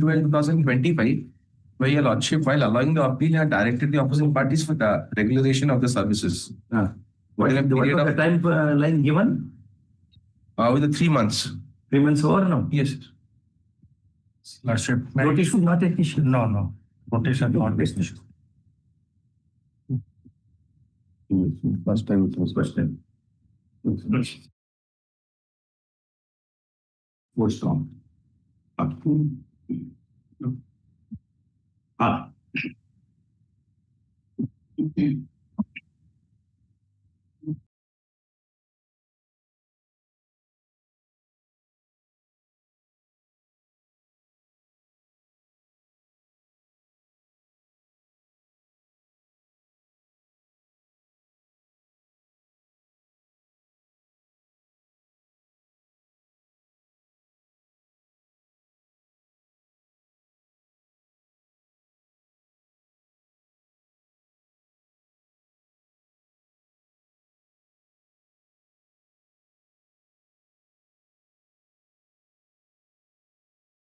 2025, where your lordship, while allowing the appeal, had directed the opposing parties for the regulation of the services. What is the timeline given? With the 3 months. 3 months over now? Yes. Lordship. Notice is not an issue. No. Notice is not an issue. First time it was question. What's strong?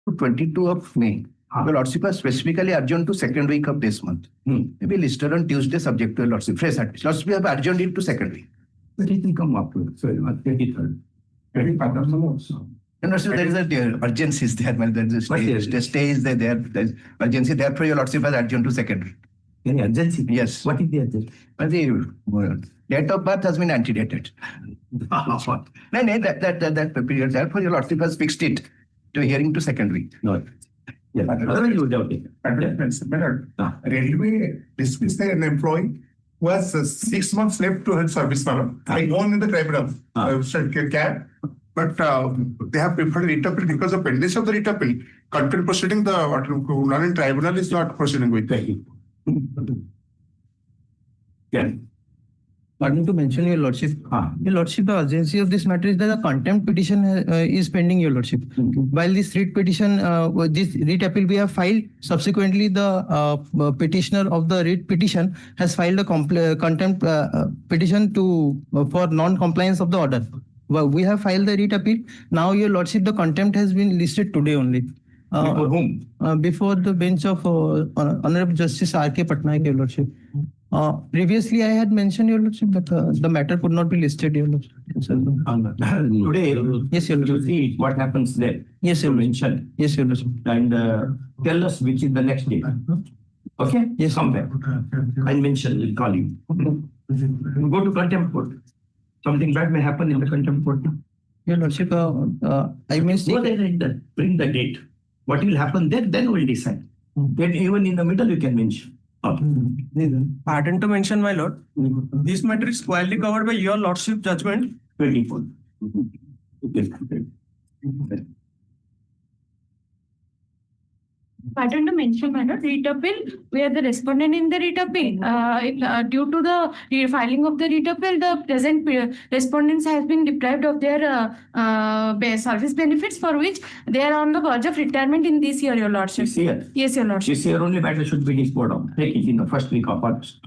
To 22 of May, the lordship has specifically adjourned to second week of this month. Maybe listed on Tuesday, subject to a lordship. Fresh admission. Lordship have adjourned it to second week. But it will come up to 23rd. 25th also. And also there is a urgency is there. The stay is there. There's urgency. Therefore, your lordship has adjourned to second week. Any urgency? Yes. What is the urgency? But the date of birth has been antedated. That period. Therefore, your lordship has fixed it to hearing to second week. No. Yes. Otherwise, you would have taken. Railway dismissed an employee who has 6 months left to her service. I won in the tribunal. CAT. But they have preferred writ appeal because of pendency of the writ appeal. Content proceeding, the non tribunal is not proceeding with. Thank you. Yeah. Pardon to mention, your lordship. Your lordship, the urgency of this matter is that the contempt petition is pending, your lordship. While this writ petition, this writ appeal we have filed, subsequently the petitioner of the writ petition has filed a contempt petition for non-compliance of the order. Well, we have filed the writ appeal. Now, your lordship, the contempt has been listed today only. Before whom? Before the bench of Honorable Justice R.K. Patnaik, your lordship. Previously, I had mentioned, your lordship, that the matter could not be listed, your lordship. Today, yes, your you lordship. see what happens there. Yes, your lordship. Mention. Yes, your lordship. And tell us which is the next day. Okay? Yes. Come back. I'll mention, we'll call you. Go to contempt court. Something bad may happen in the contempt court. Your lordship, I may Go there and bring the date. What will happen there, then we'll decide. Then even in the middle, you can mention. Pardon to mention, my lord. This matter is squarely covered by your lordship judgment. 24. Pardon to mention, my lord, writ appeal, we are the respondent in the writ appeal. Due to the filing of the writ appeal, the present respondents has been deprived of their service benefits for which they are on the verge of retirement in this year, your lordship. This year? Yes, your lordship. This year only matter should be disposed of. Take it in the first week of August.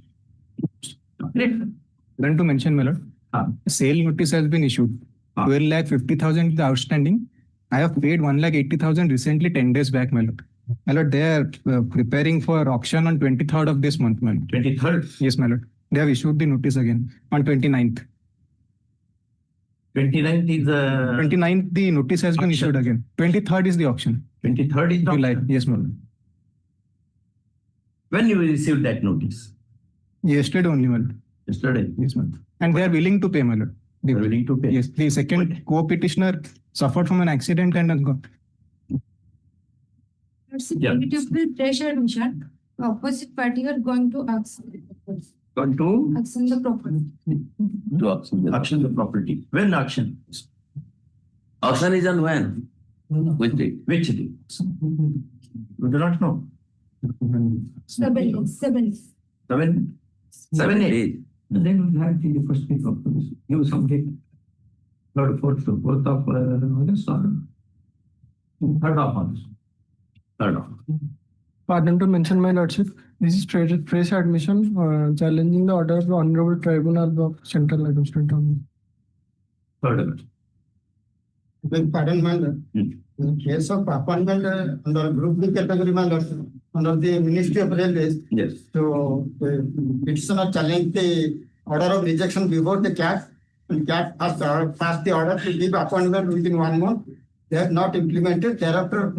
Then to mention, my lord, sale notice has been issued. 12,50,000 is outstanding. I have paid 1,80,000 recently, 10 days back, my lord. My lord, they are preparing for auction on 23rd of this month, my lord. 23rd? Yes, my lord. They have issued the notice again on 29th. 29th is 29th, the notice has been issued again. 23rd is the auction. 23rd is the July. auction? Yes, my lord. When you received that notice? Yesterday only, my lord. Yesterday? Yes, my lord. And they are willing to pay, my lord. They are willing to pay? Yes. The second co-petitioner suffered from an accident and has gone. Yeah. Pressure admission. The opposite party are going to auction. Going to? Auction the property. To auction the property. When auction? Auction is on when? Which day? Which day? You do not know. 7 days. 7 days. Then we have the first week of August. Give some date. 3rd, 4th of August or 3rd of August. 3rd of August. Pardon to mention, my lordship, this is fresh admission challenging the order of the Honorable Tribunal of Central Administrative. 3rd August. Pardon, my lord. In case of appointment under Group B category, my lord, under the Ministry of Railways, Yes. so the petitioner challenged the order of rejection before the CAT, and CAT passed the order to give appointment within 1 month. They have not implemented. Thereafter,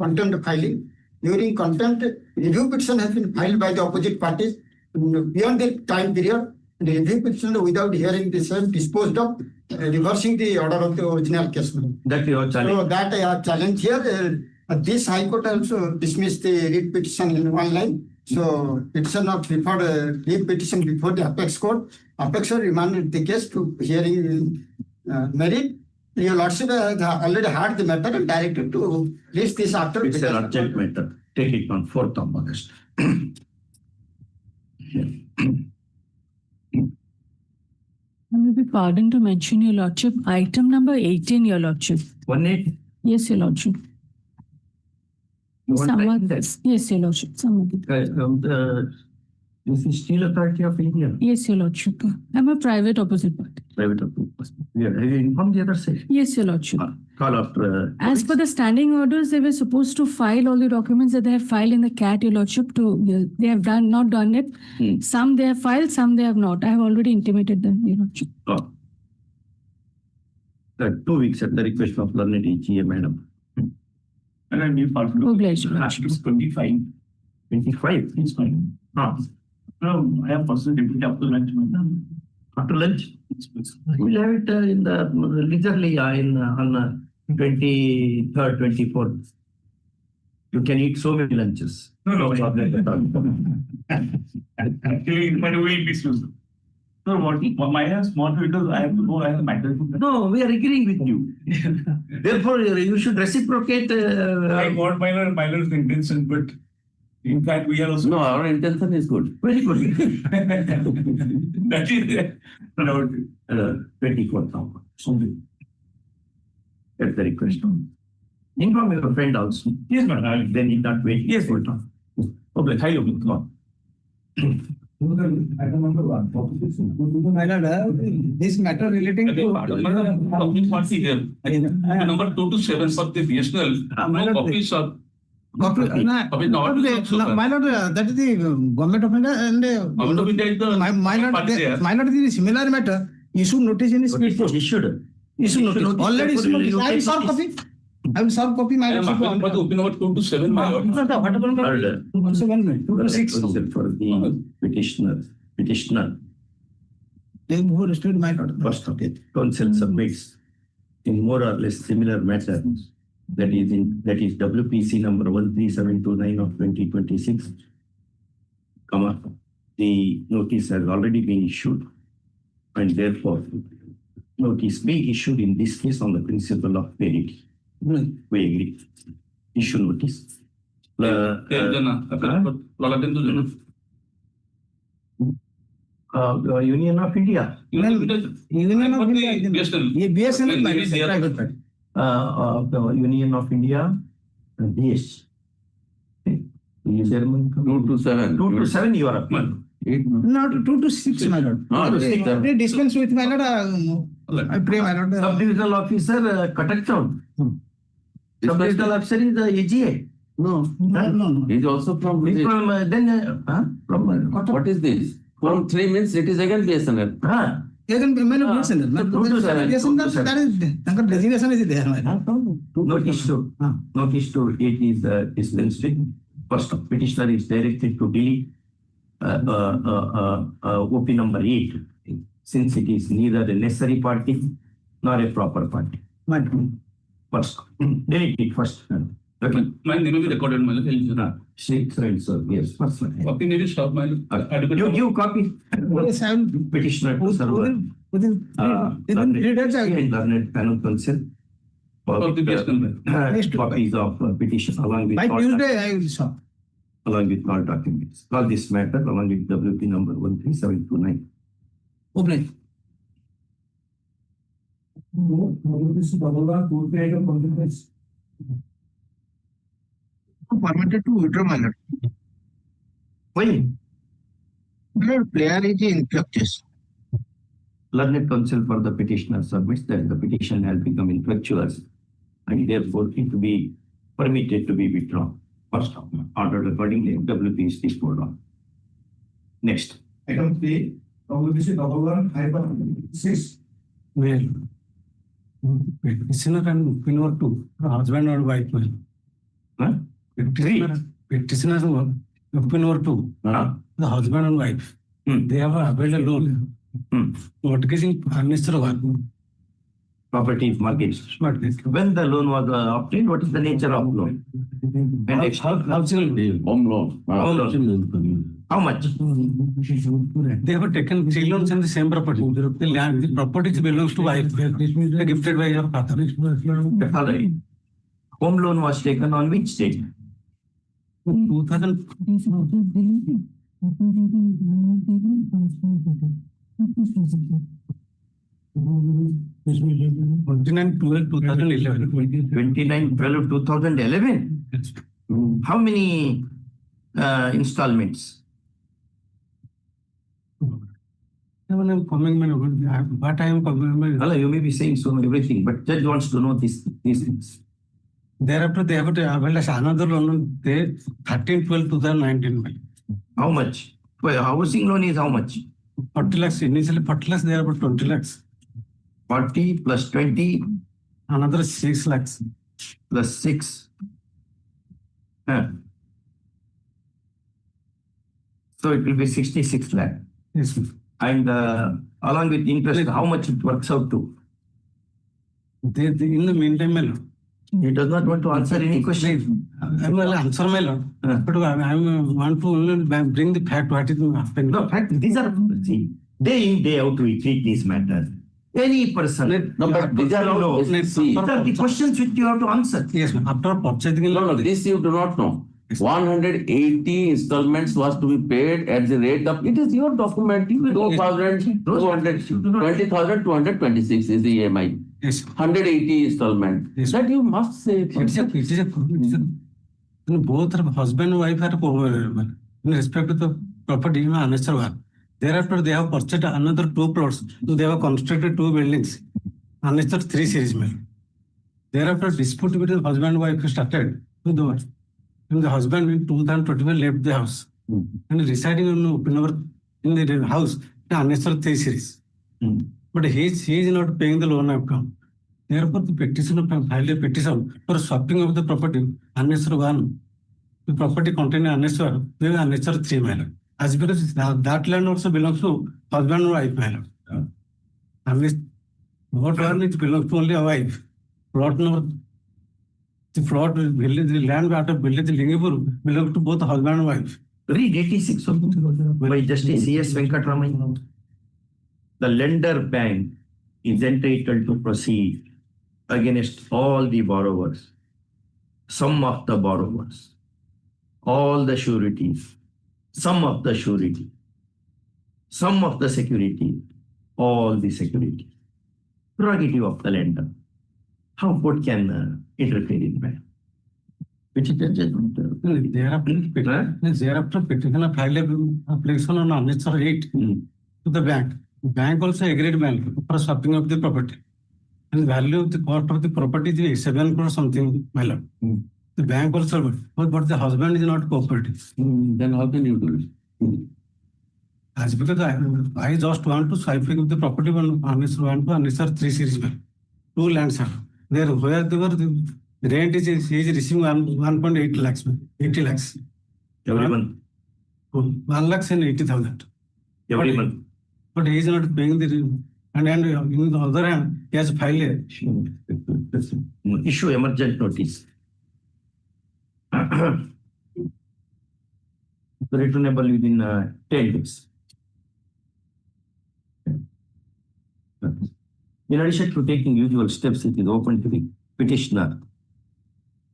contempt filing. During contempt, review petition has been filed by the opposite parties beyond the time period. The review petition, without hearing the same, disposed of, reversing the order of the original case. That you are challenging. So that I have challenged here. This High Court also dismissed the writ petition in one line. So petition not referred writ petition before the Apex Court. Apex Court remanded the case to hearing merit. Your Lordship has already heard the matter and directed to list this after. It's an urgent matter. Take it on 4th of August. I may be pardoned to mention, Your Lordship, item number 18, Your Lordship. 1-8. Yes, Your Lordship. You want Somewhat, like that? yes, Your Lordship. Somewhat. This is Steel Authority of India. Yes, Your Lordship. I'm a private opposite party. Private approval. Yeah, have you informed the other side? Yes, Your Lordship. Call after. As per the standing orders, they were supposed to file all the documents that they have filed in the CAT, Your Lordship. They have not done it. Some they have filed, some they have not. I have already intimated them, Your Lordship. 2 weeks at the request of learned EGA, madam. And I need part Obliged, Your Lordship. 25. 25. It's fine. No, I have personal deputy after lunch. After lunch? Yes, please. We'll have it in the leisurely on 23rd, 24th. You can eat so many lunches. No. Actually, my way is used. So what my small windows, I have to go, I have to matter. No, we are agreeing with you. Therefore, you should reciprocate. I got my intention, but in fact, we are also. No, our intention is good. Very good. That is no. 24th now. At the request. Inform your friend also. Yes, madam. They need not wait. Yes, madam. Okay, hi, come on. My lord, this matter relating to. Number 2 to 7 for the BSNL. No copies of. My lord, that is the government of India and Government of India is the. my lord, the similar matter. Issue notice in speed post. Issued. Issue notice. Already issued notice. I will solve copy. I will solve copy. My lord. But open number 2 to 7, my lord. Also 1 minute. 2 to 6. For the petitioner. They who restored my lord. First, okay. Council submits in more or less similar matter. That is WPC number 13729 of 2026. The notice has already been issued, and therefore notice being issued in this case on the principle of parity. We agree. Issue notice. Union of India. Union of India. BSNL. The Union of India, yes. 2 to 7. 2 to 7, you are up. No, 2 to 6, my lord. They dispense with my lord. I pray, my lord. Sub-divisional officer, Cuttack Town. Sub-divisional officer is the AGA. No. He's also from. He's from, What is this? From 3 means it is again BSNL. Notice to it is dispensed with. First, petitioner is directed to delete OP number 8, since it is neither a necessary party nor a proper party. First, delete it first. Okay. My name will be recorded, my lord. So, yes, first one. Copy need to stop, my lord. You give copy. Yes, I will. Petitioner to server. Within 3 days, I will. And learned panel counsel. For the BSNL. Copies of petition along with. By all Tuesday, I will stop. along with all documents. Call this matter along with WP number 13729. Open. Permitted to withdraw, my lord. Why? My lord, player is infructuous. Learned counsel for the petitioner submits that the petition has become infructuous and therefore it to be permitted to be withdrawn. First of all, ordered accordingly, WP is disposed of. Next. Item 3, WBC double one hyphen 6. Well, petitioner and opinion two, husband or wife. Huh? Petitioner opinion two, the husband and wife. They have availed a loan. Mortgaging furniture one. Property is mortgaged. When the loan was obtained, what is the nature of loan? Housing Home loan. How much? They have taken 3 loans in the same property. The land, the property belongs to wife. They gifted by your father. That's all right. Home loan was taken on which date? 2000. 29/12/2011. 29/12/2011. How many installments? I'm coming, what I am coming. Hello, you may be saying so everything, but judge wants to know these things. Thereafter, they have another loan. They 13/12/2019. How much? Well, housing loan is how much? 40 lakhs. Initially 40 lakhs, they are about 20 lakhs. 40 plus 20. Another 6 lakhs. Plus 6. So it will be 66 lakh. Yes. And along with interest, how much it works out to? They in the meantime, he does not want to answer any question. I will answer my lord. But I want to only bring the fact what is happening. No, fact, these are, see, day in, day out, we treat these matters. Any person. No, but these are all, These are the questions which you have to answer. Yes, after purchasing. No, this you do not know. 180 installments was to be paid at the rate of, it is your document, 20,226 is the EMI. Yes. 180 installment. Yes. That you must say. Both husband and wife are co-owner in respect to the property in another one. Thereafter, they have purchased another 2 plots. So they have constructed 2 buildings. Another 3 series. Thereafter, dispute between husband and wife started. The husband in 2021 left the house and residing in the house, another 3 series. But he is not paying the loan outcome. Therefore, the petitioner filed a petition for swapping of the property, annexure 1. The property containing annexure, they have annexure 3 minor. As because that land also belongs to husband and wife minor. What one it belongs to only a wife. Plot number, the plot village, the land out of village Lingipur belongs to both husband and wife. Read 86 by Justice C.S. Venkataraman. The lender bank is entitled to proceed against all the borrowers, some of the borrowers, all the sureties, some of the surety, some of the security, all the security. Prerogative of the lender. How court can interfere in that? Which is a judgment. Thereafter, petitioner filed an application on annexure 8 to the bank. The bank also agreed for swapping of the property. And the value of the cost of the property is 7 crore something, my lord. The bank also, but the husband is not cooperative. Then how can you do it? As because I just want to swiping of the property one annexure 3 series. 2 lands are there where the rent is he is receiving 1.8 lakhs, 80 lakhs. Every month. 1 lakhs and 80,000. Every month. But he is not paying the and on the other hand, he has filed a issue emergent notice. Returnable within 10 days. In addition to taking usual steps, it is open to the petitioner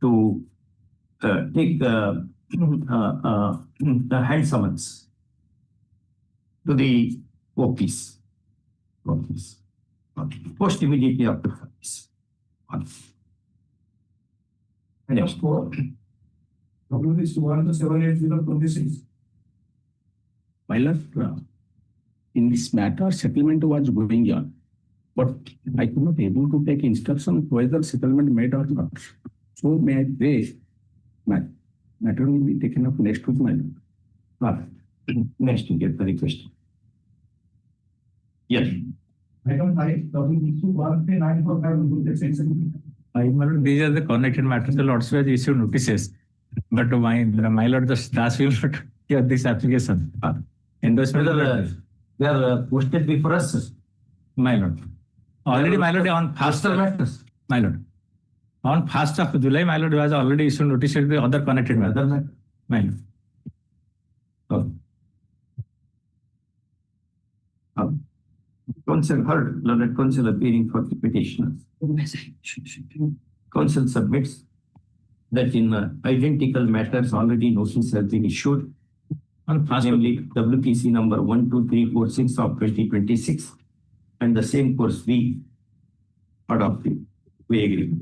to take the hand summons to the office. Post immediately after this. Next. WBC 1-780-26. My lord, in this matter, settlement was going on. but I could not able to take instruction whether settlement made or not. So may I pray, my matter will be taken up next with my Next, you get the request. Yes. These are the connected matters. The Lordship has issued notices, but my Lord, the Das will not hear this application. Endorsement. They are posted before us. My Lord. Already, my Lord, on Faster matters. my Lord. On 1st of July, my Lord has already issued notice to the other connected matters. Other matter. My Lord. Counsel heard, learned counsel appearing for the petitioners. Counsel submits that in identical matters already notice has been issued, namely WPC number 12346 of 2026, and the same course we adopted. We agree.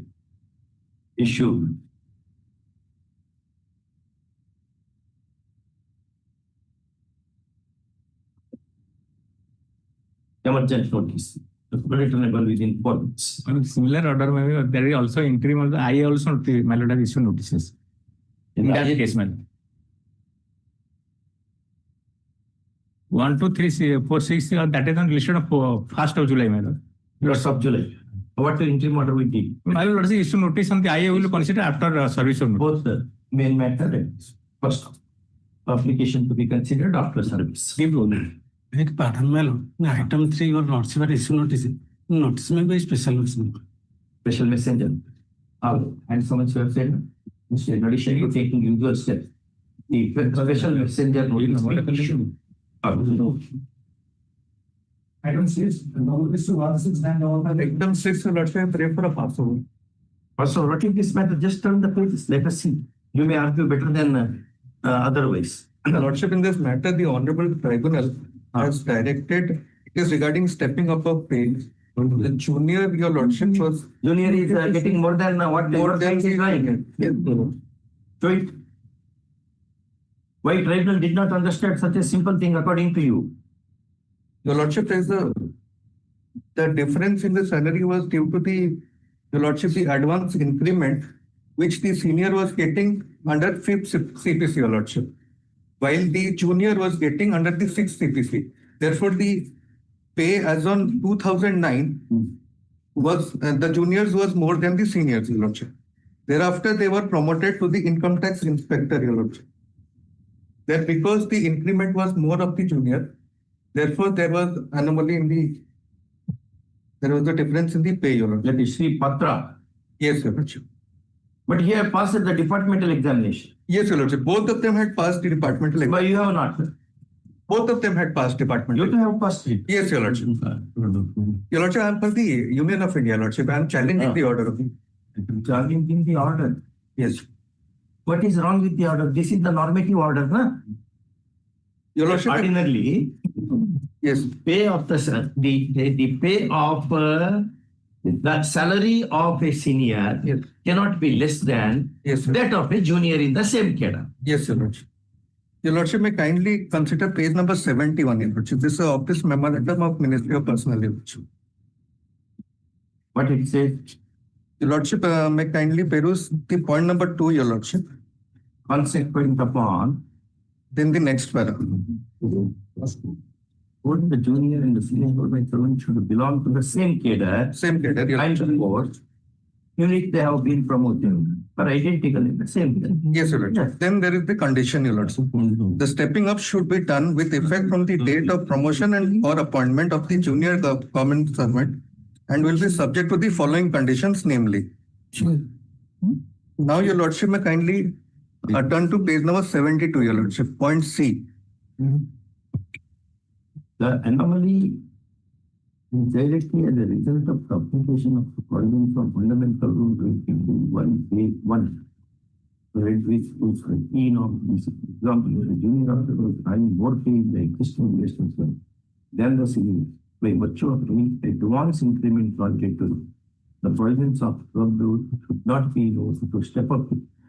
Issue. Emergent notice, returnable within 4 weeks. On similar order, maybe there is also interim of the I also my Lord has issued notices. In that case, my Lord. 1, 2, 3, 4, 6, that is on listed of 1st of July, my Lord. First of July. What interim order we did? My Lord has issued notice on the I will consider after service of notice. Both the main matter and first application to be considered after service. Give rolling. Pardon, my Lord. Item 3 or Lordship has issued notice. Notice may be special messenger. Special messenger. And someone who have said, in addition to taking usual steps, the special messenger notice will be issued. Item 6, notice to all 6 and all. Item 6, Lordship, pray for a passover. Also, what is this matter? Just turn the pages. Let us see. You may argue better than otherwise. Lordship, in this matter, the Honorable Tribunal has directed, it is regarding stepping up of pay. The junior, your Lordship, was Junior is getting more than what more than is right. So it, why tribunal did not understand such a simple thing according to you? Your Lordship, there is the difference in the salary was due to your Lordship, the advance increment which the senior was getting under 5th CPC, your Lordship, while the junior was getting under the 6th CPC. Therefore, the pay as on 2009 was the juniors was more than the seniors, your Lordship. Thereafter, they were promoted to the income tax inspector, your Lordship. That because the increment was more of the junior, therefore there was anomaly there was a difference in the pay, your Lordship. That is Sri Patra. Yes, your Lordship. But he had passed the departmental examination. Yes, your Lordship. Both of them had passed the departmental examination. But you have not. Both of them had passed departmental. You have passed it. Yes, your Lordship. Your Lordship, I am for the Union of India, Lordship. I am challenging the order of Challenging the order. Yes. What is wrong with the order? This is the normative order, huh? Your Lordship. Ordinarily, yes. Pay of the pay of the salary of a senior cannot be less than that of a junior in the same cadre. Yes, your Lordship. Your Lordship may kindly consider page number 71, your Lordship. This is of this memorandum of Ministry of Personnel, your Lordship. What it says? Your Lordship may kindly peruse the point number 2, your Lordship. Consequent upon. Then the next paragraph. Both the junior and the senior government servant should belong to the same cadre. Same cadre, your and Lordship. report, in which they have been promoted, but identical in the same cadre. Yes, your Lordship. Yes. Then there is the condition, your Lordship. The stepping up should be done with effect from the date of promotion and or appointment of the junior government servant and will be subject to the following conditions, namely. Now, your Lordship may kindly turn to page number 72, your Lordship, point C. The anomaly is directly as a result of the application of the provisions from Fundamental Rule 21A1. Which was 13 of this example, the junior officer was having more pay in the existing relationship than the senior by virtue of any advance increment granted to the provisions of club rule should not be used to step up.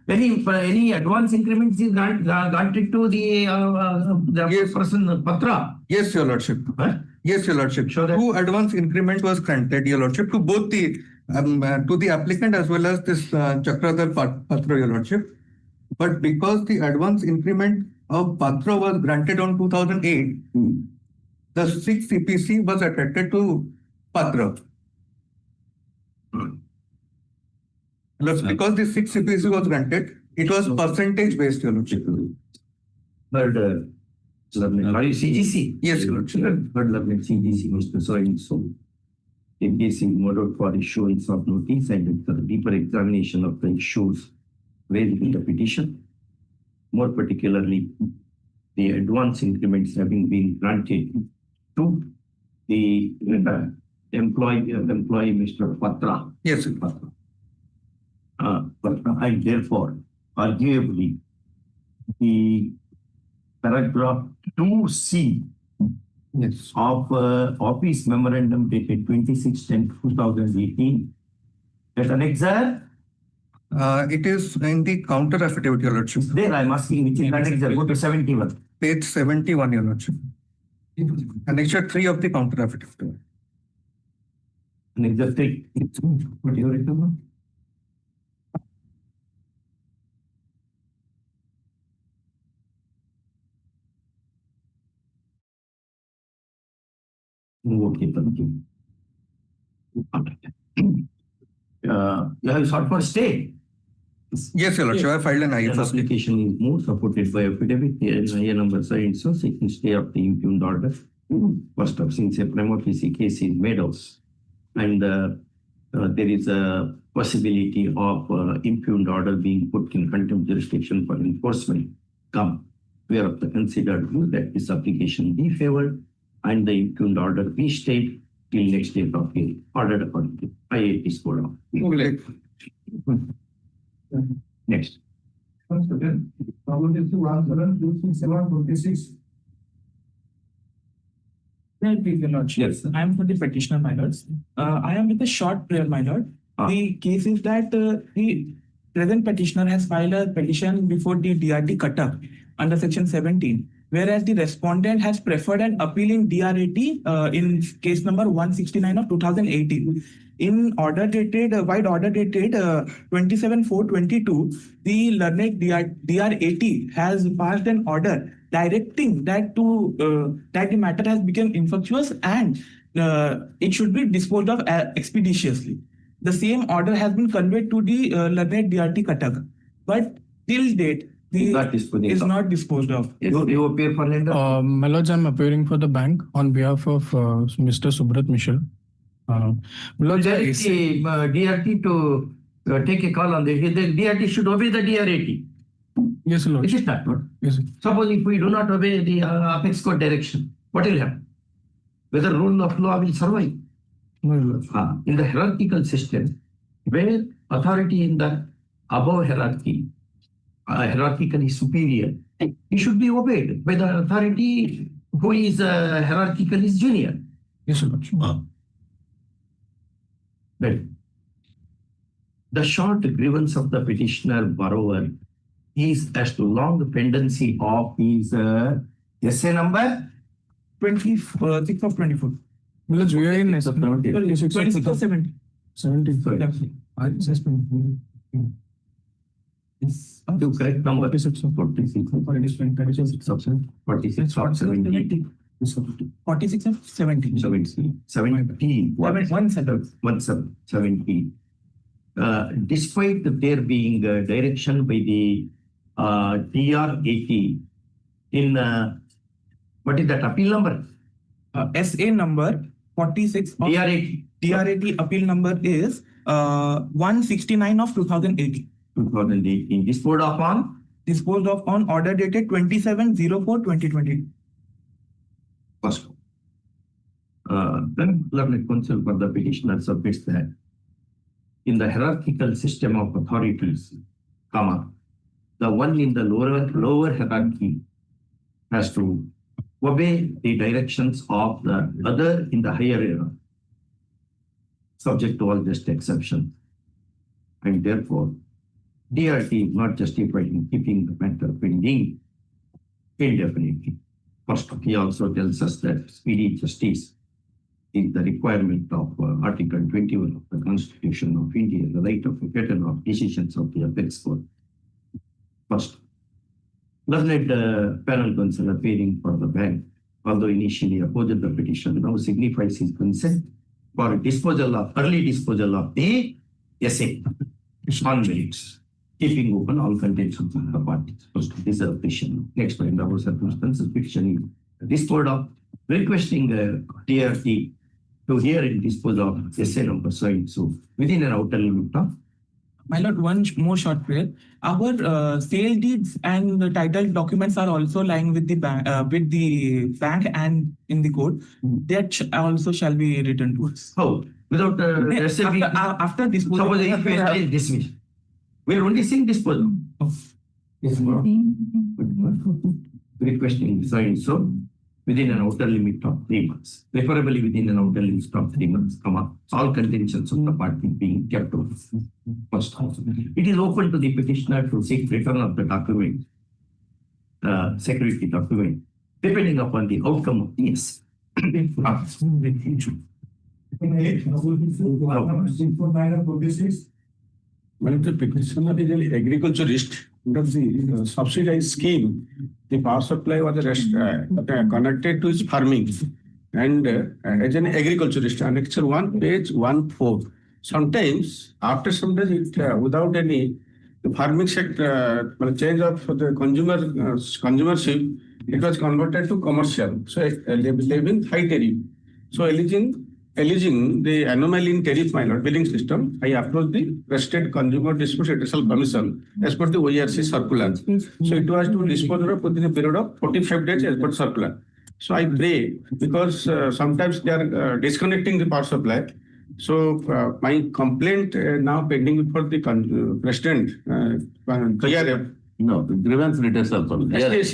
Any advance increments is granted to the Yes. person Patra. Yes, your Lordship. Huh? Yes, Your Lordship. Show that. 2 advance increment was granted, Your Lordship, to both the to the applicant as well as this Chakradhar Patra, Your Lordship. But because the advance increment of Patra was granted on 2008, the 6th CPC was attracted to Patra. Because the 6th CPC was granted, it was percentage based, Your Lordship. But are you CGC? Yes, Your Lordship. But CGC, Mr. So in case in order for issuance of notice and the deeper examination of the issues raised in the petition, more particularly the advance increments having been granted to the employee Mr. Patra. Yes, sir. Patra. And therefore, arguably, the paragraph 2C Yes. of Office Memorandum dated 26/10/2018 as an exam. It is in the counter affidavit, Your Lordship. There I'm asking which is an exam. Go to 71. Page 71, Your Lordship. Annexure 3 of the counter affidavit. An exam 3. What is your written? Okay, thank you. You have sought for stay. Yes, Your Lordship. I filed an The IFS. application is more supported by affidavit, the number signed, so seeking stay of the impugned order. First of, since a prima facie case is made out, and there is a possibility of impugned order being put in contempt jurisdiction for enforcement, come whereof the considered rule that this application be favored and the impugned order be stayed till next date of hearing, ordered accordingly. IAT score off. Next. Yes, I am for the petitioner, my lords. I am with a short prayer, my lord. The case is that the present petitioner has filed a petition before the DRT Cuttack under section 17, whereas the respondent has preferred an appeal in DRAT in case number 169 of 2018. In order dated, wide order dated 27/4/22, the learned DRAT has passed an order directing that that the matter has become infectious and it should be disposed of expeditiously. The same order has been conveyed to the learned DRT Cuttack, but till date the is not disposed of. You appear for lender? My lords, I'm appearing for the bank on behalf of Mr. Subrat Mishra. Will direct the DRT to take a call on this. The DRT should obey the DRAT. Yes, Lord. It is not. Yes, sir. Suppose if we do not obey the apex court direction, what will happen? Whether rule of law will survive? No, Lord. In the hierarchical system, where authority in the above hierarchy, hierarchically superior, it should be obeyed by the authority who is hierarchically junior. Yes, Lord. Well, the short grievance of the petitioner borrower is as to long pendency of his essay number 26 of 24. My lords, we are in 26 of 70. 17. Definitely. I suspend. Yes. to correct number 46 of 46 of 46 of 70. 46 of 70. 17. 17. Despite there being direction by the DRAT in what is that appeal number? SA number 46 of DRAT appeal number is 169 of 2018. 2018. Disposed of on order dated 27/04/2020. First. Then learned counsel for the petitioner submits that in the hierarchical system of authorities, the one in the lower hierarchy has to obey the directions of the other in the higher hierarchy, subject to all just exceptions. And therefore, DRT is not justified in keeping the matter pending indefinitely. First, he also tells us that speedy justice is the requirement of Article 21 of the Constitution of India, the right of appeal of decisions of the apex court. First, learned panel counsel appearing for the bank, although initially opposed the petition, now signifies his consent for early disposal of the essay on merits, keeping open all contents of the parties. First, this is a petition. Next, in our circumstances, petition is disposed of, requesting TRT to hear and dispose of essay number so and so within an outer limit of. My lord, one more short prayer. Our sale deeds and the title documents are also lying with the bank and in the court. That also shall be returned to us. How? Without receiving. After disposal. Suppose if it is dismissed, we are only seeing disposal. Requesting so and so within an outer limit of 3 months, preferably within an outer limit of 3 months, all contentions of the party being kept open. First, it is open to the petitioner to seek return of the document, security document, depending upon the outcome of the essay. When the petitioner is an agriculturist, under the subsidized scheme, the power supply was connected to his farming. And as an agriculturist, Annexure 1, page 14. Sometimes, after some days, without any farming sector, change of the consumership, it was converted to commercial. So, levying high tariff. So, alleging the anomaly in tariff billing system, I approached the Restricted Consumer Dispute Settlement Commission as per the OERC circular. So it was to dispose of within a period of 45 days as per circular. So I pray, because sometimes they are disconnecting the power supply. So my complaint now pending before the President, KRF. No, the grievance redressal forum. Yes.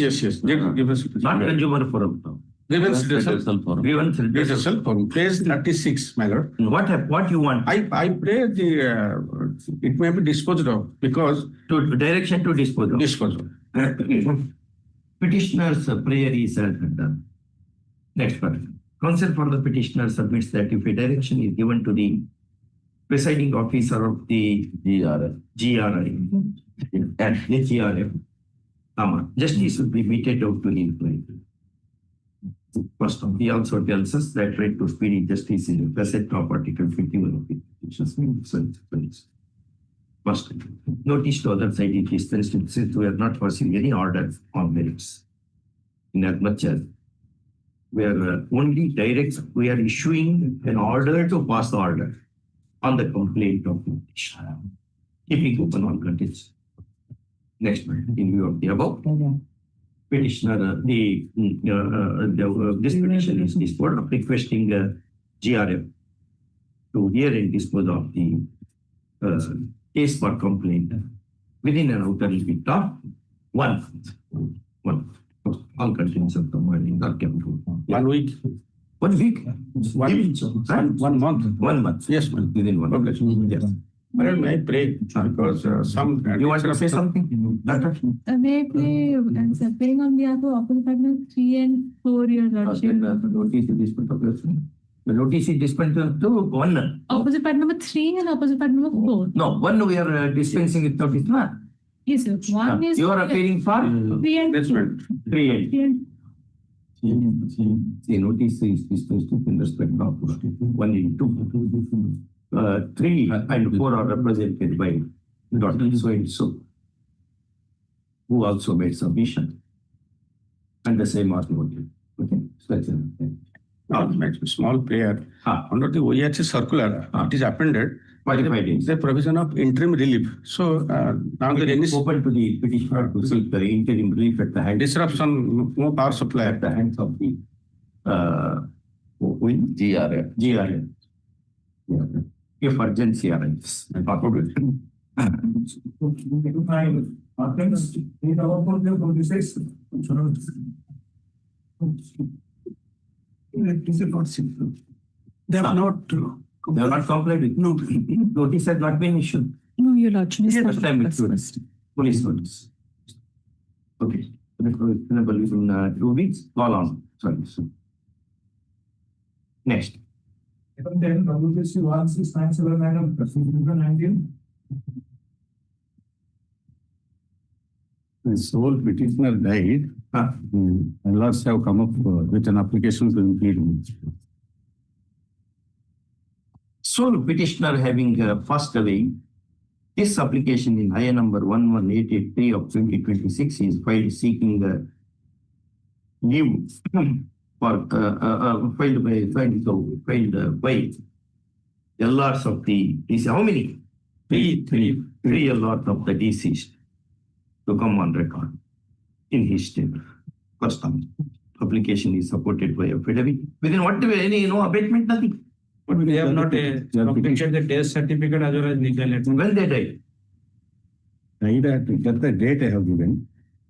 Not consumer forum. Grievance redressal forum. Page 36, my lord. What you want? I pray it may be disposed of, because To direction to dispose of. Petitioner's prayer is done. Next part. Counsel for the petitioner submits that if a direction is given to the presiding officer of the GRI and the GRF, justice will be meted out to him. First, he also tells us that right to speedy justice is a facet of Article 21 of the Constitution. First, notice to other side it is since we are not passing any order on merits. In as much as we are we are issuing an order to pass the order on the complaint of the petitioner, keeping open all conditions. Next, in view of the above, petitioner, this petition is disposed of, requesting GRF to hear and dispose of the case for complaint within an outer limit of 1 month. All conditions of the morning are kept. 1 week. 1 week? 1 month. 1 month. Yes, ma'am. Within 1 month. Yes. But may I pray, because some. You want to say something? Doctor? May I pray and appearing on behalf of opposite partner 3 and 4, your lordship. The notice is dispensed to 1. Opposite partner number 3 and opposite partner number 4. No, 1 we are dispensing with notice. Yes, sir. One is. You are appearing for 3 and That's 2. right. 3 and the notice is dispensed in respect of 1 and 2. 3 and 4 are represented by Dr. So and so, who also made submission, and the same are noted. Okay, so that's it. Small prayer. Under the OERC circular, it is appended 45 days. the provision of interim relief. So now It is open to the petitioner to seek the interim relief at the hand disruption, no power supply. at the hands of the GRF. GRF. If urgency arises. They have not. They have not complied with. No. Notice has not been issued. No, your lordship. First time it's police notice. Okay. Within 2 weeks, call on. Sorry. Next. Then WBC 1697 2019. The sole petitioner died. Lawyers have come up with an application to impede. Sole petitioner having passed away, this application in IA number 11883 of 2026 is filed seeking leave for filed by LRs of the deceased. How many? Three LRs of the deceased to come on record in his state. First time, application is supported by affidavit. Within what any no abatement, nothing. But we have not completed the death certificate as well as legal letter. When they died. That's the date I have given.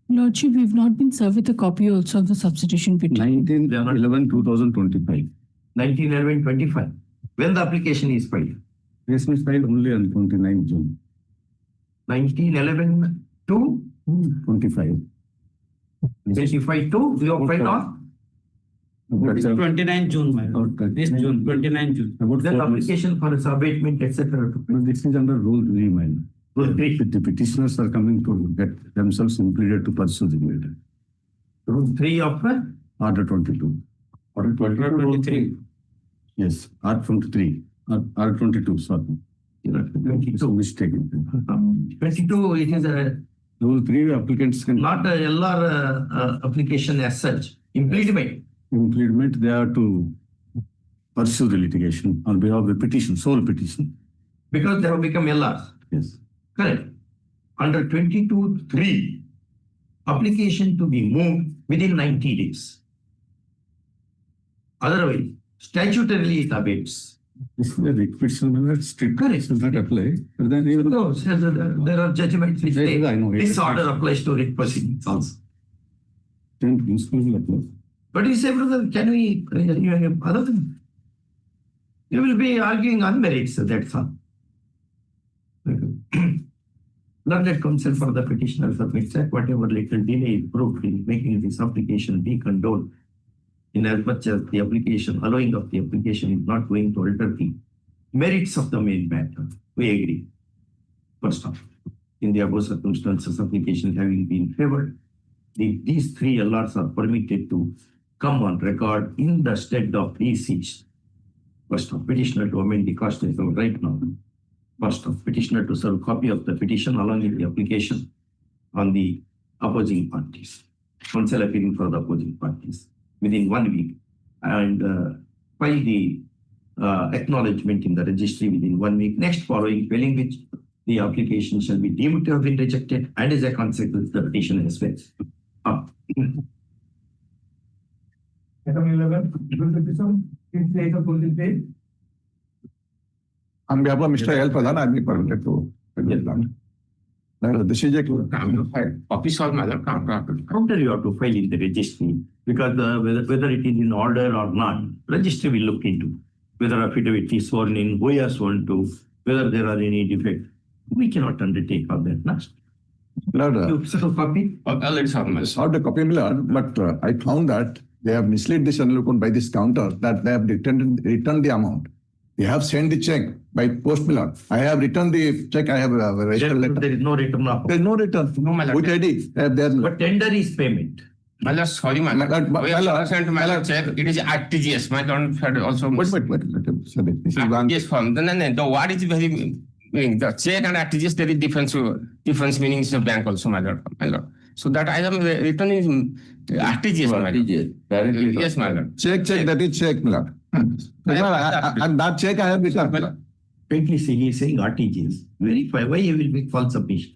Lordship, we've not been served with a copy also of the substitution petition. 19/11/2025. 19/11/25. When the application is filed? This was filed only on 29 June 19/11 to 25. 25 to you have filed on? 29 June, my lord. This June, 29 June. Then application for abatement, etc. This is under Rule 3, man. Rule 3. The petitioners are coming to get themselves impeded to pursue the matter. Rule 3 of Order 22. Order 23. Yes, Art 23. Art 22, sorry. 22. Mistaken. 22, it is a Rule 3 applicants can not a LR application as such. Implement. implement, they are to pursue the litigation on behalf of the petition, sole petition. Because they have become LRs. Yes. Correct. Under 22(3), application to be moved within 90 days. Otherwise, statutorily it abates. This is a petition, strict Correct. does not apply. But then even No, there are judgments which say I know, this order applies to writ proceedings also. principle will apply. But you say, brother, can we, other than, you will be arguing on merits, that's all. Learned counsel for the petitioner submits that whatever little delay is proved in making this application be condoned, in as much as the application, allowing of the application is not going to alter the merits of the main matter. We agree. First off, in the above circumstances, application having been favored, these three LRs are permitted to come on record in the stead of deceased. First off, petitioner to amend the cost is right now. First off, petitioner to serve copy of the petition along with the application on the opposing parties. Counsel appearing for the opposing parties within 1 week and file the acknowledgement in the registry within 1 week. Next following, failing which the application shall be deemed to have been rejected and as a consequence the petition is fixed. Item 11, petition in place of holding page. On behalf of Mr. L. Pradhan, I make permitted to. This is a official matter. Counter you have to file in the registry because whether it is in order or not, registry will look into whether affidavit is sworn in, who is sworn to, whether there are any defects. We cannot undertake all that. You settle copy? I saw the copy, but I found that they have misled this analyst by this counter that they have returned the amount. They have sent the check by post, I have returned the check. I have registered letter. There is no return. There is no return. No, my lord. Which ID? But tender is payment. My lord, sorry, my lord. We have sent my lord check. It is RTGS. My lord had also. Wait. This is one. RTGS form. Then the what is very meaning the check and RTGS there is difference meaning is a bank also, my lord. My lord. So that I have written is RTGS, my lord. Yes, my lord. Check, that is check, my lord. And that check I have returned. Frankly, he is saying RTGS. Verify why he will make false submission.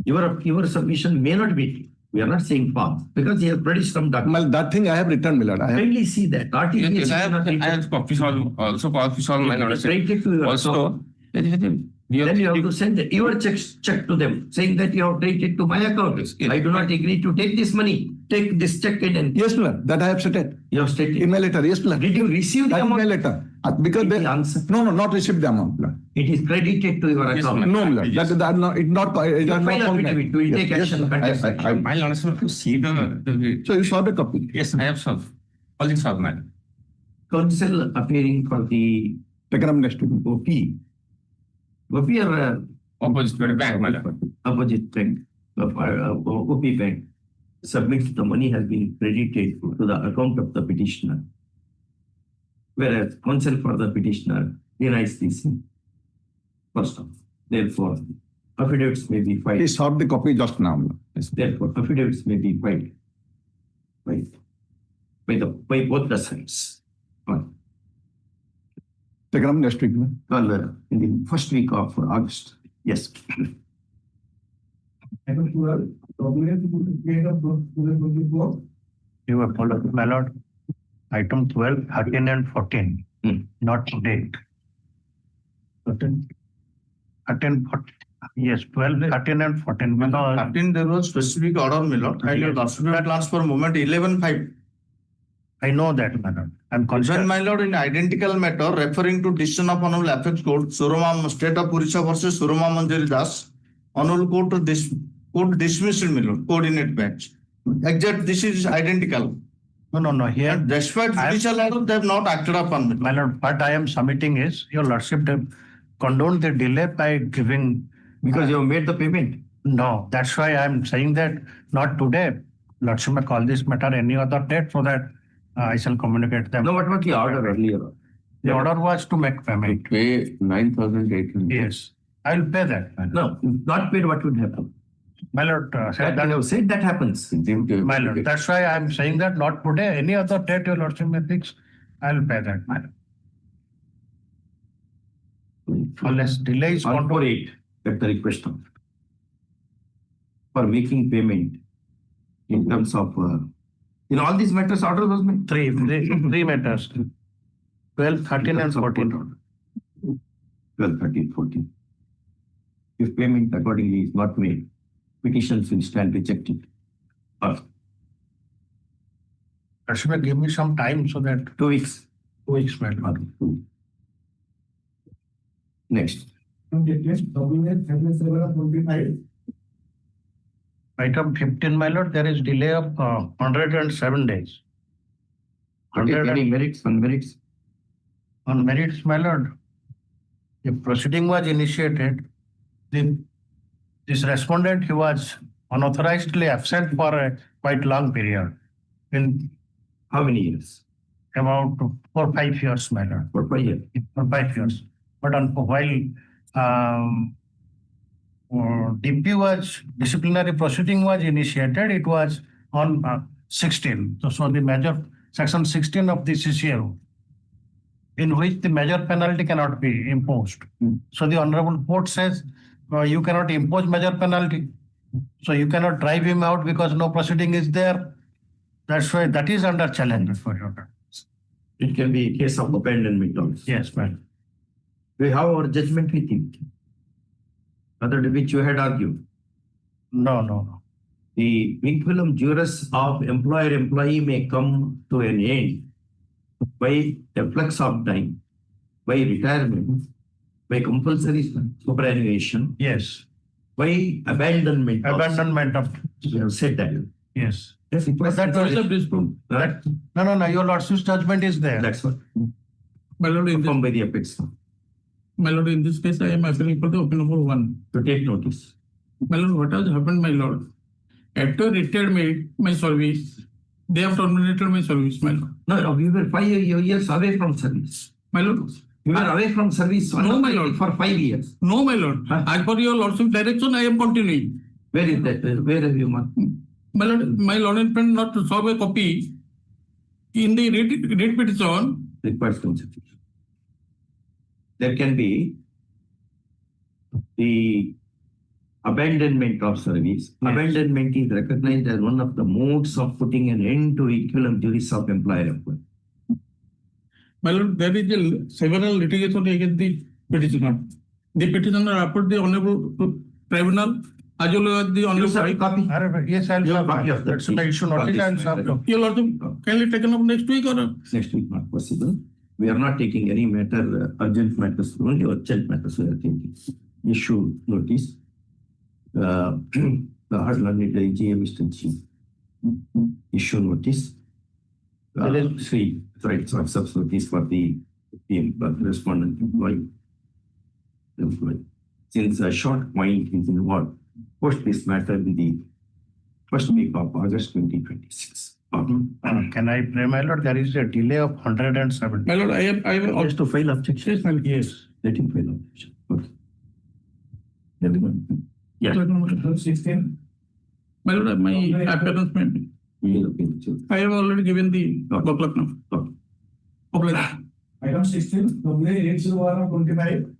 Your submission may not be. We are not saying false because he has produced some document. Well, that thing I have returned, my lord. Kindly see that. RTGS. I have copies also copies all my lord. Also. Then you have to send your check to them, saying that you have paid it to my account. I do not agree to take this money. Take this check and yes, sir. That I have stated. You have stated. In my letter, yes, sir. Did you receive the amount? In my letter. Because they answer. No, not received the amount. It is credited to your account. No, that not. It not. It not. We will take action. My lord, to see the. So you saw the copy. Yes, I have solved. All is solved, madam. counsel appearing for the Take it up next week. OP or Opposite bank, my lord. opposite bank, OP bank submits the money has been credited to the account of the petitioner, whereas counsel for the petitioner denies this. First off, therefore, affidavits may be filed. He sought the copy just now. Therefore, affidavits may be filed by both the sides. Take it up next week. In the first week of August. Yes. You have followed, my lord. Item 12, 13 and 14, not to date. 13, 14, yes, 12, 13 and 14. Because 13 there was specific order, my lord. I will that last for a moment 11.5. I know that, my lord. I'm Concerned, concerned. my lord, in identical matter, referring to decision of Hon'Ble Apex Court, Surama State of Orissa versus Surama Manjari Das, Hon'Ble Court dismissed, my lord, coordinate bench. Exact, this is identical. No. Here, And despite judicial order, they have not acted upon it. my lord, what I am submitting is your lordship have condoned the delay by giving. Because you have made the payment. No, that's why I'm saying that not today. Lordship may call this matter any other date so that I shall communicate them. No, what about the order earlier? The order was to make payment. Pay 9,800. Yes, I will pay that. My lord. No, not paid, what would happen? My lord, said That you that, have said that happens. my lord, that's why I'm saying that not today, any other date your lordship may fix, I will pay that, my lord. Unless delay is On controlled. 4/8, at the request of, for making payment in terms of, in all these matters, order was made. Three matters. 12, 13 and 14. 12, 13, 14. If payment accordingly is not made, petitions will stand rejected. Lordship may give me some time so that 2 weeks. 2 weeks, my lord. Next. Item 15, my lord, there is delay of 107 days. Any merits, unmerits? On merits, my lord, the proceeding was initiated. This respondent, he was unauthorizedly absent for a quite long period. In How many years? about 4 or 5 years, my lord. For 5 years. For 5 years. But while DP was, disciplinary proceeding was initiated, it was on 16. So the major, section 16 of the CCRO, in which the major penalty cannot be imposed. So the Honorable Court says, you cannot impose major penalty. So you cannot drive him out because no proceeding is there. That's why that is under challenge for your. It can be a case of abandonment also. Yes, madam. We have our judgment with you. Other to which you had argued. No. The vinculum juris of employer-employee may come to an end by a flux of time, by retirement, by compulsory superannuation, Yes. by abandonment. Abandonment of. You have said that. Yes. Yes, it was. That also disproved. No. Your lordship's judgment is there. That's what. My lord, Confirmed by the apex. my lord, in this case, I am appealing for the opinion number 1. To take notice. My lord, what has happened, my lord? After retirement, my service, they have terminated my service, my lord. No, we were 5 years away from service. My lord. We were away from service No, my lord. for 5 years. No, my lord. As per your lordship direction, I am continuing. Where is that? Where have you marked? My lord and friend not to serve a copy in the writ petition. Requires consideration. There can be the abandonment of service. Yes. Abandonment is recognized as one of the modes of putting an end to equivalent juris of employer-employee. My lord, there is several litigation against the petitioner. The petitioner approached the honorable tribunal as well as the honorable Copy. Yes, I'll have copy of that. That's the issue notice and serve. Your lordship, can you taken up next week or? Next week not possible. We are not taking any matter, urgent matters, only urgent matters we are taking. Issue notice. The hard learned GM instance. Issue notice. Three threats of subsidies for the respondent employee. Since a short point is involved, post this matter in the first week of August 2026. Can I pray, my lord? There is a delay of 107. My lord, I have Just to file objection. Yes, my lord. Yes. Let him file objection. Okay. Everyone. Yeah. 16. My lord, my appearance pending. I have already given the booklet now. Booklet. Item 16, WA-801-25.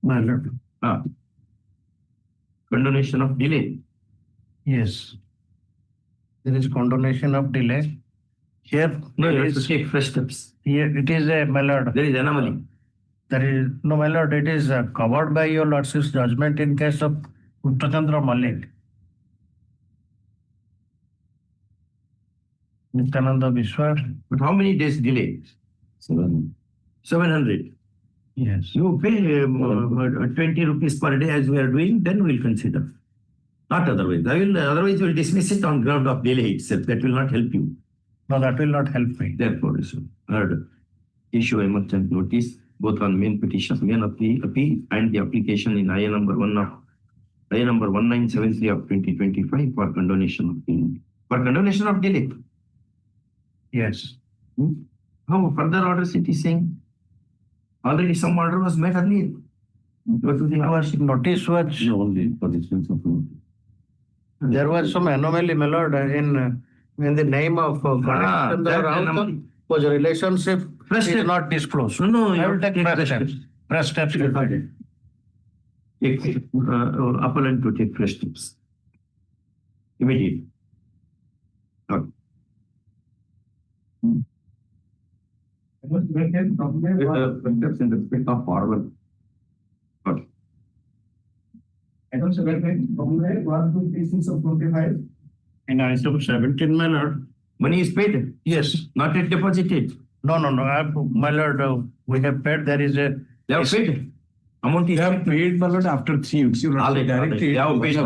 My lord. Condonation of delay. Yes. There is condonation of delay. Here, No, you there have to is, take fresh steps. here it is a, my lord. There is anomaly. There is, no, my lord, it is covered by your lordship's judgment in case of Uttachandra Malik. Nityananda Vishwa. But how many days delay? 700. Yes. You pay 20 rupees per day as we are doing, then we'll consider. Not otherwise. Otherwise, we'll dismiss it on ground of delay itself. That will not help you. No, that will not help me. Therefore, heard issue a merchant notice both on main petition, main appeal and the application in IA number 1973 of 2025 for condonation of delay. For condonation of delay. Yes. How further orders it is saying? Already some order was made earlier. Our notice was, Only for the instance of there was some anomaly, my lord, in the name of Ganesh Chandra that Rao anomaly. was a relationship Fresh is step. not disclosed. No, I you will take fresh steps. Fresh steps. Appellant to take fresh steps. Immediately. Okay. Steps in respect of forward. Okay. Item 17, WA-126-25. In item 17, my lord. Money is paid, Yes. not yet deposited. No, my lord, we have paid, there is a. They have paid. Amount is paid, my lord, after 3 weeks. You All right, directly. they have paid.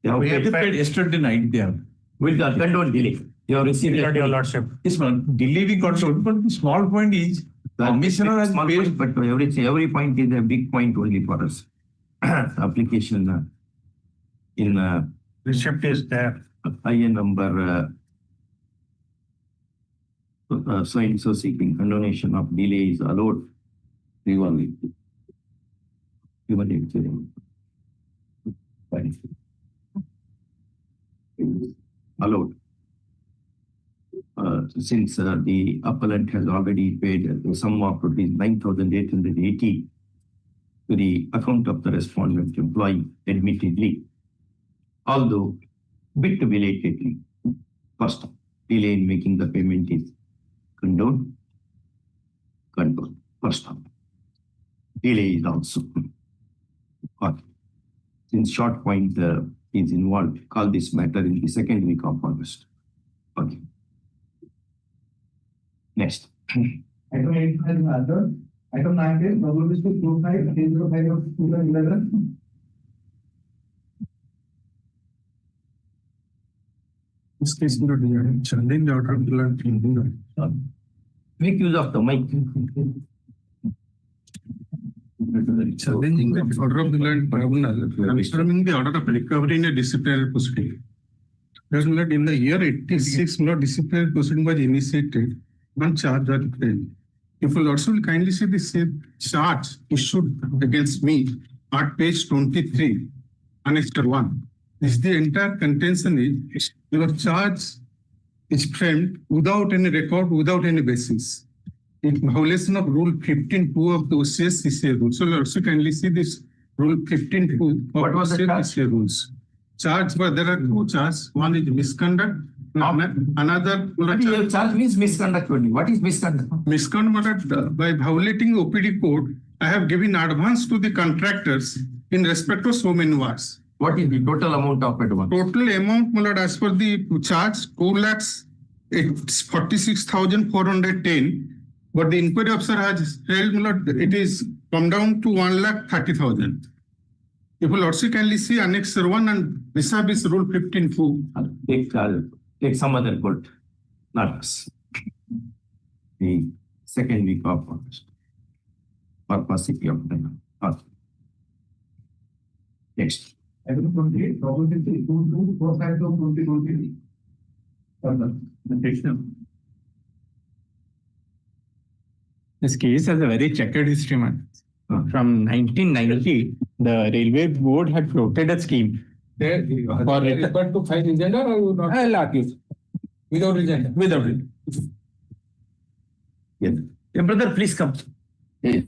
They have We have paid. paid. Yesterday night, they have. With the condone delay. You have received Your it. lordship. Yes, ma'am. Delay we got sold, but the small point is, commissioner has Small paid. point, but every point is a big point only for us. Application in Receipt is there. IA number so and so seeking condonation of delay is allowed. 3182. 3182. Allowed. Since the appellant has already paid the sum of rupees 9,880 to the account of the respondent employee, admittedly, although bit belatedly, first delay in making the payment is condoned. First time. Delay is also. Okay. Since short point is involved, call this matter in the second week of August. Okay. Next. Item 8 has been answered. Item 19, WBC 25 of 2011. This case is not challenging the order of the land. Make use of the mic. Challenging the order of the land tribunal, confirming the order of recovery in a disciplinary proceeding. Because in the year 86, disciplinary proceeding was initiated. One charge was framed. If you also will kindly see the same charge issued against me at page 23, Annex 1. This is the entire contention is your charge is framed without any record, without any basis. In violation of Rule 15.2 of the OCS-CCA rules. So you also kindly see this Rule 15.2 What of was the charge? OCS-CCA rules. Charge, but there are two charges. One is misconduct. Another Charge means misconduct only. What is misconduct? misconduct by violating OPD code. I have given advance to the contractors in respect to so many hours. What is the total amount of advance? Total amount, my lord, as per the charge, 2,46,410. But the inquiry officer has held, my lord, it is come down to 1,30,000. If you also kindly see Annex 1 and vis-a-vis Rule 15.2. Take some other court, not us. The second week of August. Or possibly of time. Next. This case has a very checkered history, man. From 1990, the Railway Board had floated a scheme. For referred to file rejoinder or you not? I'll accuse. Without rejoinder? Without it. Yes. Your brother, please come. Yes.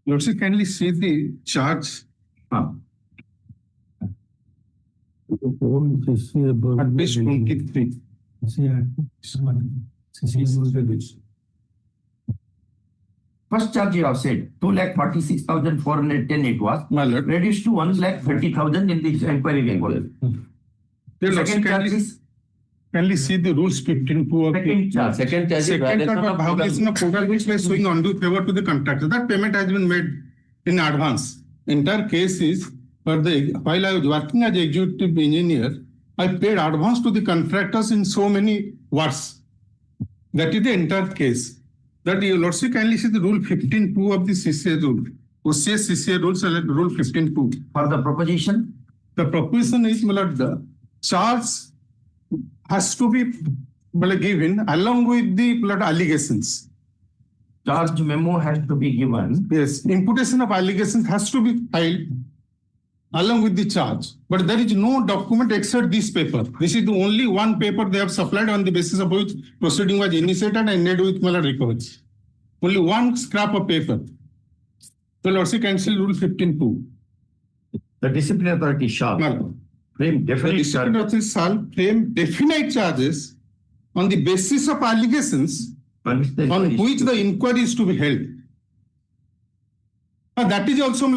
Lordship, kindly see the charge. At page 23. First charge you have said 2,46,410 it was. My lord. Reduced to 1,30,000 in the inquiry report. Second charge is Kindly see the rules 15.2 of second charge. Second charge is Second charge of violation of quota which by showing undue favor to the contractor. That payment has been made in advance. Entire case is for the while I was working as executive engineer, I paid advance to the contractors in so many words. That is the entire case. That your lordship kindly see the rule 15.2 of the CCA rule. OCS CCA rules are rule 15.2. For the proposition? The proposition is the charge has to be given along with the allegations. Charge memo has to be given. Yes, imputation of allegations has to be filed along with the charge. But there is no document except this paper. This is the only one paper they have supplied on the basis of which proceeding was initiated and ended with recovery. Only one scrap of paper. So Lordship cancel rule 15.2. The disciplinary authority shall frame definite charges. Shall frame definite charges on the basis of allegations on which the inquiry is to be held. That is also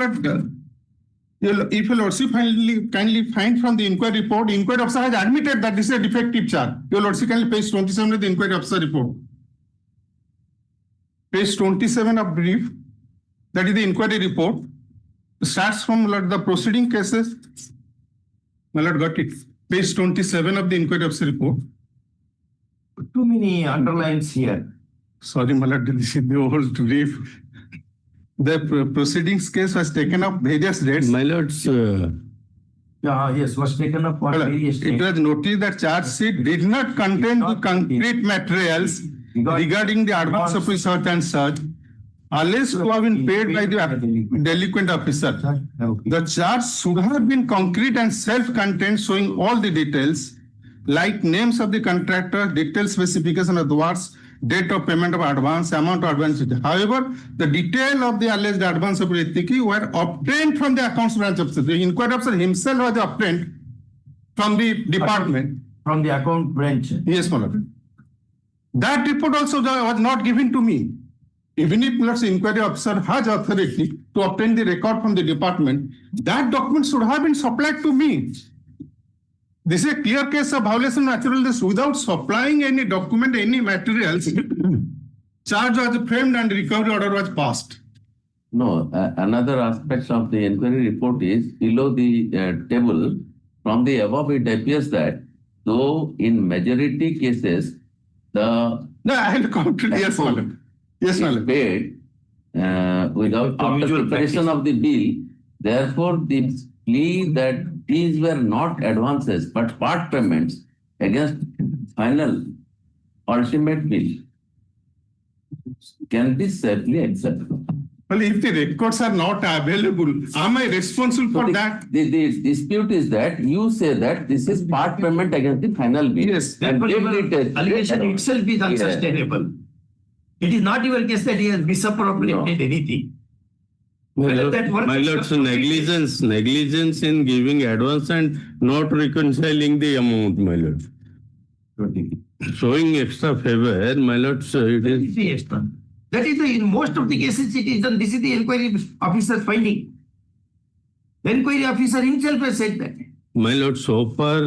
if your lordship kindly find from the inquiry report, inquiry officer has admitted that this is a defective charge. Your lordship kindly page 27 of the inquiry officer report. Page 27 of brief, that is the inquiry report. Starts from the proceeding cases. My lord got it. Page 27 of the inquiry officer report. Too many underlines here. Sorry, my lord, this is the old brief. The proceedings case was taken up various dates. My lords, yes, was taken up for various dates. It was noticed that charge sheet did not contain the concrete materials regarding the advance of research and search alleged to have been paid by the delinquent officer. The charge should have been concrete and self-contained, showing all the details, like names of the contractor, detailed specification of the works, date of payment of advance, amount of advance. However, the detail of the alleged advance of Ritiki were obtained from the accounts branch officer. The inquiry officer himself was obtained from the department. From the account branch. Yes, my lord. That report also was not given to me. Even if the inquiry officer has authority to obtain the record from the department, that document should have been supplied to me. This is a clear case of violation of natural justice. Without supplying any document, any materials, charge was framed and recovery order was passed. No, another aspect of the inquiry report is below the table. From the above, it appears that though in majority cases, the I will come to yes, my lord. Yes, my lord. Paid without after preparation of the bill. Therefore, the plea that these were not advances but part payments against final ultimate bill can be safely accepted. Well, if the records are not available, am I responsible for that? The dispute is that you say that this is part payment against the final bill. Yes. Allegation itself is unsustainable. It is not your case that he has misappropriated anything. That work My is lord, completely- negligence in giving advance and not reconciling the amount, my lord. Showing extra favor, my lord, so it That is. is the extra. That is in most of the cases it is done. This is the inquiry officer's finding. The inquiry officer himself has said that. My lord, so far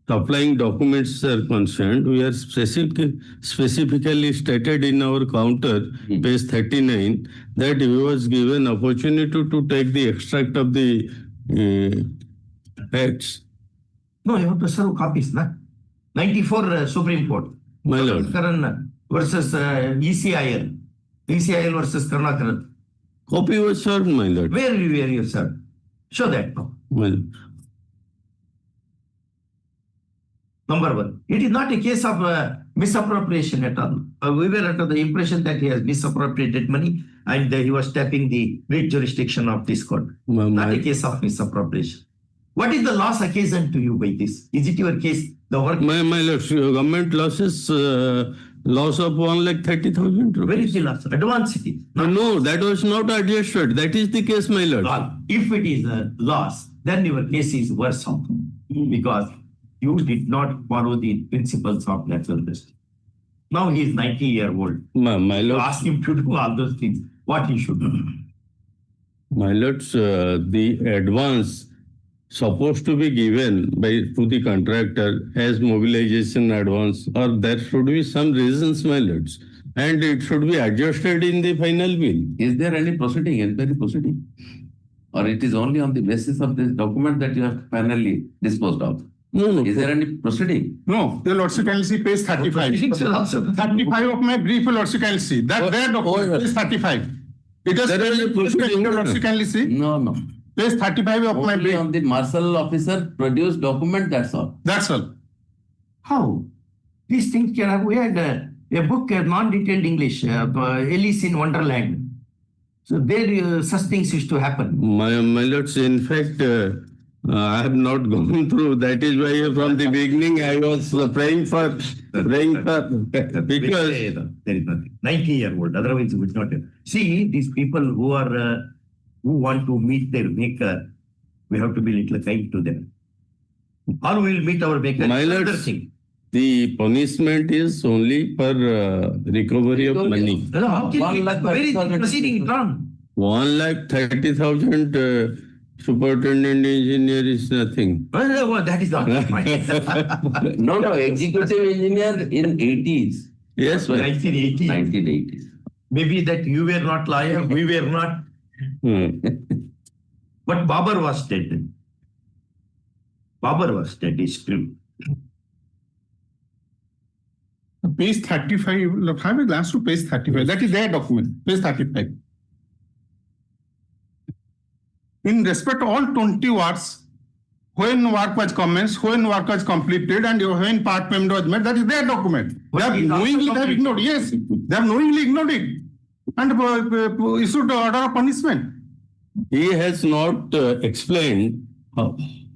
supplying documents are concerned, we are specifically stated in our counter, page 39, that he was given opportunity to take the extract of the facts. No, you have to serve copies, na? 94 Supreme Court. My lord. Karnakaran versus ECIL. ECIL versus Karnakaran. Copy was served, my lord. Where you served? Show that. My lord. Number one. It is not a case of misappropriation at all. We were under the impression that he has misappropriated money and he was tapping the great jurisdiction of this court. Not a case of misappropriation. What is the loss occasioned to you by this? Is it your case? The work. My lord, government losses, loss of 1,30,000 rupees. Where is the loss? Advance it is. No, that was not adjusted. That is the case, my lord. If it is a loss, then your case is worse off because you did not follow the principles of natural justice. Now he is 90-year-old. My You lord, ask him to do all those things. What he should do? my lords, the advance supposed to be given to the contractor as mobilization advance, or there should be some reasons, my lords, and it should be adjusted in the final bill. Is there any proceeding, inquiry proceeding? Or it is only on the basis of this document that you have finally disposed of? No. Is there any proceeding? No, your lordship can see page 35. 35 of my brief, your lordship can see. That there document, page 35. It is There is a proceeding. your lordship can see. No. Page 35 of my Only brief. on the marshal officer produced document, that's all. That's all. How? These things can have. We had a book, non-detailed English, Alice in Wonderland. So there, such things used to happen. My lords, in fact, I have not gone through. That is why from the beginning I was praying for because There is nothing. 90-year-old, otherwise it would not have. See, these people who are who want to meet their maker, we have to be little kind to them. Or we will meet our maker. My Another lords, thing. the punishment is only for recovery of money. No, how can One we, lakh where is the 30,000. proceeding done? 1,30,000 superintendent engineer is nothing. Well, that is not the point. No, executive engineer in 80s. Yes, sir. 1980. 1980s. Maybe that you were not lawyer, we were not. But Babar was dead. Babar was dead, is true. Page 35, look, have a glance to page 35. That is their document, page 35. In respect to all 20 wards, when work was commenced, when work was completed, and when part payment was made, that is their document. They have knowingly they have ignored. Yes, they have knowingly ignored it and issued the order of punishment. He has not explained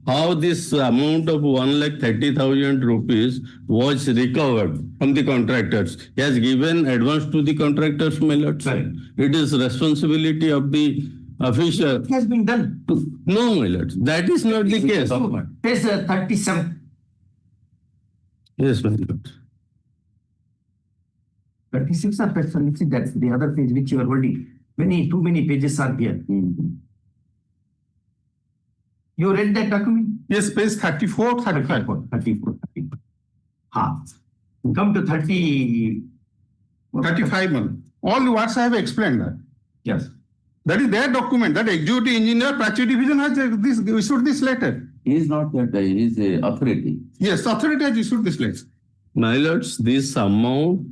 how this amount of 1,30,000 rupees was recovered from the contractors. He has given advance to the contractors, my lords. Right. It is responsibility of the official. It has been done. No, my lords, that is not the case. Page 37. Yes, my lords. 36 or 37, that's the other page which you are holding. Too many pages are here. You read that document? Yes, page 34, 35. 34. Come to 30. 35 months. All the words I have explained that. Yes. That is their document. That executive engineer, Prachi division has issued this letter. He is not that guy, he is the authority. Yes, authority has issued this letter. My lords, this amount,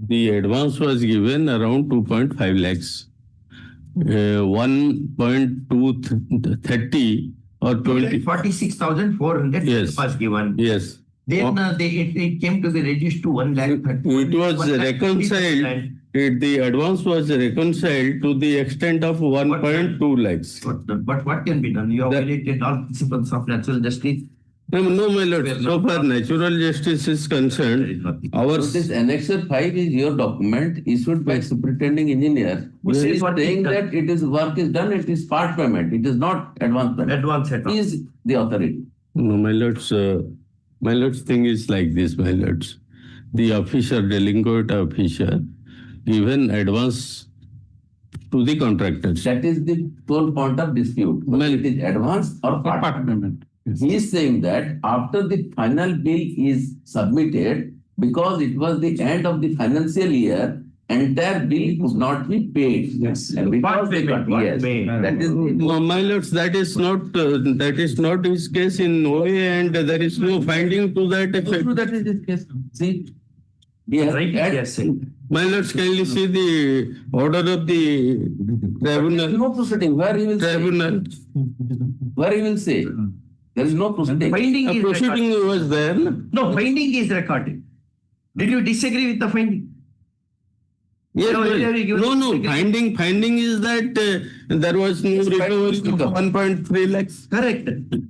the advance was given around 2.5 lakhs. 1.230 or 20. 46,400 Yes. was given. Yes. Then it came to the reduced to 1 lakh. It was reconciled. The advance was reconciled to the extent of 1.2 lakhs. But what can be done? You have violated all principles of natural justice. No, my lord. So far natural justice is concerned, our This Annexure 5 is your document issued by superintending engineer. Who He says is what is saying done? that it is work is done, it is part payment, it is not advance payment. Advance at all. He is the authority. no, my lord's thing is like this, my lords. The officer, delinquent officer, given advance to the contractors. That is the sole point of dispute. Whether it is advance or part payment. He is saying that after the final bill is submitted, because it was the end of the financial year, entire bill could not be paid. Yes. And because they Part got, payment, yes, that is No, my lords, that is not his case in no way, and there is no finding to that effect. that is his case. See, he has Right, yes. My lords, kindly see the order of the tribunal. no proceeding. Where he will Tribunal. say? Where he will say? There is no proceeding. Finding A is proceeding recorded. was there. No? No, finding is recorded. Did you disagree with the finding? Yes, No, well, you have given- no. Finding is that there was no recovery of 1.3 lakhs. Correct.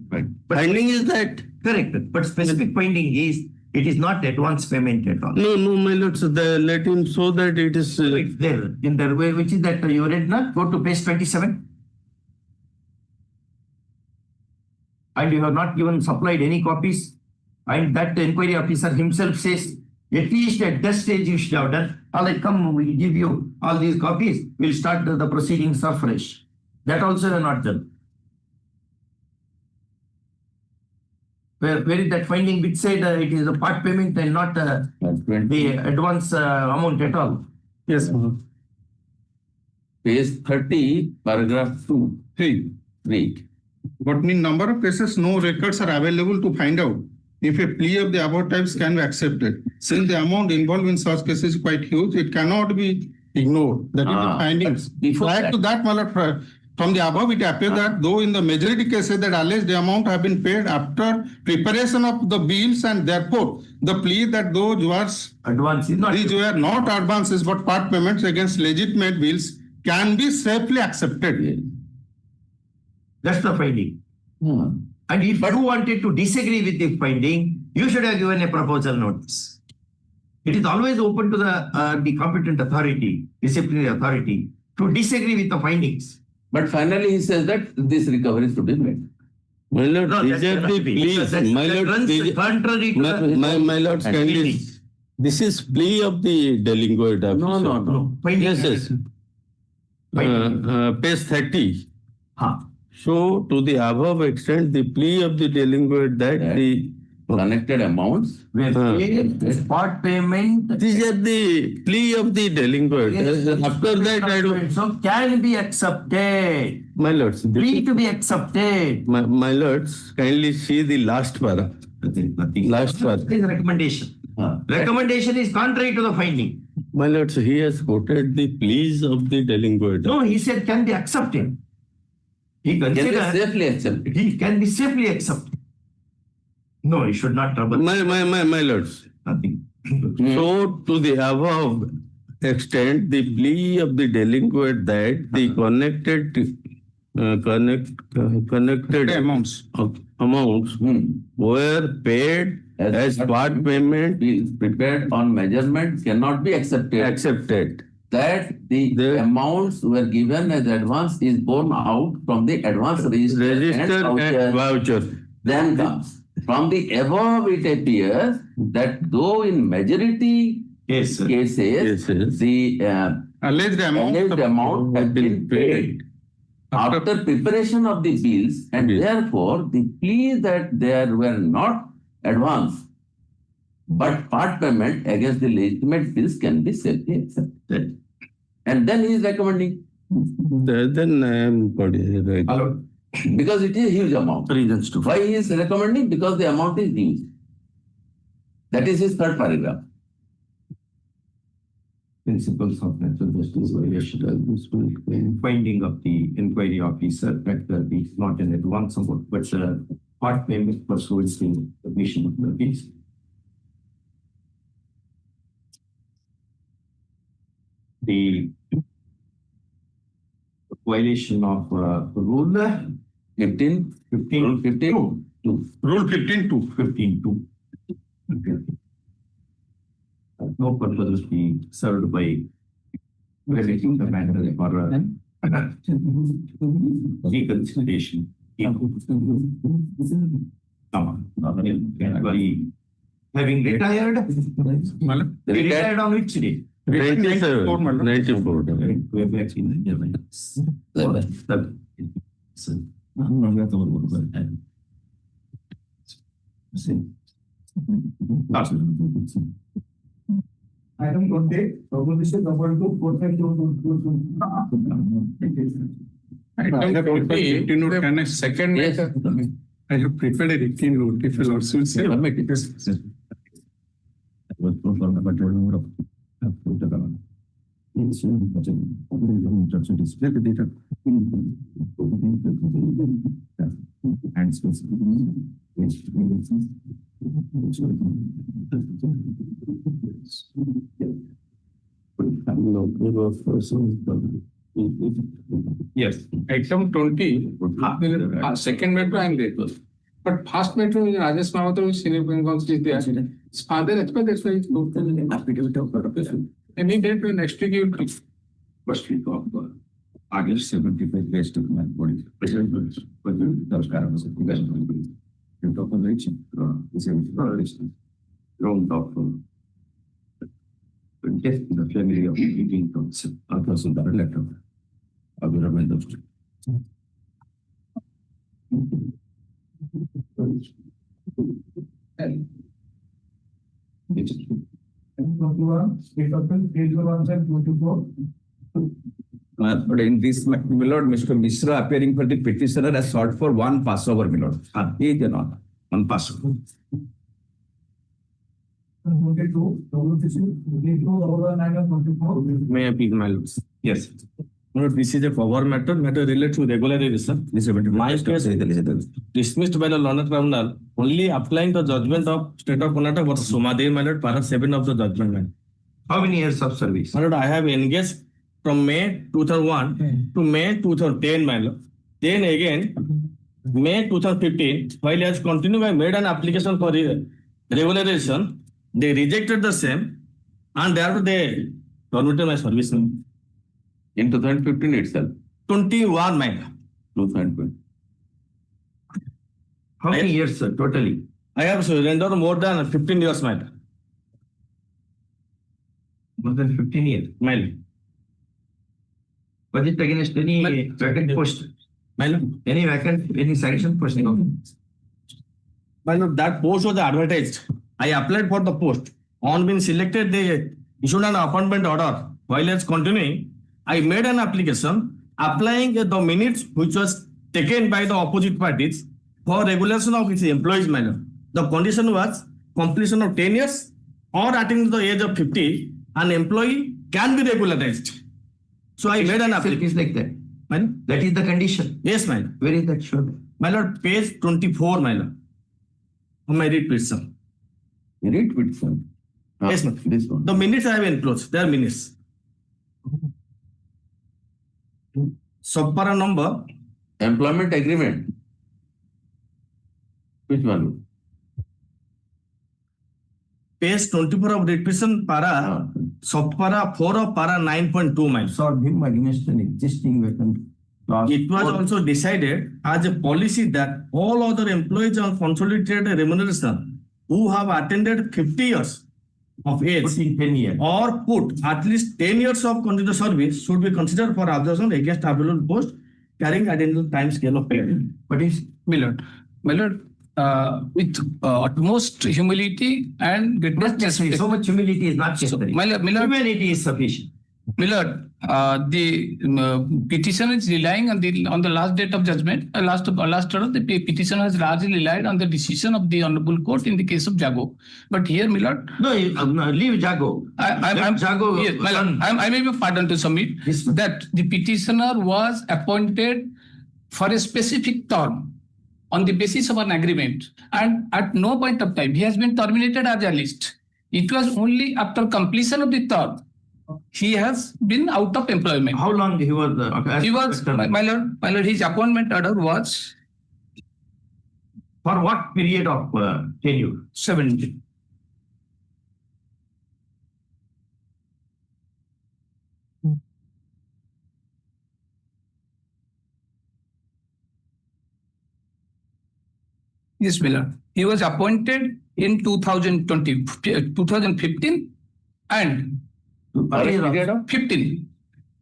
But Finding is that. correct. But specific finding is it is not advance payment at all. No, my lords, let him show that it is. It's there in the way, which is that you read now. Go to page 27. And you have not given supplied any copies. And that inquiry officer himself says, at least at that stage you should have done. All right, come, we'll give you all these copies. We'll start the proceedings afresh. That also you have not done. Where is that finding which said it is a part payment and not the advance amount at all? Yes, ma'am. Page 30, paragraph 2. Read. What mean number of cases no records are available to find out if a plea of the above types can be accepted. Since the amount involved in such cases is quite huge, it cannot be ignored. That is the findings. before Prior that- to that, my lord, from the above, it appears that though in the majority cases that alleged the amount have been paid after preparation of the bills, and therefore the plea that those was Advance is not. these were not advances but part payments against legitimate bills can be safely accepted. That's the finding. And if you wanted to disagree with the finding, you should have given a proposal notice. It is always open to the competent authority, disciplinary authority, to disagree with the findings. But finally he says that this recovery is to be made. My lord, No, these that are cannot the be. pleas. That My lord, runs contrary to the my lords, kindly. findings. This is plea of the delinquent officer. No. Findings. Yes. Page 30. Huh. So, to the above extent, the plea of the delinquent that the Connected amounts. Where paid as part payment. these are the plea of the delinquent. After that, I don't. So can be accepted. My lords, Free to be accepted. my lords, kindly see the last para. Nothing. Last para. It is a recommendation. Recommendation is contrary to the finding. My lords, he has quoted the pleas of the delinquent. No, he said can be accepted. He Can be considered safely accepted. he can be safely accepted. No, he should not trouble. My lords. Nothing. So, to the above extent, the plea of the delinquent that the connected amounts were paid as part payment Bills prepared on measurement cannot be accepted. That the amounts were given as advance is borne out from the advance register and voucher. Then comes. From the above, it appears that though in majority cases, the Alleged amount has been paid after preparation of the bills, and therefore the plea that there were not advance but part payment against the legitimate bills can be safely accepted. And then he is recommending. Then I am right. Allowed. Because it is a huge amount. Reasons to. Why he is recommending? Because the amount is huge. That is his third paragraph. Principles of natural justice violation. Finding of the inquiry officer that it is not an advance amount, but part payment pursuant to the vision of the bills. The violation of rule 15. 15. Rule 15.2. 15.2. Okay. No purpose is being served by relating the matter for reconsideration. Having retired, retired on which day? 94. Item 20, proposition number 2, Second matter. I have prepared a written note. If you also will say. Yes, item 20, second matter I am there. But first matter in Rajesh Mahavatar, senior Bengal is there. His father expert, that's why it's booked. Any date next week you will come. First week of August 75 days to my body. President, those caravans of the you talk on the reaching, is a wrong doctor. Death in the family of 18 tons, others in the letter. I will remain those two. But in this, my lord, Mr. Mishra appearing for the petitioner has sought for one Passover, my lord. He did not. One Passover. May I please, my lords? Yes. This is a cover matter related to regularization. My case dismissed by the learned tribunal only applying the judgment of State of Karnataka versus Somadev, my lord, para 7 of the judgment. How many years of service? My lord, I have engaged from May 2001 to May 2010, my lord. Then again, May 2015, while I has continued, I made an application for regularization. They rejected the same, and therefore they terminated my service. In 2015 itself. 21, my lord. 2020. How many years, sir, totally? I have surrendered more than 15 years, my lord. More than 15 years. My lord. Was it against any vacant post? My lord. Any vacant, any sanction post? My lord, that post was advertised. I applied for the post. On being selected, they issued an appointment order. While it's continuing, I made an application applying the minutes which was taken by the opposite parties for regulation of its employees' manner. The condition was completion of 10 years or attaining the age of 50, an employee can be regularized. So I made an application. It is like that. That is the condition. Yes, my lord. Where is that shown? My lord, page 24, my lord. Of my read petition. Read petition. Yes, ma'am. This one. The minutes I have enclosed. They are minutes. Subpara number. Employment agreement. Which one? Page 24 of read petition para. Subpara 4 of para 9.2, my lord. Sought him against an existing vacant. It was also decided as a policy that all other employees on consolidated remuneration who have attended 50 years of age Put in 10 years. or put at least 10 years of continuous service should be considered for observation against available post carrying identical time scale of period. But it's My lord, with utmost humility and greatness. so much humility is not necessary. My lord, Humanity is sufficient. my lord, the petitioner is relying on the last date of judgment. Last order, the petitioner has largely relied on the decision of the Hon'Ble Court in the case of Jago. But here, my lord, No, leave Jago. I'm Jago. yes, my lord, I may be pardoned to submit that the petitioner was appointed for a specific term on the basis of an agreement, and at no point of time he has been terminated as a list. It was only after completion of the term he has been out of employment. How long he was? He was, my lord, his appointment order was For what period of tenure? 70. Yes, Miller. He was appointed in 2015 and Earlier 15.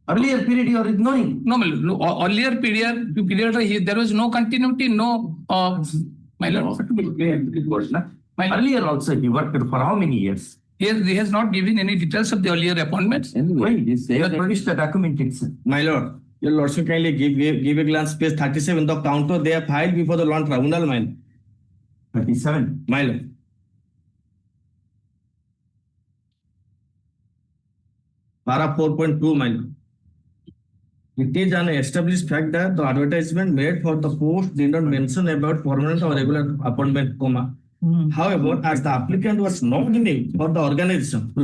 Earlier period you are ignoring. No, Miller. No, earlier period there was no continuity, no. My lord. Earlier also he worked for how many years? He has not given any details of the earlier appointments. Why? They have produced the document itself. My lord, your lordship kindly give a glance page 37. The counter they have filed before the Lord Tribunal, my lord. 37. My lord. Para 4.2, my lord. It is an established fact that the advertisement made for the post did not mention about permanent or regular appointment, comma. However, as the applicant was not named for the organization,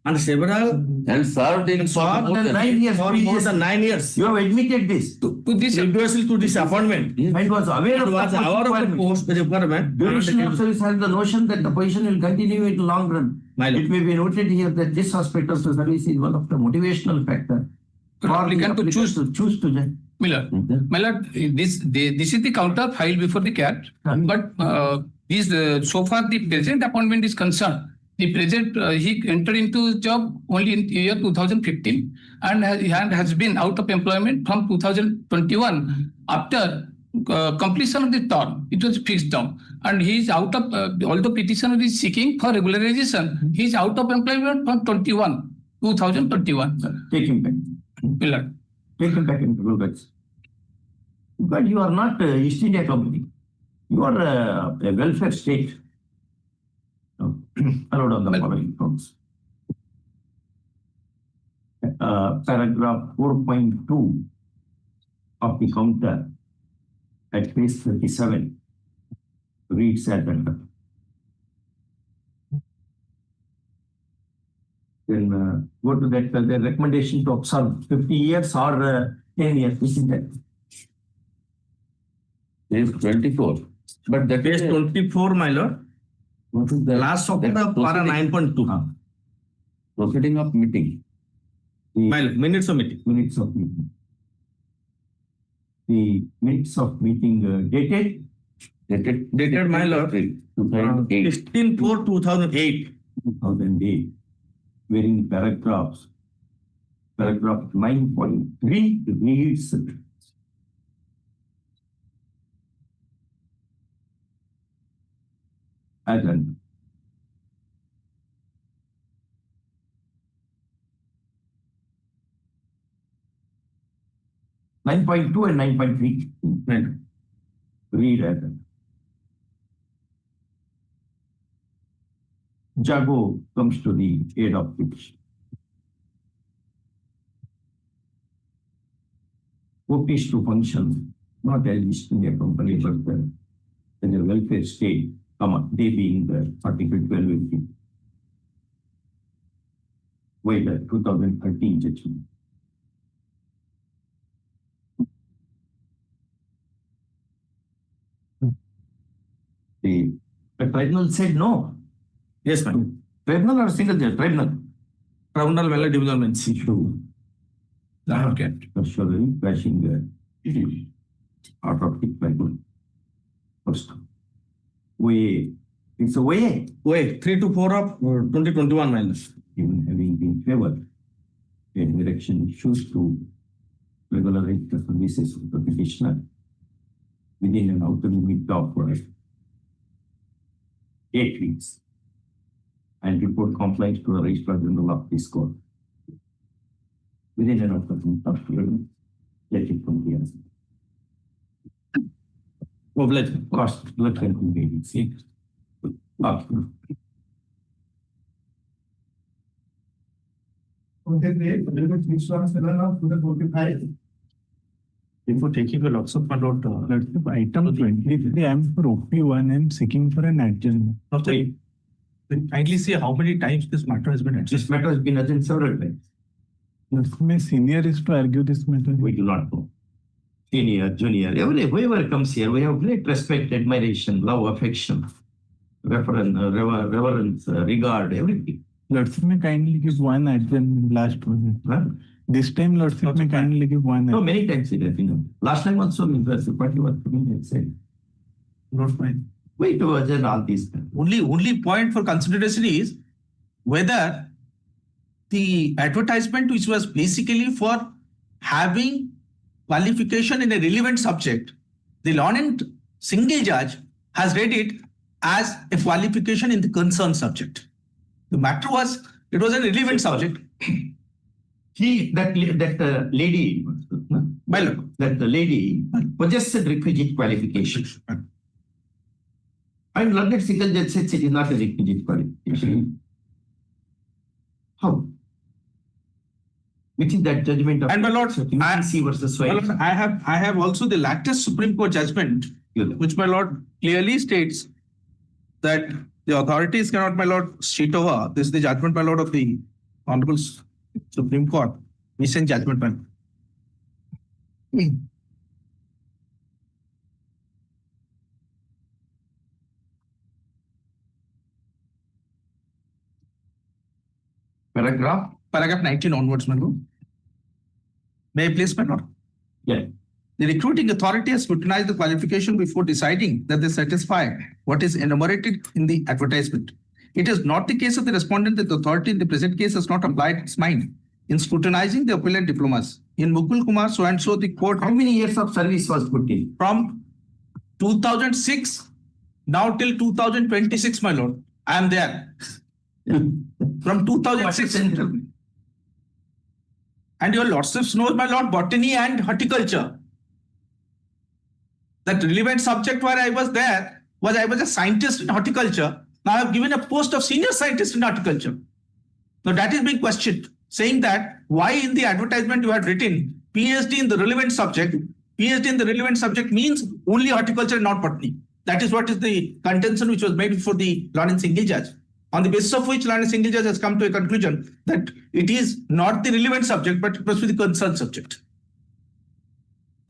and several and served in for more than 9 years, for more than 9 years. You have admitted this to this previously to this appointment. And was aware of the post requirement. Duration of service has the notion that the position will continue in the long run. It may be noted here that this aspect of the service is one of the motivational factors for applicant to choose to join. Miller, my lord, this is the counter filed before the CAT, but so far the present appointment is concerned. The present he entered into job only in year 2015 and has been out of employment from 2021 after completion of the term. It was fixed term, and he is out of. Although petitioner is seeking for regularization, he is out of employment from 2021. Take him back. Miller. Take him back into Gulbats. But you are not East India Company. You are a welfare state. Allowed on the following terms. Paragraph 4.2 of the counter at page 37 reads as under. Then go to that the recommendation to observe 50 years or 10 years. This is that. Page 24. But the page 24, my lord. What is the last of the para 9.2. Proceeding of meeting. My lord, minutes of meeting. Minutes of meeting. The minutes of meeting dated, my lord, 16/4/2008. 2008. Wherein paragraph 9.3 reads as an and 9.3 read as an Jago comes to the aid of which hope is to function not as East India Company but as a welfare state, they being the Article 1280 by the 2013 judgment. The tribunal said no. Yes, ma'am. Tribunal or single judge? Tribunal. Tribunal valid development issue. Okay. Surely crashing out of the tribunal. First. It's a way. 3 to 4 of 2021 minus. Even having been favored, the direction issues to regularize the services of the petitioner within an outer limit of 8 weeks and report compliance to the Registrar General of this court within an outer limit of 12 let it from the answer. Cost, let's continue. Before taking a lots of note, item 23, I am for OP1 and seeking for an adjournment. Kindly see how many times this matter has been adjourned. This matter has been adjourned several times. My senior is to argue this matter. We do not know. senior, junior, whoever comes here, we have great respect, admiration, love, affection, reverence, regard, everything. Lordship may kindly give one at the last one. Huh? This time, Lordship may kindly give one. No, many times it has been. Last time also, Mr. Party was coming and said, Not fine. wait to adjourn all these. Only point for consideration is whether the advertisement, which was basically for having qualification in a relevant subject, the learned single judge has read it as a qualification in the concerned subject. The matter was, it was a relevant subject. That lady, that lady possessed requisite qualifications. And learned single judge says it is not a requisite qualification. How? Which is that judgment of And my lord, UNC versus my lord, I have also the latest Supreme Court judgment, which my lord clearly states that the authorities cannot, my lord, street over. This is the judgment, my lord, of the Honorable Supreme Court, recent judgment, my lord. Paragraph 19 onwards, my lord. May I please, my lord? Yeah. The recruiting authority has scrutinized the qualification before deciding that they satisfy what is enumerated in the advertisement. It is not the case of the respondent that the authority in the present case has not applied its mind in scrutinizing the appellant diplomas. In Mukul Kumar, so and so, the court. How many years of service was put in? From 2006 now till 2026, my lord. I am there. From 2006. And your lordships knows, my lord, botany and horticulture. That relevant subject where I was there was I was a scientist in horticulture. Now I have given a post of senior scientist in horticulture. So that is being questioned, saying that why in the advertisement you had written PhD in the relevant subject. PhD in the relevant subject means only horticulture and not botany. That is what is the contention which was made before the learned single judge. On the basis of which learned single judge has come to a conclusion that it is not the relevant subject, but it must be the concerned subject.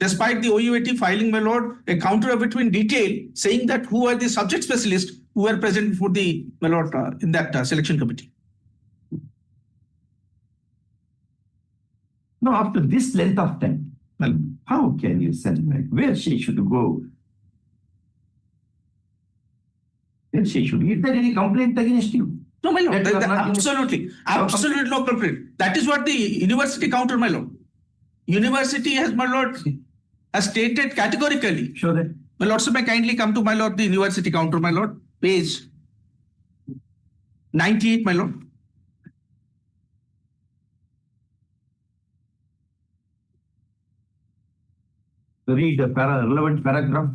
Despite the OUAT filing, my lord, a counter between detail saying that who are the subject specialists who were present before the, my lord, in that selection committee. Now, after this length of time, well, how can you send back? Where she should go? Where she should? Is there any complaint against you? No, my lord, absolutely no complaint. That is what the university counter, my lord. University has, my lord, has stated categorically. Sure that. My lord, so may kindly come to, my lord, the university counter, my lord, page 98, my lord. Read the relevant paragraph.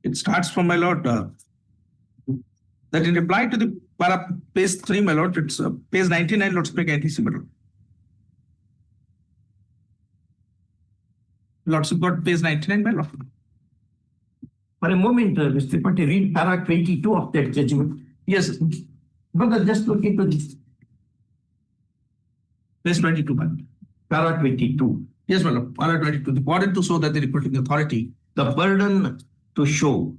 It starts from, my lord, that in reply to the page 3, my lord, it's page 99, Lord Speak ITC, my lord. Lordship got page 99, my lord. For a moment, Mr. Tripathi, read paragraph 22 of that judgment. Yes. Brother, just look into this. Page 22, my lord. Paragraph 22. Yes, my lord. Paragraph 22. The burden to show that the recruiting authority. The burden to show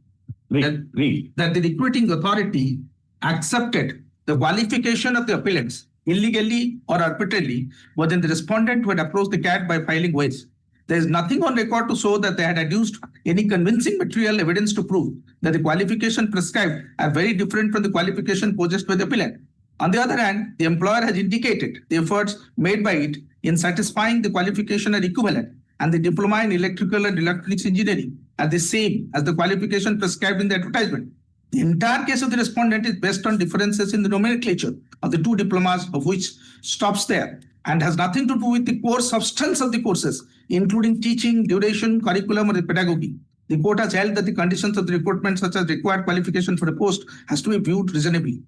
that the recruiting authority accepted the qualification of the appellants illegally or arbitrarily was in the respondent who had approached the CAT by filing ways. There is nothing on record to show that they had adduced any convincing material evidence to prove that the qualification prescribed are very different from the qualification possessed by the appellant. On the other hand, the employer has indicated the efforts made by it in satisfying the qualification are equivalent, and the diploma in electrical and electronics engineering are the same as the qualification prescribed in the advertisement. The entire case of the respondent is based on differences in the nomenclature of the two diplomas, of which stops there, and has nothing to do with the core substance of the courses, including teaching, duration, curriculum, or the pedagogy. The court has held that the conditions of the recruitment, such as required qualification for a post, has to be viewed reasonably.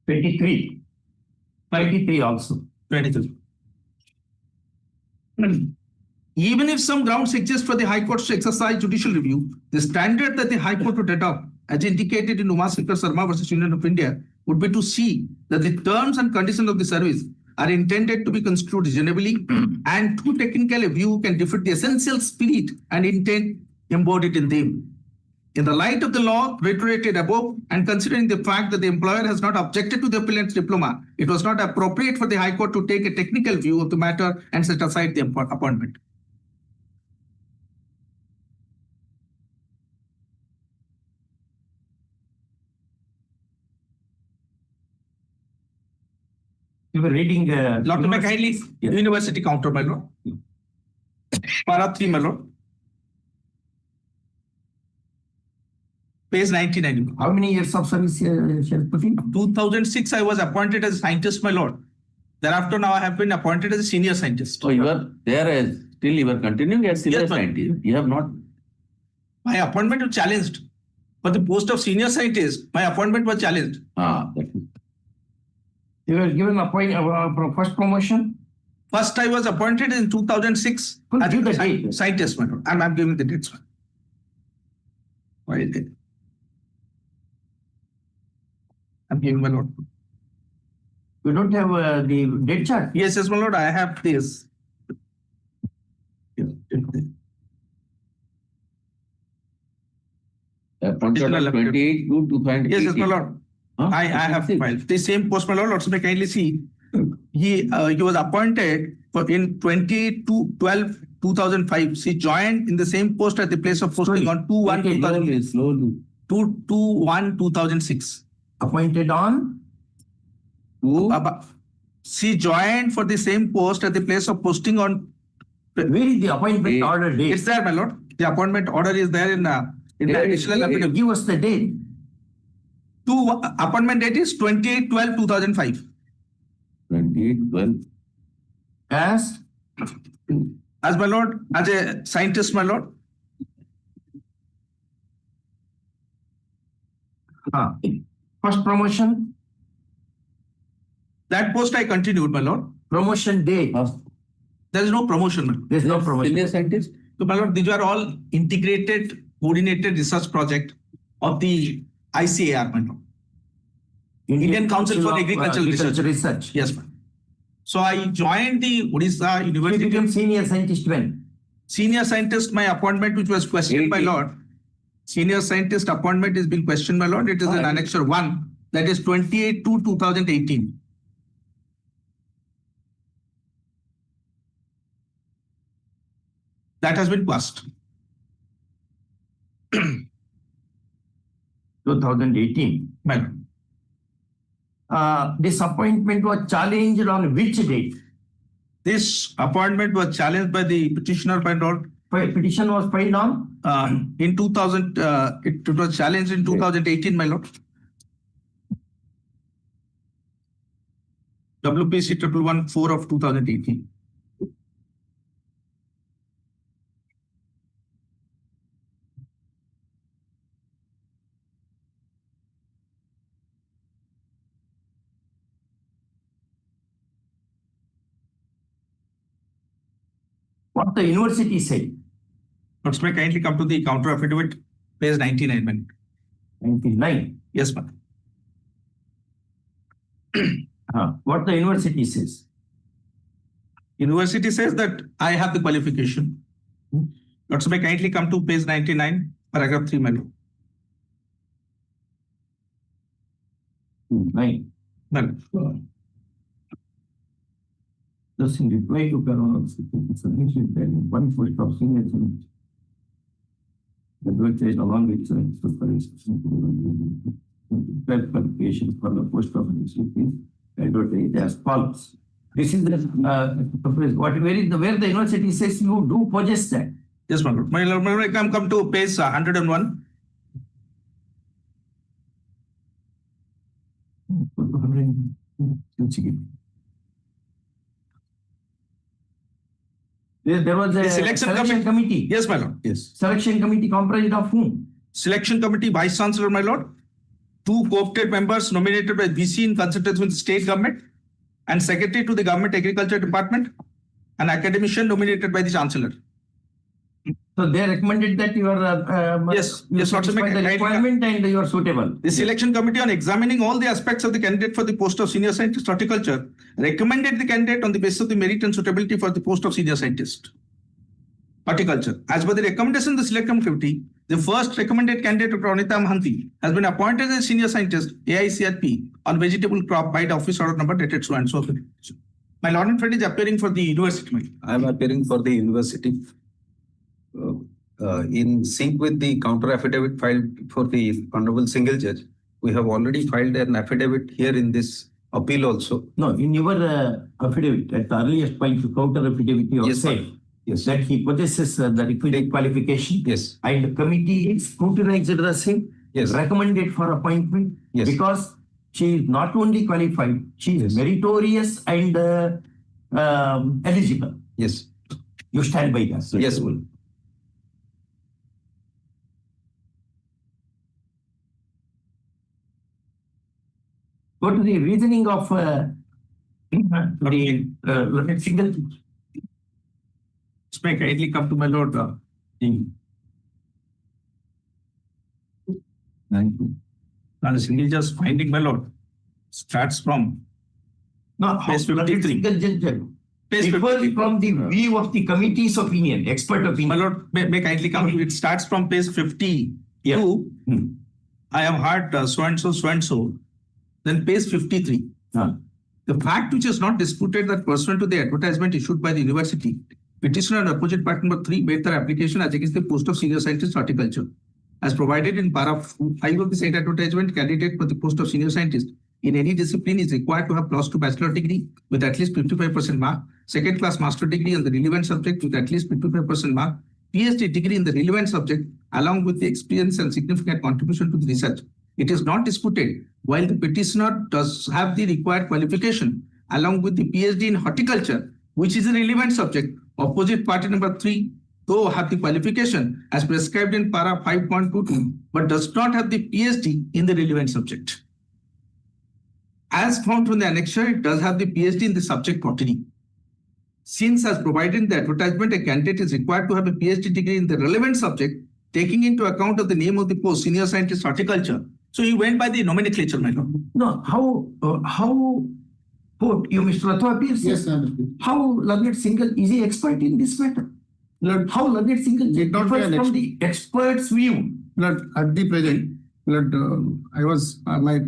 23. 23 also. 23. Even if some grounds exist for the High Court to exercise judicial review, the standard that the High Court would adopt, as indicated in Umasekar Sarma versus Union of India, would be to see that the terms and conditions of the service are intended to be construed reasonably, and too technical a view can defeat the essential spirit and intent embodied in them. In the light of the law reiterated above, and considering the fact that the employer has not objected to the appellant's diploma, it was not appropriate for the High Court to take a technical view of the matter and set aside the appointment. You were reading. Dr. McKinley, University Counter, my lord. Para 3, my lord. Page 99. How many years of service put in? 2006, I was appointed as a scientist, my lord. Thereafter, now I have been appointed as a senior scientist. So you are there as still you are continuing as senior scientist. You have not. My appointment was challenged. For the post of senior scientist, my appointment was challenged. You were given first promotion? First, I was appointed in 2006 as a scientist, my lord. I'm giving the dates. Why is it? I'm giving my lord. You don't have the date chart? Yes, my lord, I have this. Appointed 28 to 2018. Yes, my lord. I have filed. The same post, my lord, also may kindly see. He was appointed in 22/12/2005. He joined in the same post at the place of posting on 2/1/2006. Appointed on? She joined for the same post at the place of posting on. Where is the appointment order date? It's there, my lord. The appointment order is there in the additional affidavit. Give us the date. Appointment date is 28/12/2005. 28/12. As my lord, as a scientist, my lord. First promotion? That post I continued, my lord. Promotion date? There is no promotion, my lord. There is no promotion. Senior scientist? So, my lord, these are all integrated, coordinated research project of the ICAR, my lord. Indian Council for Agricultural Research. Yes, ma'am. So I joined the Odisha University. You became senior scientist when? Senior scientist, my appointment, which was questioned, my lord. Senior scientist appointment is being questioned, my lord. It is in Annexure 1, that is 28/2/2018. That has been passed. 2018. My lord. This appointment was challenged on which date? This appointment was challenged by the petitioner, my lord. Petition was filed on? In 2000, it was challenged in 2018, my lord. WPC 114 of 2018. What the university said? Let's may kindly come to the counter affidavit, page 99, man. 99? Yes, ma'am. What the university says? University says that I have the qualification. Let's may kindly come to page 99, paragraph 3, man. 9. Thus, in reply to Corona, submission that one foot of senior the advocate along with qualifications for the post of advocate as follows. This is the where the university says you do possess that. Yes, ma'am. My lord, come to page 101. There was a selection committee. Yes, my lord. Yes. Selection committee comprised of whom? Selection committee, vice chancellor, my lord. two co-opted members nominated by BC in consultation with the state government, and secretary to the government agriculture department, an academician nominated by the chancellor. So they recommended that you are Yes, you satisfy the requirement and you are suitable. The selection committee, on examining all the aspects of the candidate for the post of senior scientist horticulture, recommended the candidate on the basis of the merit and suitability for the post of senior scientist horticulture. As per the recommendation of the selection committee, the first recommended candidate, Dr. Anita Mahanti, has been appointed as senior scientist AICRP on vegetable crop by the office order number dated so and so. My lord and friend is appearing for the university. I am appearing for the university. In sync with the counter affidavit filed for the Honorable Single Judge, we have already filed an affidavit here in this appeal also. No, in your affidavit, at the earliest point, you counter affidavit, you Yes, say that he possesses the requisite qualification. Yes. And the committee scrutinized the same, Yes. recommended for appointment. Yes. Because she is not only qualified, she is meritorious and eligible. Yes. You stand by that. Yes. Go to the reasoning of the Learned Single. May kindly come to my lord. Thank you. Now the single judge finding, my lord, starts from No, page 53. Page Differs 53. from the view of the committee's opinion, expert opinion. My lord, may kindly come to it. Starts from page 52. Yeah. I have heard so and so. Then page 53. The fact which is not disputed that pursuant to the advertisement issued by the university, petitioner and opposite party number 3 made their application as against the post of senior scientist horticulture. As provided in paragraph 5 of the said advertisement, candidate for the post of senior scientist in any discipline is required to have +2 bachelor degree with at least 55% mark, second class master degree in the relevant subject with at least 55% mark, PhD degree in the relevant subject along with the experience and significant contribution to the research. It is not disputed while the petitioner does have the required qualification along with the PhD in horticulture, which is a relevant subject, opposite party number 3 though have the qualification as prescribed in para 5.22 but does not have the PhD in the relevant subject. As found from the annexure, it does have the PhD in the subject botany. Since as provided in the advertisement, a candidate is required to have a PhD degree in the relevant subject, taking into account of the name of the post, senior scientist horticulture. So he went by the nomenclature, my lord. No, how put you, Mr. Ratho appears? Yes, sir. How Learned Single is he expert in this matter? Lord, How Learned Single Did not differs be an from the expert's view? Lord, at the present, Lord, I was, my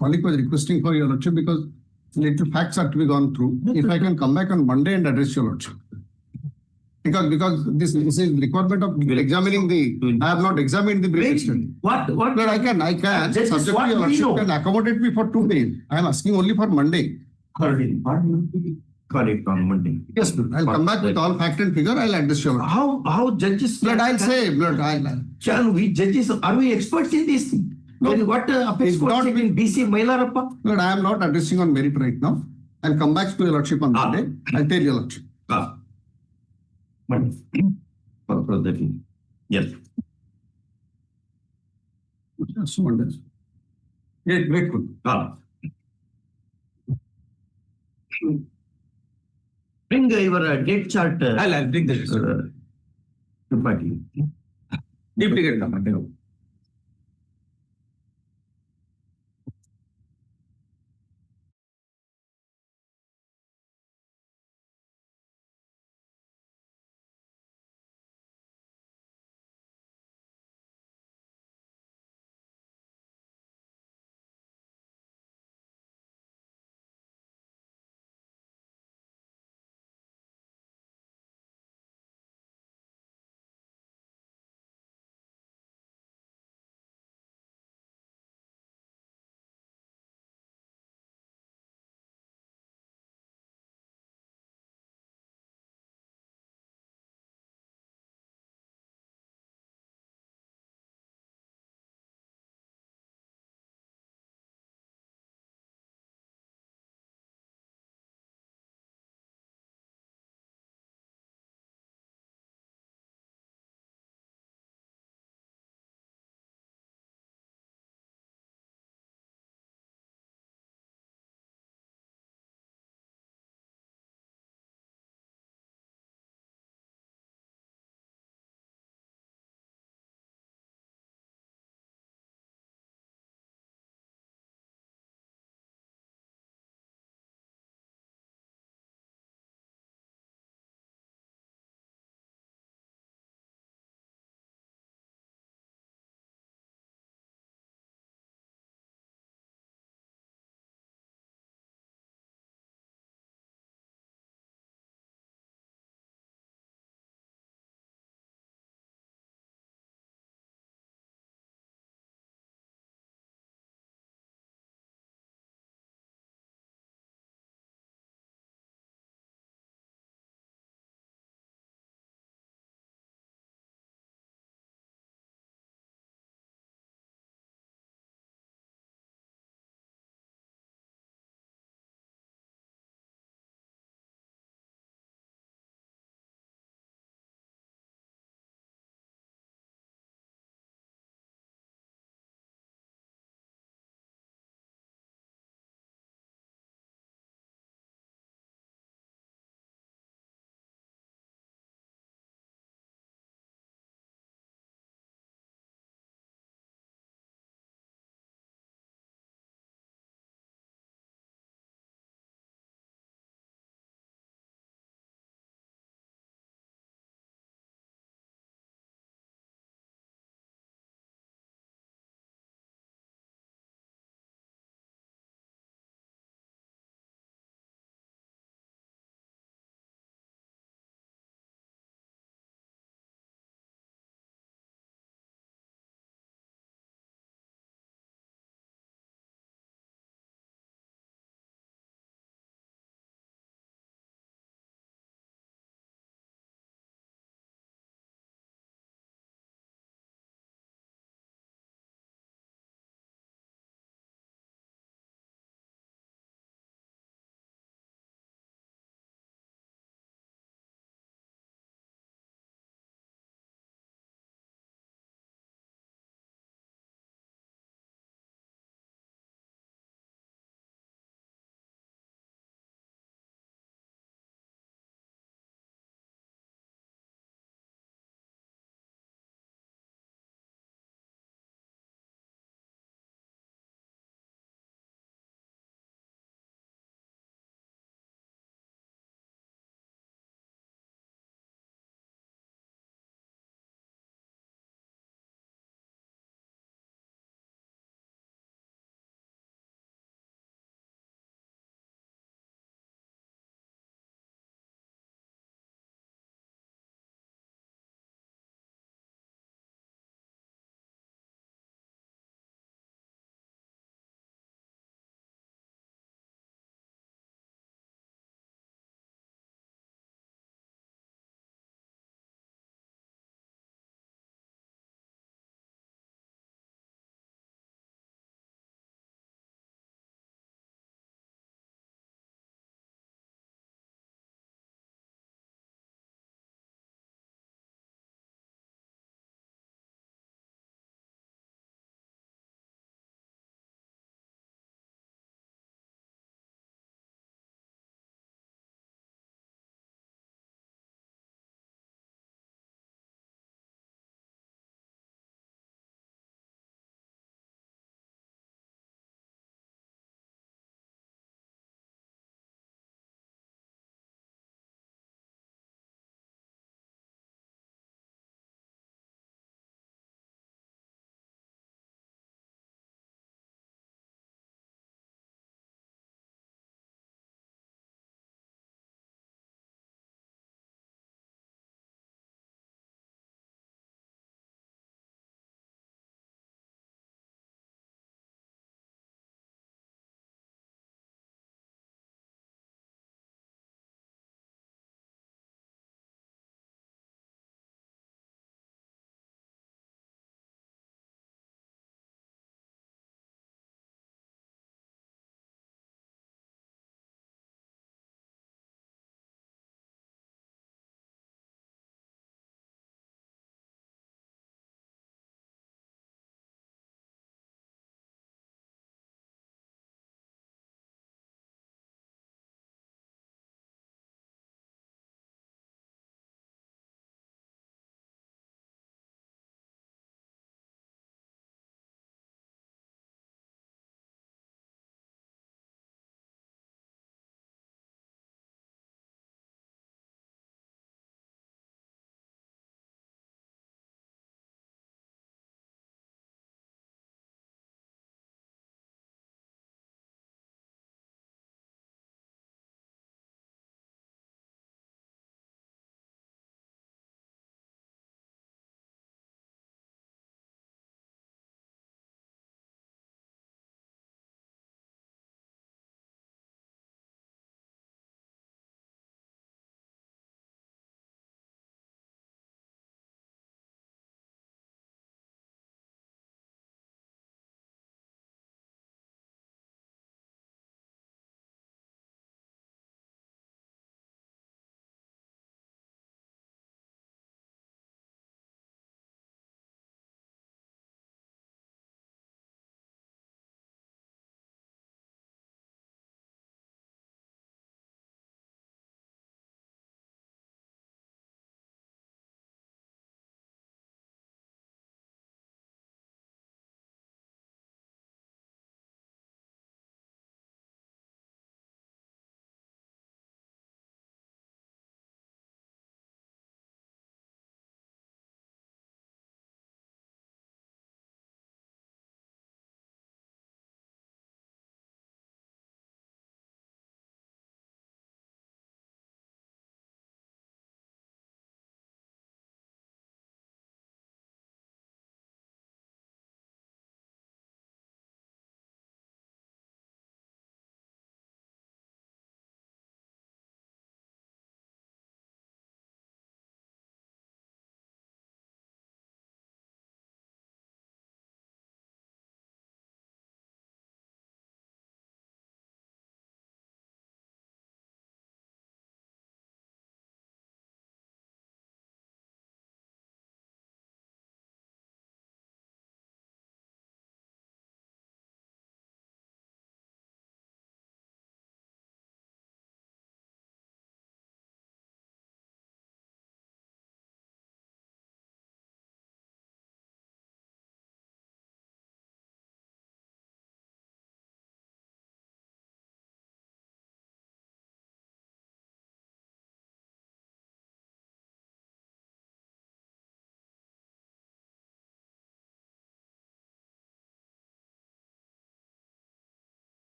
colleague was requesting for your lordship because little facts are to be gone through. If I can come back on Monday and address your lordship. Because this is requirement of examining the, I have not examined the brief study. What? Lord, I can, This is subject to what your we lordship know. can accommodate me for 2 days. I am asking only for Monday. Correct on Monday. Yes, Lord. I'll come back with all fact and figure. I'll address your lordship. How judges? Lord, I'll say, Lord, Shall we judges, are we experts in this thing? No, what it's not in BC Mailarappa? Lord, I am not addressing on merit right now. I'll come back to your lordship on Monday. I'll tell your lordship. Monday. For the thing. Yes. Yes, Monday. Yes, very good. Bring your date chart. I'll bring the party. Deep ticket.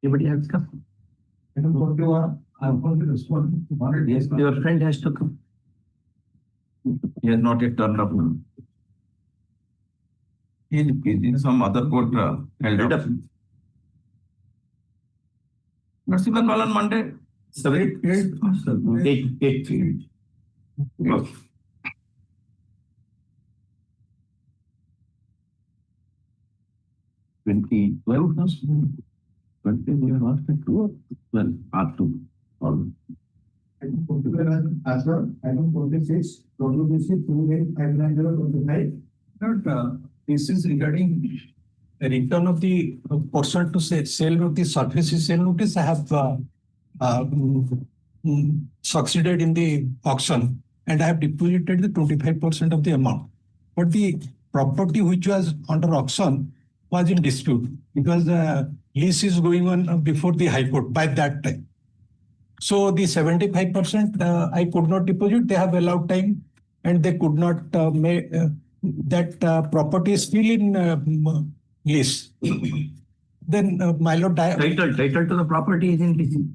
Anybody has come? I don't want to, I'm going to respond to one. Yes, your friend has to come. He has not yet turned up. He is in some other court held up. Lordship will call on Monday. 8. Okay. As well, item 46, WBC 2859/25. This is regarding the return of the portion to sale notice, surface sale notice. I have succeeded in the auction and I have deposited the 25% of the amount. But the property which was under auction was in dispute because the lease is going on before the High Court by that time. So the 75% I could not deposit. They have allowed time and they could not make that property is still in lease. Then my lord, Title to the property is in dispute.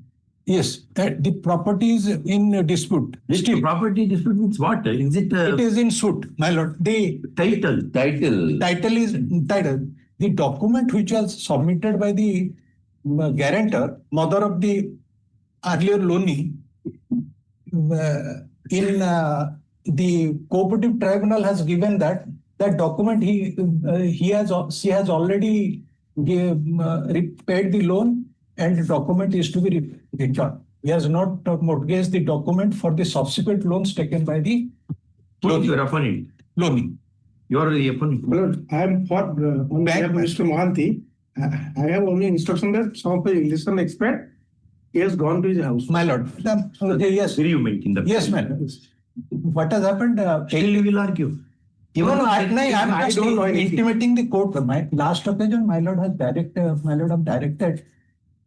Yes, the property is in dispute. Still, property dispute means what? Is it? It is in suit, my lord. The title. Title is title. The document which was submitted by the guarantor, mother of the earlier loanee, in the cooperative tribunal has given that document she has already paid the loan and the document is to be returned. He has not mortgaged the document for the subsequent loans taken by the loanee. You are the opponent. Well, I am for on behalf of Mr. Mohanty. I have only instruction that some of the illusion expert he has gone to his house. My lord. Yes. Will you maintain that? Yes, my lord. What has happened? Still you will argue. I am just intimating the court. My last occasion, my lord has directed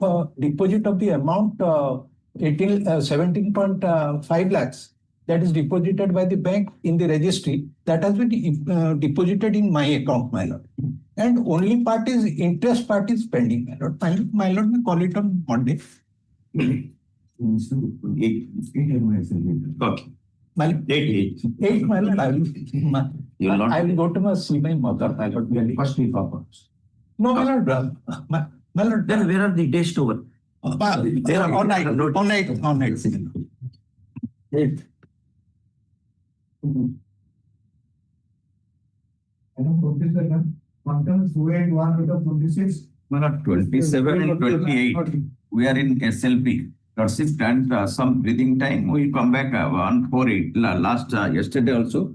for deposit of the amount 17.5 lakhs that is deposited by the bank in the registry that has been deposited in my account, my lord. And only part is interest part is pending, my lord. My lord may call it on Monday. Okay. Eight, my lord. I will go to see my mother, my lord. First week of August. No, my lord. My lord. Then where are the days over? They are on night. Eight. I don't notice that quantum 281 out of 26. 27 and 28. We are in SLP. Lordship, and some breathing time. We'll come back on 4-8. Last yesterday also.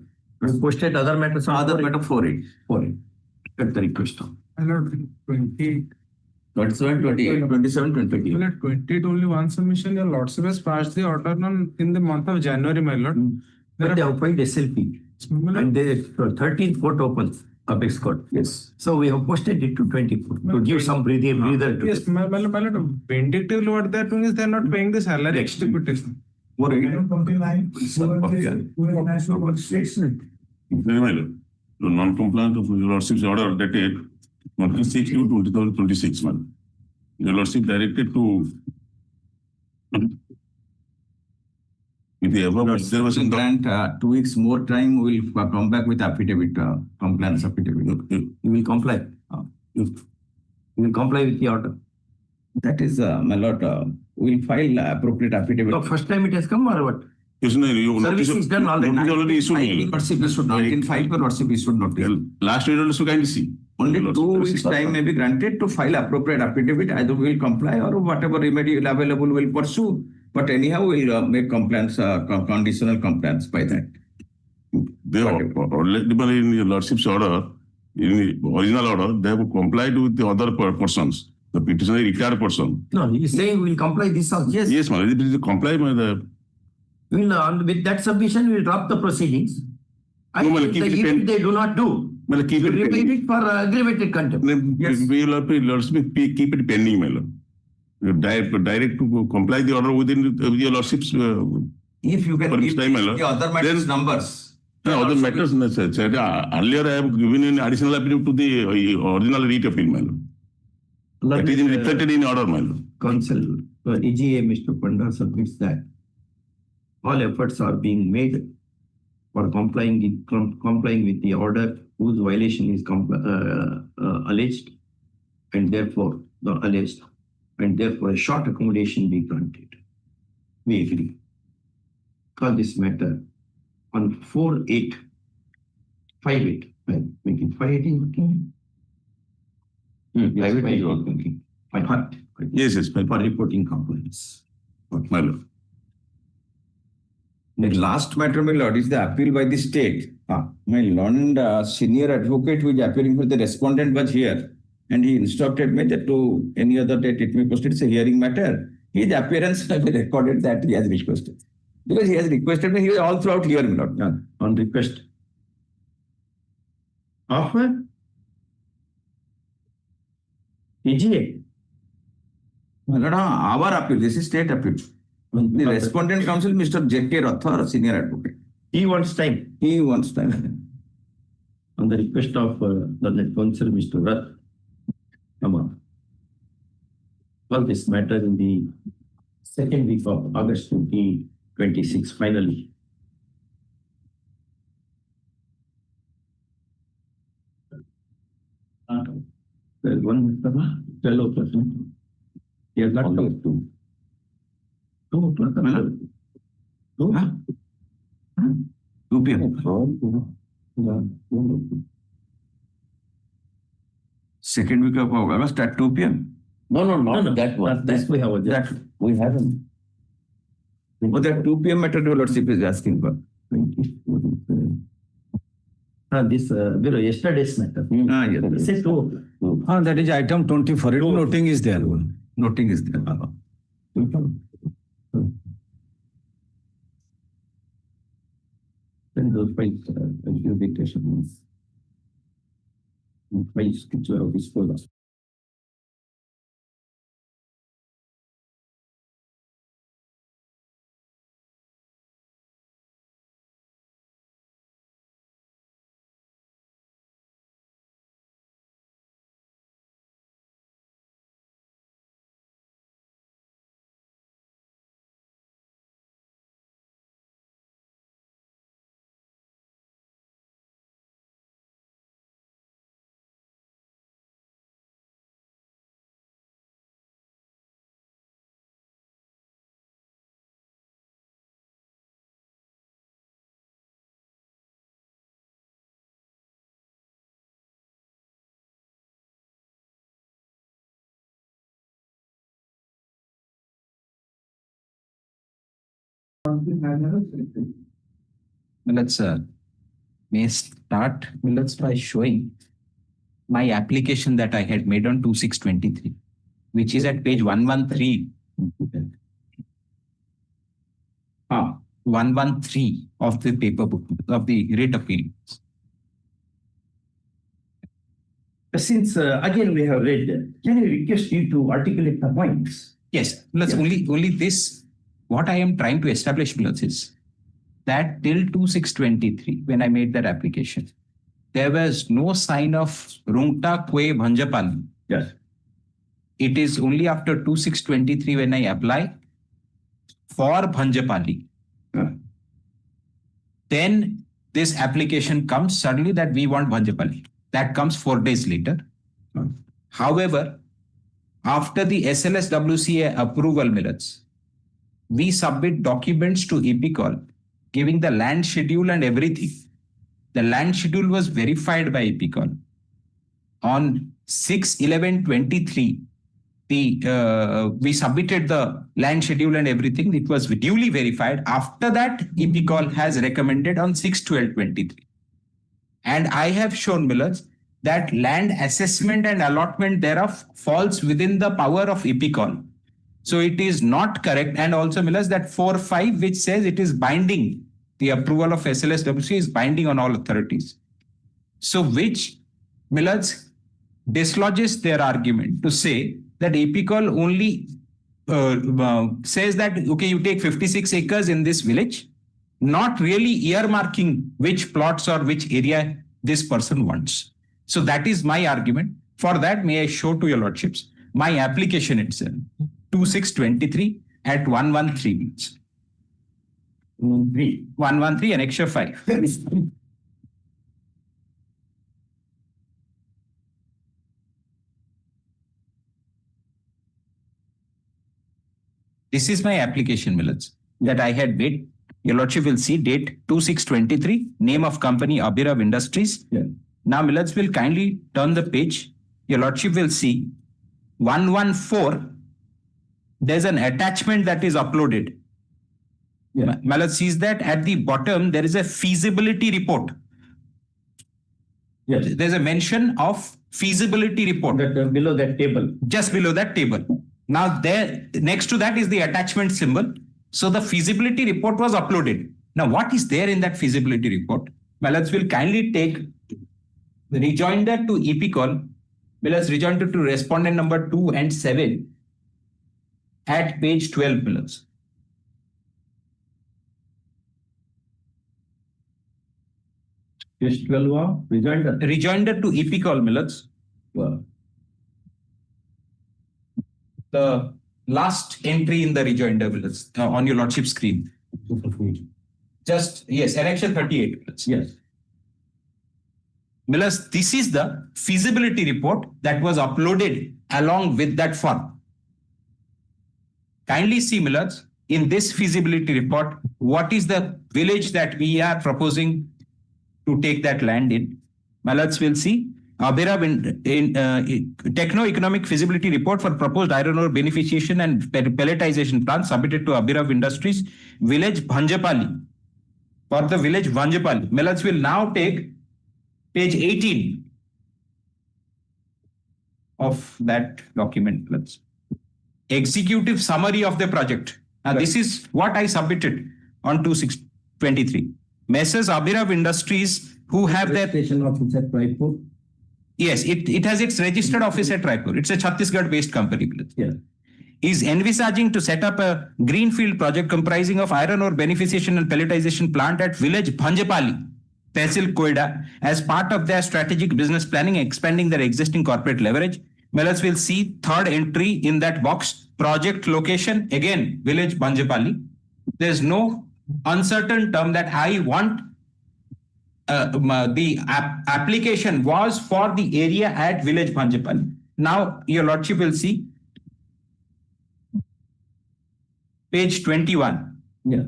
Posted other matters. Other matter 4-8. 4-8. Get the request. 28. 27, 28. 27, 28. Well, at 28 only one submission. Your Lordship has passed the order in the month of January, my lord. But they have filed SLP. And the 13th court opens. Apex court. Yes. So we have posted it to 24 to give some breather to yes, my lord. Vindictively, what they are doing is they are not paying the salary execution. What are you? 29. Non-compliance of your Lordship's order dated 26/2/2026. Your Lordship directed to with the above, there was grant 2 weeks more time. We will come back with affidavit, compliance affidavit. You will comply. You will comply with the order. That is, my lord, we will file appropriate affidavit. So first time it has come or what? Yes, no, Service is done already. Already issued. Lordship issued not in 5 Lordship issued notice. Last year also kindly see. Only 2 weeks time may be granted to file appropriate affidavit. Either we will comply or whatever remedy available will pursue. But anyhow, we will make compliance, conditional compliance by that. They are already in your Lordship's order, in the original order, they have complied with the other persons. The petitioner is retired person. No, he is saying we will comply this also. Yes. Yes, ma'am. It is comply with the. With that submission, we will drop the proceedings. Even they do not do. We repeat it for aggravated contempt. Yes. We will keep it pending, my lord. Direct to comply the order within your Lordship's. If you can give the other matters numbers. Other matters, earlier I have given an additional appeal to the original writ appeal, my lord. It is reflected in order, my lord. Counsel, EGA, Mr. Panda submits that all efforts are being made for complying with the order whose violation is alleged, and therefore a short accommodation be granted. We agree. Call this matter on 4/8, 5/8. Make it 5/8 working. Yes, yes, For reporting complaints. my lord. The last matter, my lord, is the appeal by the state. My learned senior advocate who is appearing for the respondent was here, and he instructed me that to any other date it may proceed. It's a hearing matter. His appearance has been recorded that he has requested. Because he has requested me, he was all throughout here, my lord. On request. Offer? EGA? My lord, our appeal, this is state appeal. The respondent counsel, Mr. J.K. Rathor, senior advocate. He wants time. He wants time. On the request of the counsel, Mr. Rath, come on. Well, this matter in the second week of August 2026, finally. There's one fellow person. He has not come to. 2 o'clock. 2 p.m. Second week of August at 2 p.m. No, not that one. That we have. That we haven't. Oh, that 2 p.m. matter your lordship is asking for. This yesterday's matter. Yes. Say 2. That is item 24. Noting is there. Noting is there. Then those files, dictations. Files picture of this folder. Let's may start by showing my application that I had made on 2623, which is at page 113. 113 of the paper book of the writ appeal. Since again we have read, can I request you to articulate the points? Yes, only this. What I am trying to establish, Mills, is that till 2623, when I made that application, there was no sign of Rungta Kwe Bhanjapali. Yes. It is only after 2623 when I apply for Bhanjapali. Then this application comes suddenly that we want Bhanjapali. That comes 4 days later. However, after the SLSWCA approval minutes, we submit documents to EPCOL giving the land schedule and everything. The land schedule was verified by EPCOL. On 6/11/23, we submitted the land schedule and everything. It was duly verified. After that, EPCOL has recommended on 6/12/23. And I have shown, Millers, that land assessment and allotment thereof falls within the power of EPCOL. So it is not correct. And also, Millers, that 4.5, which says it is binding, the approval of SLSWC is binding on all authorities. So which, Millers, dislodges their argument to say that EPCOL only says that, okay, you take 56 acres in this village, not really earmarking which plots or which area this person wants. So that is my argument. For that, may I show to your lordships my application itself, 2623 at 113. 113 and extra 5. This is my application, Millets, that I had made. Your Lordship will see date 2623, name of company Abhirav Industries. Yeah. Now Millets will kindly turn the page. Your Lordship will see 114. There's an attachment that is uploaded. Yeah. Millets sees that at the bottom there is a feasibility report. Yes. There's a mention of feasibility report. Below that table. Just below that table. Now there, next to that is the attachment symbol. So the feasibility report was uploaded. Now what is there in that feasibility report? Millets will kindly take the rejoinder to EP call. Millets rejoinder to respondent number 2 and 7 at page 12 Millets. Page 12 rejoinder. Rejoinder to EP call Millets. Wow. The last entry in the rejoinder Millets on your Lordship screen. Just, yes, annexure 38 Millets. Yes. Millets, this is the feasibility report that was uploaded along with that form. Kindly see, Millets, in this feasibility report, what is the village that we are proposing to take that land in? Millets will see Abhirav in techno-economic feasibility report for proposed iron ore beneficiation and pelletization plant submitted to Abhirav Industries, village Bhanjapali. For the village Bhanjapali, Millets will now take page 18 of that document. Let's executive summary of the project. Now, this is what I submitted on 2623. Messrs. Abhirav Industries, who have their station office at Raipur. Yes, it has its registered office at Raipur. It's a Chhattisgarh-based company. Yeah. Is envisaging to set up a greenfield project comprising of iron ore beneficiation and pelletization plant at village Bhanjapali, Tehsil Koida, as part of their strategic business planning, expanding their existing corporate leverage. Millets will see third entry in that box, project location, again, village Bhanjapali. There's no uncertain term that I want. The application was for the area at village Bhanjapali. Now, your Lordship will see page 21. Yeah.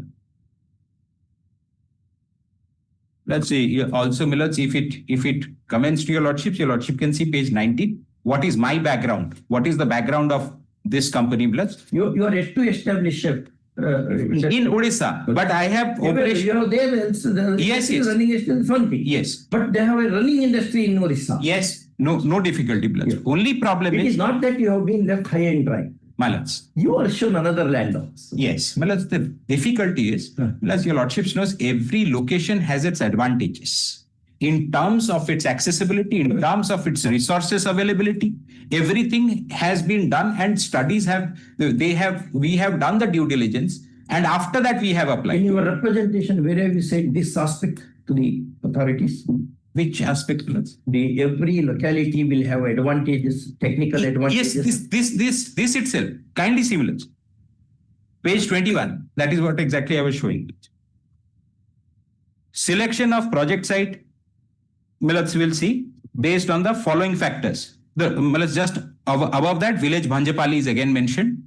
Let's see. Also, Millets, if it comments to your Lordship can see page 19. What is my background? What is the background of this company, Millets? You are yet to establish in Odisha, but I have operation. You know, they have yes. running industry is one thing. Yes, but they have a running industry in Odisha. Yes, no difficulty. Yes. Only problem is not that you have been left high and dry. Millets. You are shown another land also. Yes, Millets. The difficulty is, Millets, your Lordship knows every location has its advantages. In terms of its accessibility, in terms of its resources availability, everything has been done and studies we have done the due diligence, and after that we have applied. In your representation, where have you said this aspect to the authorities? Which aspect? Every locality will have advantages, technical advantages. Yes, this itself. Kindly see, Millets. Page 21. That is what exactly I was showing. Selection of project site. Millets will see based on the following factors. The Millets just above that, village Bhanjapali is again mentioned.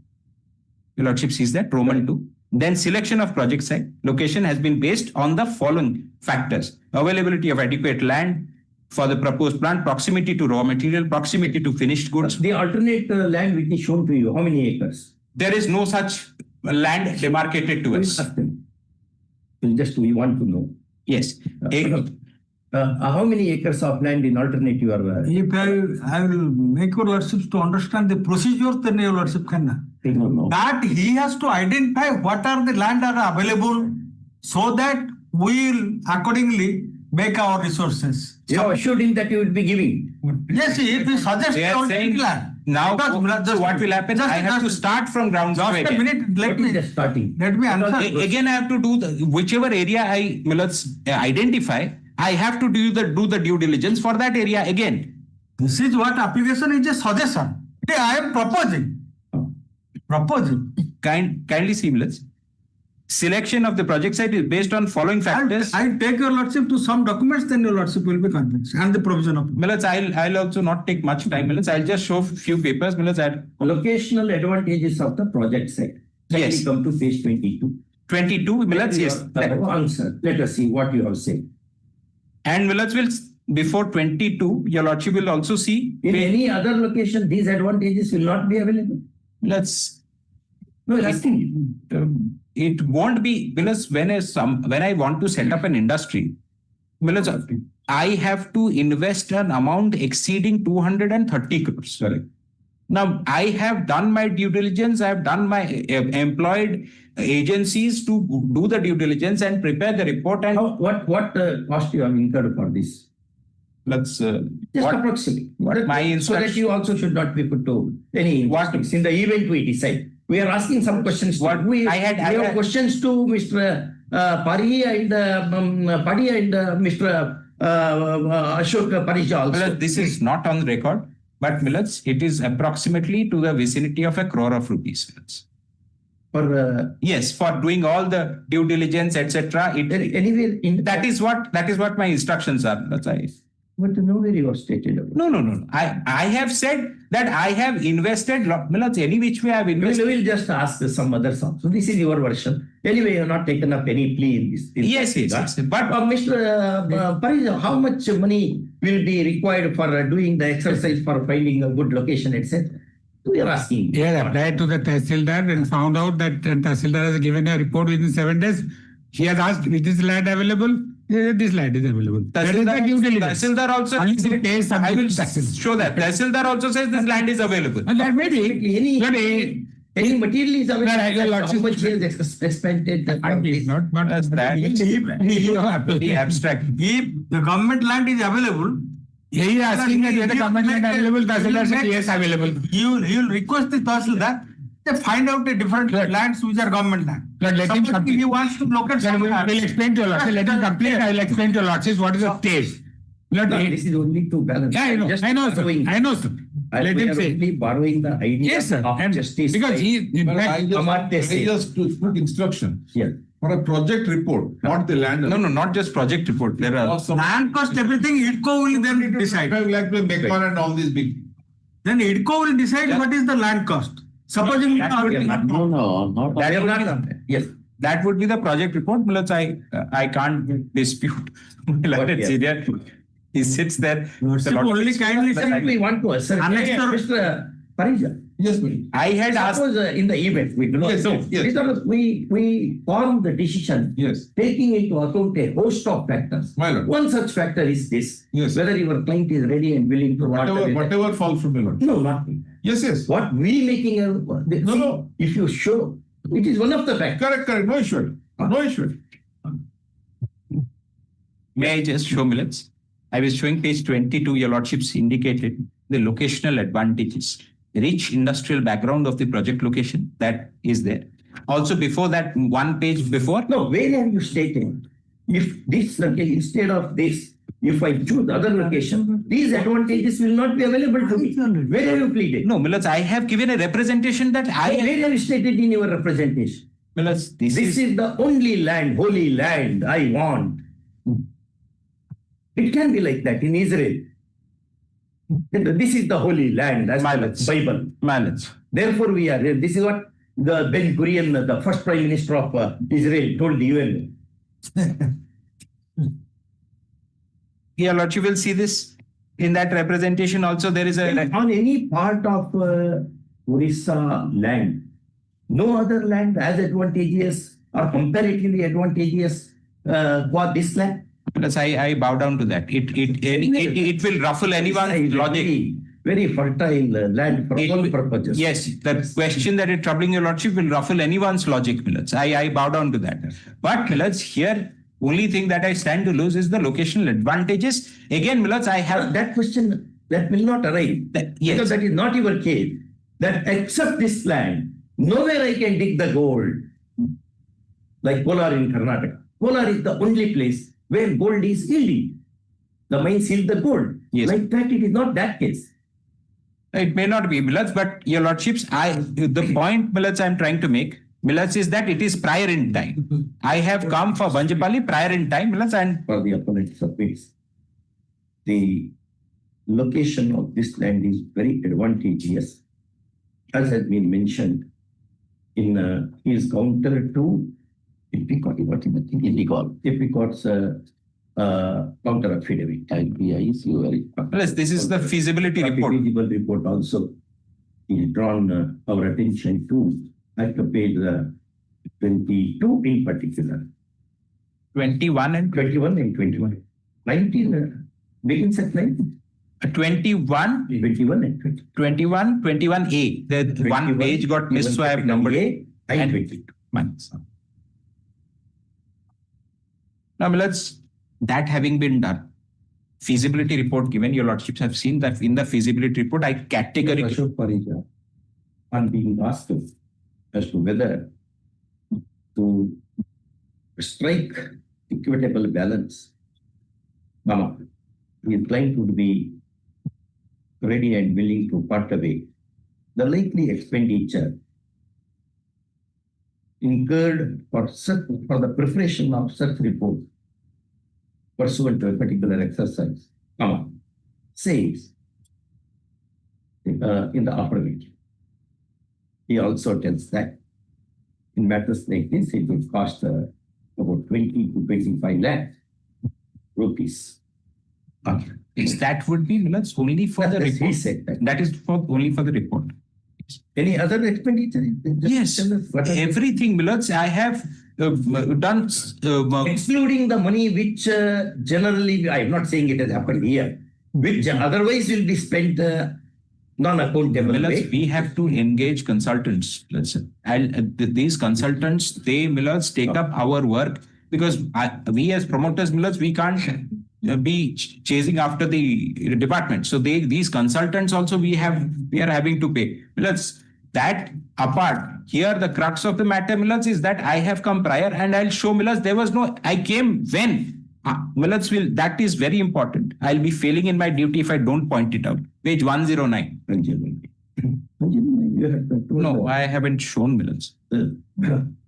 Your Lordship sees that, Roman 2. Then selection of project site. Location has been based on the following factors. Availability of adequate land for the proposed plant, proximity to raw material, proximity to finished goods. The alternate land which is shown to you, how many acres? There is no such land demarcated to us. Just we want to know. Yes. How many acres of land in alternate you are? If I will make your lordships to understand the procedure, then your lordship can. That he has to identify what are the land are available, so that we will accordingly make our resources. You have assured him that you will be giving. Yes, if he suggests They are saying land. now, so what will happen? I have to start from ground zero. Just a minute, let me answer. Again, I have to do whichever area I identify. I have to do the due diligence for that area again. This is what application is a suggestion. I am proposing. Kindly see, Millards. Selection of the project site is based on following factors. I'll take your lordship to some documents, then your lordship will be convinced. And the provision of. Millards, I'll also not take much time, Millards. I'll just show few papers, Millards. Locational advantages of the project site. Yes. Come to page 22. 22, Millards, yes. Answer. Let us see what you have said. And Millards will, before 22, your lordship will also see. In any other location, these advantages will not be available. Let's. No, asking. It won't be, because when I want to set up an industry, Millards, I have to invest an amount exceeding 230 crores. Correct. Now, I have done my due diligence. I have done my employed agencies to do the due diligence and prepare the report. And what cost you have incurred for this? Let's just approximately. So that you also should not be put to any injustice. In the event we decide. We are asking some questions. We have questions to Mr. Pari and Mr. Ashok Parija also. Well, this is not on record, but Millards, it is approximately to the vicinity of 1 crore of rupees. For yes, for doing all the due diligence, etc. Anyway, that is what my instructions are. That's why. But nowhere you have stated about. No. I have said that I have invested, Millards, any which way I have invested. We will just ask some other song. So this is your version. Anyway, you have not taken up any plea in this. Yes. But Mr. Parija, how much money will be required for doing the exercise for finding a good location, etc.? We are asking. He has applied to the Tehsildar and found out that Tehsildar has given a report within 7 days. He has asked, is this land available? This land is available. Tehsildar also I will show that. Tehsildar also says this land is available. And that may be any material is available. How much he has expended? Not the abstract. If the government land is available, he is asking that whether government land available. Tehsildar says yes, available. You will request the Tehsildar to find out the different lands which are government land. Let him complete. He wants to locate somewhere. We'll explain to your lordship. Let him complete. I will explain to your lordship what is the stage. This is only to balance. Yeah, I know, sir. Let him say. Only borrowing the idea of justice. Because he, I just put instruction. Yeah. For a project report, not the land. No, not just project report. There are land cost, everything, IDCO will then decide. Like the Mekman and all these big. Then IDCO will decide what is the land cost. Supposing not yes. That would be the project report. Millards, I can't dispute. He sits there. Only kindly we want to assert. Mr. Parija. Yes, please. I had asked in the event we do not know. Because we formed the decision. Yes. Taking into account a host of factors. One such factor is this. Yes. Whether your client is ready and willing to whatever falls from the Lord. No, nothing. Yes. What we making a no. If you show, it is one of the factors. Correct. No issue. May I just show, Millards? I was showing page 22. Your lordships indicated the locational advantages. Rich industrial background of the project location that is there. Also, before that, one page before. No, where have you stated? If this instead of this, if I choose other location, these advantages will not be available to me. Where have you pleaded? No, Millards, I have given a representation that where have you stated in your representation? Millards, this is the only land, holy land I want. It can be like that in Israel. This is the holy land, as Bible. Millards. Therefore, we are here. This is what the Ben Gurion, the first Prime Minister of Israel, told the UN. Your lordship will see this in that representation. Also, there is a on any part of Orissa land, no other land as advantageous or comparatively advantageous for this land. Plus, I bow down to that. It will ruffle anyone's logic. Very fertile land for all purposes. Yes, the question that is troubling your lordship will ruffle anyone's logic, Millards. I bow down to that. But Millards, here, only thing that I stand to lose is the locational advantages. Again, Millards, I have that question that will not arise. Because that is not your case. That except this land, nowhere I can dig the gold. Like Kolar in Karnataka. Kolar is the only place where gold is yielding. The mines yield the gold. Yes. Like that, it is not that case. It may not be, Millets, but your lordships, the point, Millets, I'm trying to make, Millets, is that it is prior in time. I have come for Banjapali prior in time, Millets, and For the opponent submits, the location of this land is very advantageous, as has been mentioned in his counter to Epicot's counter affidavit. Plus, this is the feasibility report. Feasibility report also is drawn our attention to at the page 22 in particular. 21 and 21. 19 begins at 19. 21, 21 and 20. 21, 21A. The one page got missed, so I have numbered A and 22. Months. Now, Millets, that having been done, feasibility report given, your lordships have seen that in the feasibility report, I categorically... Ashok Parija, on being asked as to whether to strike equitable balance, he is trying to be ready and willing to part away. The likely expenditure incurred for the preparation of such report pursuant to a particular exercise, says in the affirmative. He also tells that in matters like this, it will cost about 20 to 25 lakh rupees. That would be, Millets, only for the report. He said that. That is only for the report. Any other expenditure? Yes, everything, Millets, I have done. Excluding the money which generally, I'm not saying it has happened here, which otherwise will be spent non-accountable way. We have to engage consultants. And these consultants, they, Millets, take up our work because we as promoters, Millets, we can't be chasing after the department. So these consultants also we are having to pay. Millets, that apart, here the crux of the matter, Millets, is that I have come prior and I'll show, Millets, there was no, I came when. Millets, that is very important. I'll be failing in my duty if I don't point it out. Page 109. No, I haven't shown, Millets.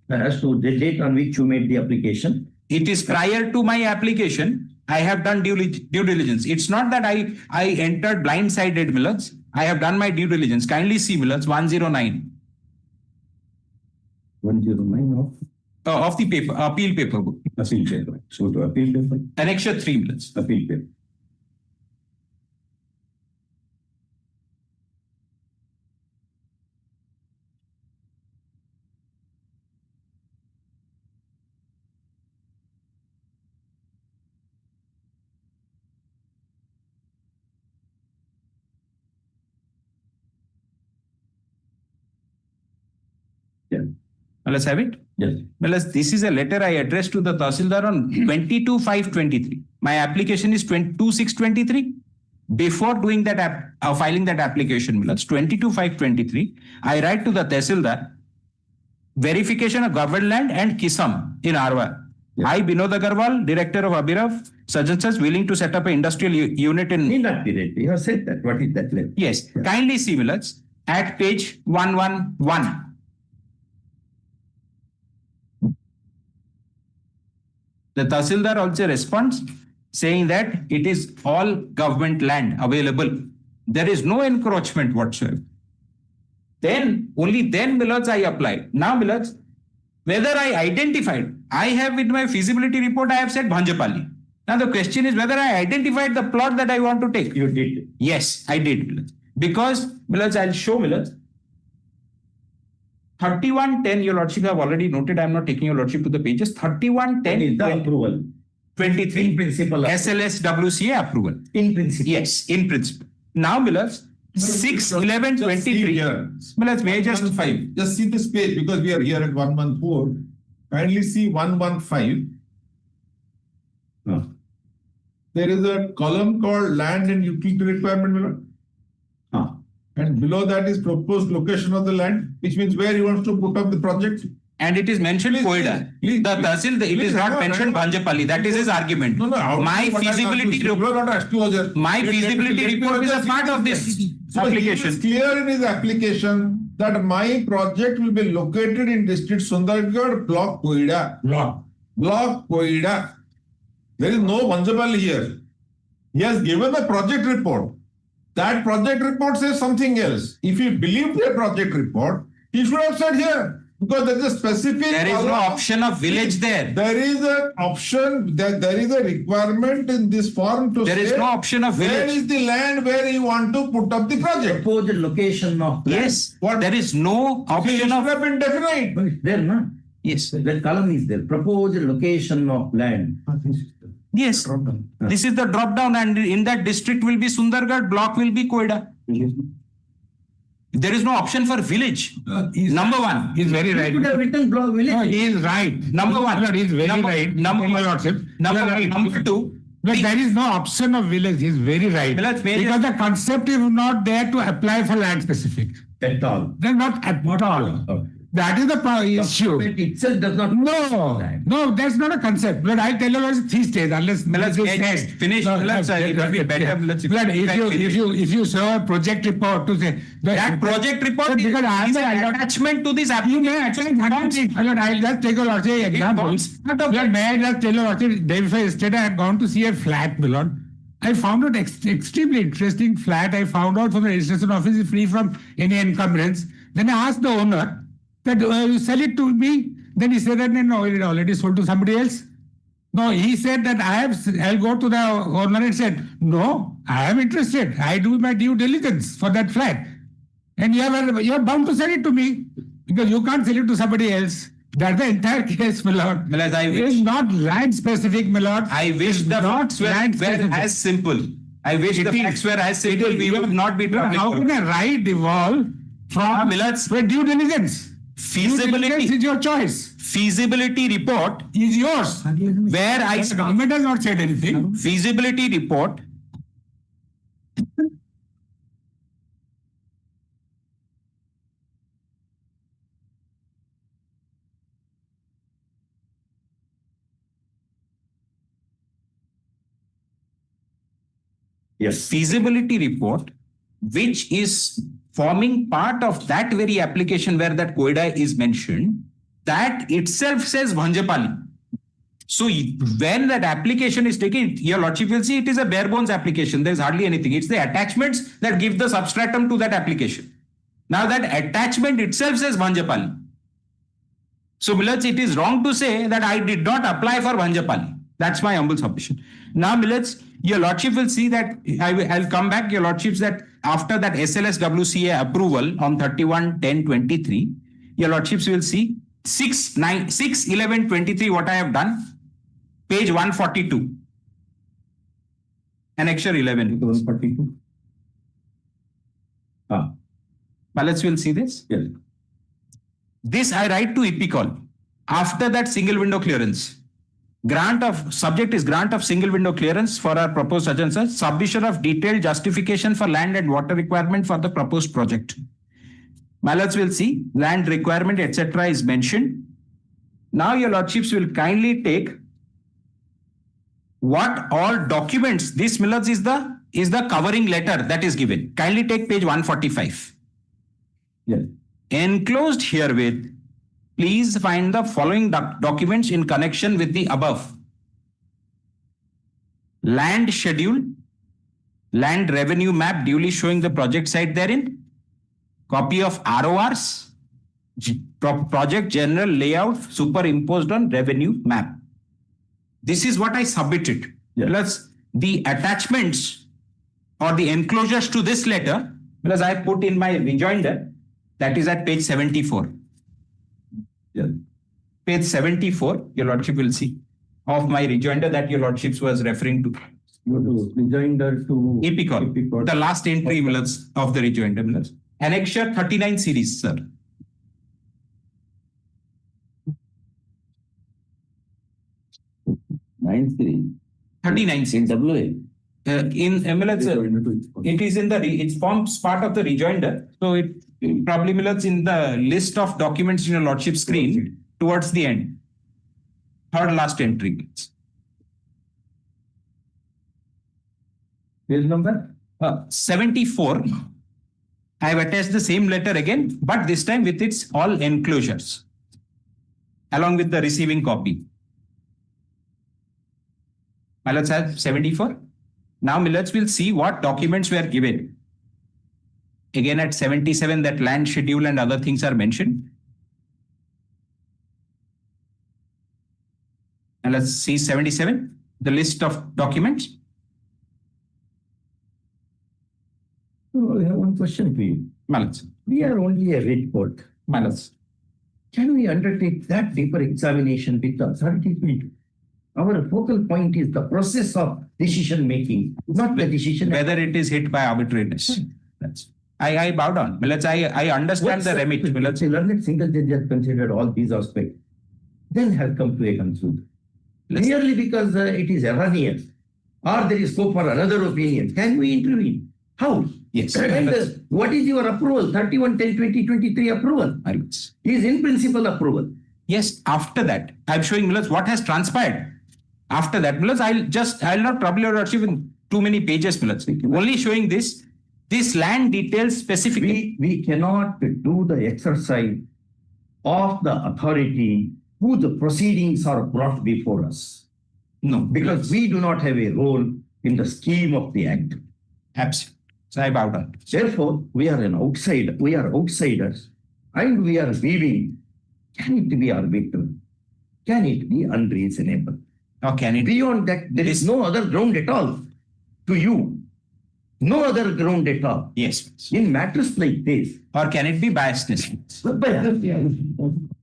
As to the date on which you made the application? It is prior to my application. I have done due diligence. It's not that I entered blindsided, Millets. I have done my due diligence. Kindly see, Millets, 109. 109 of the paper, appeal paper book. Appeal paper. So to appeal paper. Annexure 3, Millets. Appeal paper. Let's have it. Yes. Well, this is a letter I addressed to the Tahsildar on 22/5/23. My application is 22/6/23. Before doing that, filing that application, 22/5/23, I write to the Tahsildar, verification of government land and Kisam in Arwar. Yes. I, Binod Agarwal, director of Abhirav, such willing to set up an industrial unit in... Need not be read. You have said that. What is that letter? Yes. Yeah. Kindly see, Millets, at page 111. The Tahsildar also responds saying that it is all government land available. There is no encroachment whatsoever. Then, only then, Millets, I applied. Now, Millets, whether I identified, I have in my feasibility report, I have said Bhanjapali. Now, the question is whether I identified the plot that I want to take. You did. Yes, I did, Millets. Because, Millets, I'll show, Millets. 3110, your lordship have already noted. I'm not taking your lordship to the pages. 3110 is the approval. 23 in principle. SLS WCA approval. In principle. Yes, in principle. Now, Millets, 6/11/23. Millets, may I just 5. Just see this page because we are here at 114. Kindly see 115. There is a column called land and utility requirement, Millets. And below that is proposed location of the land, which means where he wants to put up the project. and it is mentioned Koida. The Tahsil, it is not mentioned Bhanjapalli. That is his argument. My feasibility report is a part of this application. It is clear in his application that my project will be located in district Sundargarh, block Koida. Block Koida. There is no Bhanjapalli here. He has given a project report. That project report says something else. If he believed the project report, he should have said here. Because there is a specific... There is no option of village there. There is an option, there is a requirement in this form to There is no option of village. Where is the land where you want to put up the project? Proposed location of land. Yes, there is no option of... It should have been definite. But it's there, no? Yes. That column is there. Proposed location of land. Yes, this is the drop down, and in that district will be Sundargarh, block will be Koida. There is no option for village. Number one. He's very right. You could have written block village. No, he is right. Number one. He's very right. Number two. But there is no option of village. He's very right. Because the concept is not there to apply for land specific. At all. They're not at all. Okay. That is the issue. It itself does not. No, that's not a concept. But I tell you what, 3 stages unless finish. If you show a project report to say that project report is an attachment to this application. I'll just take a lot of examples. May I just tell you what, day before yesterday I had gone to see a flat, Milord. I found it extremely interesting flat. I found out from the registration office is free from any encumbrance. Then I asked the owner that you sell it to me. Then he said that no, it already sold to somebody else. No, he said that I'll go to the owner and said, no, I am interested. I do my due diligence for that flat. And you're bound to sell it to me because you can't sell it to somebody else. That's the entire case, my lord. It is not land specific, my lord. I wish the facts were as simple. I wish the facts were as simple. We would not be talking. How can a right evolve from due diligence? Feasibility is your choice. Feasibility report is yours. Where the government has not said anything. Feasibility report. Yes. Feasibility report, which is forming part of that very application where that Koida is mentioned, that itself says Bhanjapalli. So when that application is taken, your lordship will see it is a bare bones application. There's hardly anything. It's the attachments that give the substratum to that application. Now that attachment itself says Bhanjapalli. So Millets, it is wrong to say that I did not apply for Bhanjapalli. That's my humble submission. Now Millets, your lordship will see that I'll come back, your lordships, that after that SLS-WCA approval on 31/10/23, your lordships will see 6/11/23 what I have done, page 142, annexure 11. 142. Millets will see this. Yes. This I write to EPCOL after that single window clearance. Subject is grant of single window clearance for our proposed such and such, submission of detailed justification for land and water requirement for the proposed project. Mallards will see land requirement, etc. is mentioned. Now your lordships will kindly take what all documents, this Millards is the covering letter that is given. Kindly take page 145. Yes. Enclosed herewith, please find the following documents in connection with the above. Land schedule, land revenue map duly showing the project site therein, copy of RORs, project general layout superimposed on revenue map. This is what I submitted. Yes. Plus the attachments or the enclosures to this letter, plus I put in my rejoinder, that is at page 74. Yes. Page 74, your lordship will see, of my rejoinder that your lordships was referring to. Rejoinder to EPCOL. The last entry Millers of the rejoinder Millers. Annexure 39 series, sir. In 39 series. WA. In MLS, it is in it forms part of the rejoinder. So it probably Millers in the list of documents in your lordship screen. towards the end. Third last entry. Page number? 74. I have attached the same letter again, but this time with its all enclosures, along with the receiving copy. Let's have 74. Now let's will see what documents were given. Again at 77, that land schedule and other things are mentioned. And let's see 77, the list of documents. Oh, I have one question for you. Malas. We are only a red court. Malas. Can we undertake that deeper examination with the authority field? Our focal point is the process of decision making, not the decision. Whether it is hit by arbitrariness. That's. I bow down. I understand the remit. The learned single judge has considered all these aspects, then has come to a conclusion. Merely because it is erroneous or there is scope for another opinion, can we intervene? How? Yes. And what is your approval? 31/10/2023 approval. Is in principle approval. Yes, after that, I'm showing what has transpired. After that, I'll not trouble your lordship in too many pages, only showing this land details specifically. We cannot do the exercise of the authority who the proceedings are brought before us. No. Because we do not have a role in the scheme of the act. Absolutely. So I bow down. Therefore, we are an outsider. We are outsiders and we are weaving. Can it be arbitrary? Can it be unreasonable? Or can it? Beyond that, there is no other ground at all to you. No other ground at all. Yes. In matters like this. Or can it be biasness?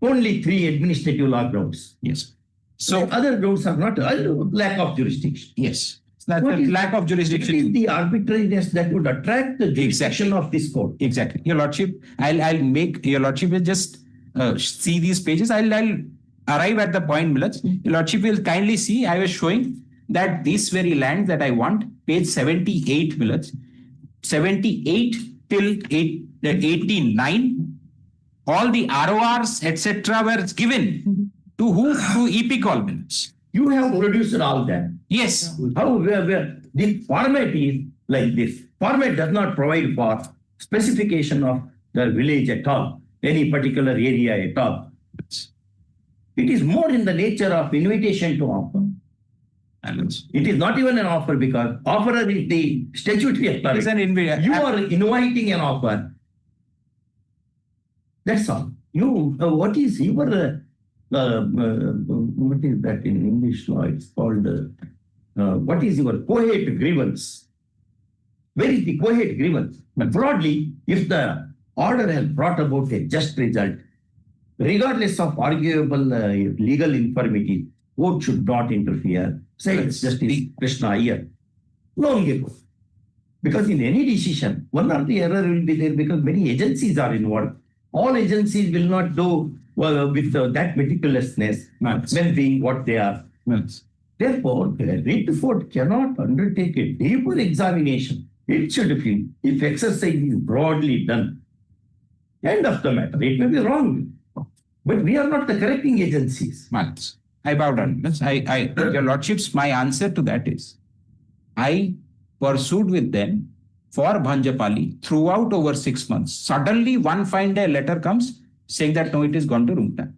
Only 3 administrative law grounds. Yes. So other grounds are not lack of jurisdiction. Yes. That's the lack of jurisdiction. What is the arbitrariness that would attract the jurisdiction of this court? Exactly. Your lordship, I'll make your lordship will just see these pages. I'll arrive at the point, Millards. Your lordship will kindly see. I was showing that this very land that I want, page 78, Millards, 78 till 89, all the RORs, etc. were given to who? To EPCOL, Millards. You have produced all that. Yes. How? The format is like this. Format does not provide for specification of the village at all, any particular area at all. It is more in the nature of invitation to offer. It is not even an offer because offerer is the statutory authority. It's an you are inviting an offer. That's all. What is your what is that in English law? It's called what is your cohort grievance? Where is the cohort grievance? But broadly, if the order has brought about a just result, regardless of arguable legal infirmity, court should not interfere. Says Justice Krishna here long ago. Because in any decision, one or the error will be there because many agencies are involved. All agencies will not do with that meticulousness when being what they are. Therefore, the writ court cannot undertake a deeper examination. It should be, if exercise is broadly done, end of the matter. It may be wrong, but we are not the correcting agencies. I bow down. Your lordships, my answer to that is, I pursued with them for Bhanjapali throughout over 6 months. Suddenly, one fine day, a letter comes saying that no, it is gone to Rumta.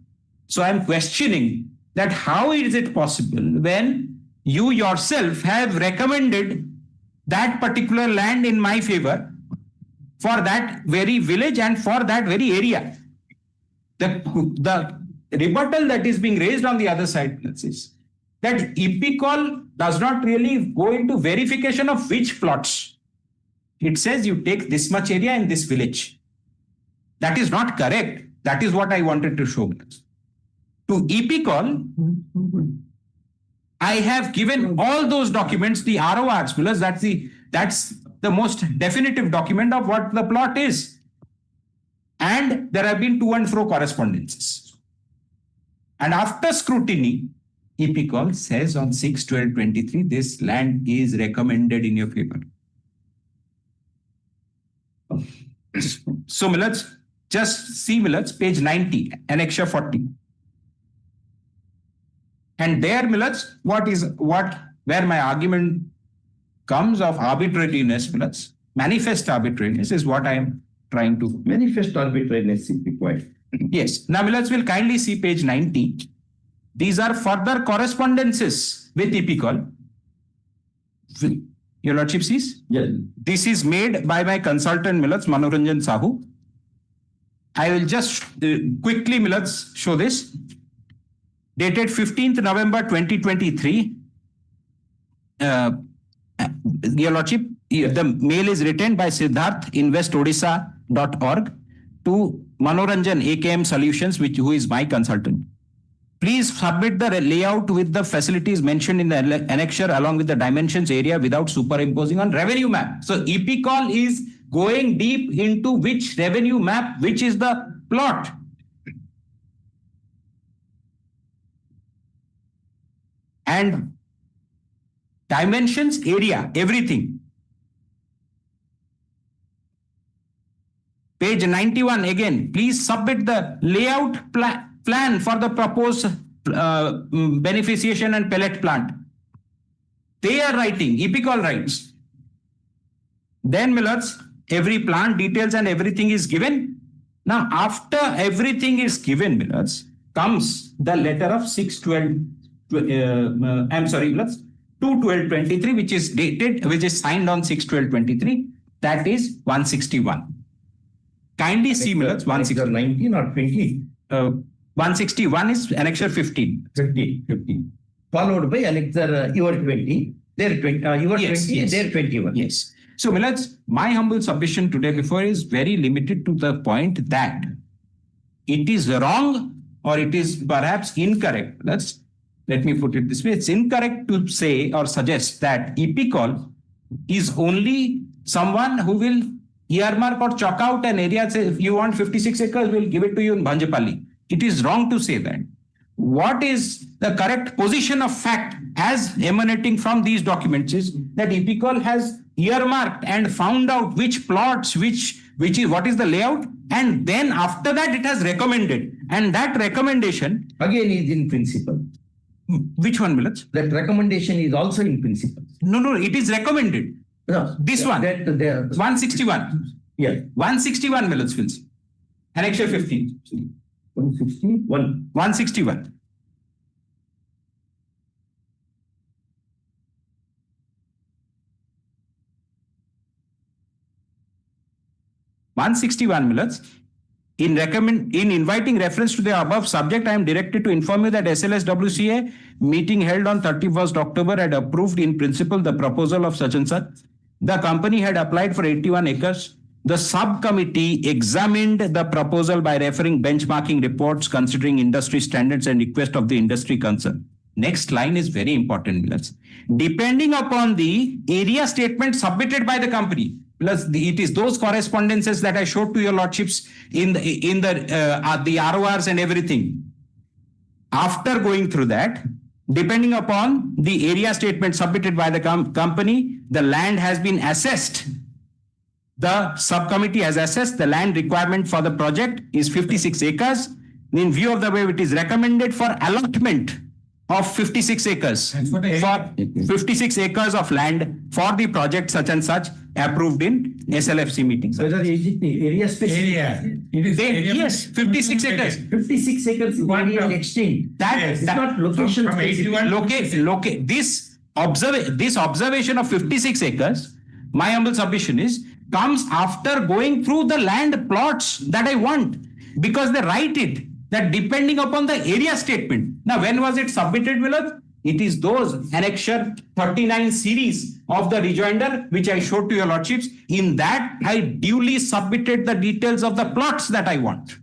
So I'm questioning that how is it possible when you yourself have recommended that particular land in my favor for that very village and for that very area. The rebuttal that is being raised on the other side is that EPCOL does not really go into verification of which plots. It says you take this much area in this village. That is not correct. That is what I wanted to show. To EPCOL, I have given all those documents, the RORs, because that's the most definitive document of what the plot is. And there have been to and fro correspondences. And after scrutiny, EPCOL says on 6/12/23, this land is recommended in your favor. So let's just see, page 90, annexure 40. And there, Millets, where my argument comes of arbitrariness, Millets, manifest arbitrariness is what I am trying to. Manifest arbitrariness is required. Yes. Now, Millets will kindly see page 90. These are further correspondences with EPCOL. Your Lordship sees? Yes. This is made by my consultant, Millets, Manoranjan Sahu. I will just quickly, Millets, show this. Dated 15th November 2023. Your Lordship, the mail is written by Siddharth investodisha.org to Manoranjan AKM Solutions, who is my consultant. Please submit the layout with the facilities mentioned in the annexure along with the dimensions area without superimposing on revenue map. So EPCOL is going deep into which revenue map, which is the plot. And dimensions, area, everything. Page 91 again, please submit the layout plan for the proposed beneficiation and pellet plant. They are writing, EPCOL writes. Then Millets, every plant details and everything is given. Now, after everything is given, Millets, comes the letter of 2/12/23, which is dated, which is signed on 6/12/23. That is 161. Kindly see, Millets, 160. 19 or 20? 161 is annexure 15. 15. Followed by annexure your 20. Their 20. Your Yes, 20. yes. Their 21. Yes. So, Millets, my humble submission today before is very limited to the point that it is wrong or it is perhaps incorrect. Let me put it this way. It's incorrect to say or suggest that EPCOL is only someone who will earmark or chalk out an area, say if you want 56 acres, we'll give it to you in Bhanjapalli. It is wrong to say that. What is the correct position of fact as emanating from these documents is that EPCOL has earmarked and found out which plots, what is the layout, and then after that it has recommended. And that recommendation again is in principle. Which one, Millets? That recommendation is also in principle. No, it is recommended. No, this one. 161. Yeah. 161 Millets will see. Annexure 15. 161. 161. Millets. In inviting reference to the above subject, I am directed to inform you that SLSWCA meeting held on 31st October had approved in principle the proposal of such and such. The company had applied for 81 acres. The subcommittee examined the proposal by referring benchmarking reports, considering industry standards and request of the industry concerned. Next line is very important, Millets. Depending upon the area statement submitted by the company, plus it is those correspondences that I showed to your lordships in the RORs and everything. After going through that, depending upon the area statement submitted by the company, the land has been assessed. The subcommittee has assessed the land requirement for the project is 56 acres. In view of the way it is recommended for allotment of 56 acres, for 56 acres of land for the project such and such approved in SLFC meetings. So that is the area specific. It is area. Yes, 56 acres. 56 acres is area extent. That's not location specific. This observation of 56 acres, my humble submission is, comes after going through the land plots that I want, because they write it that depending upon the area statement. Now, when was it submitted, Millets? It is those annexure 39 series of the rejoinder, which I showed to your lordships. In that, I duly submitted the details of the plots that I want.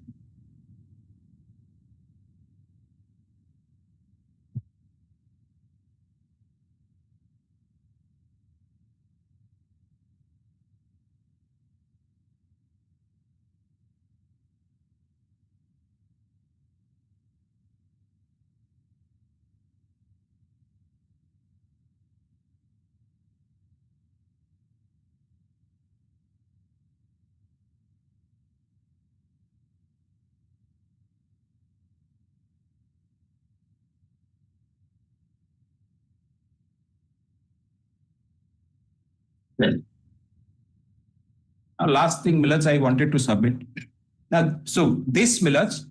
Last thing, Millets, I wanted to submit. Now, so this, Millets,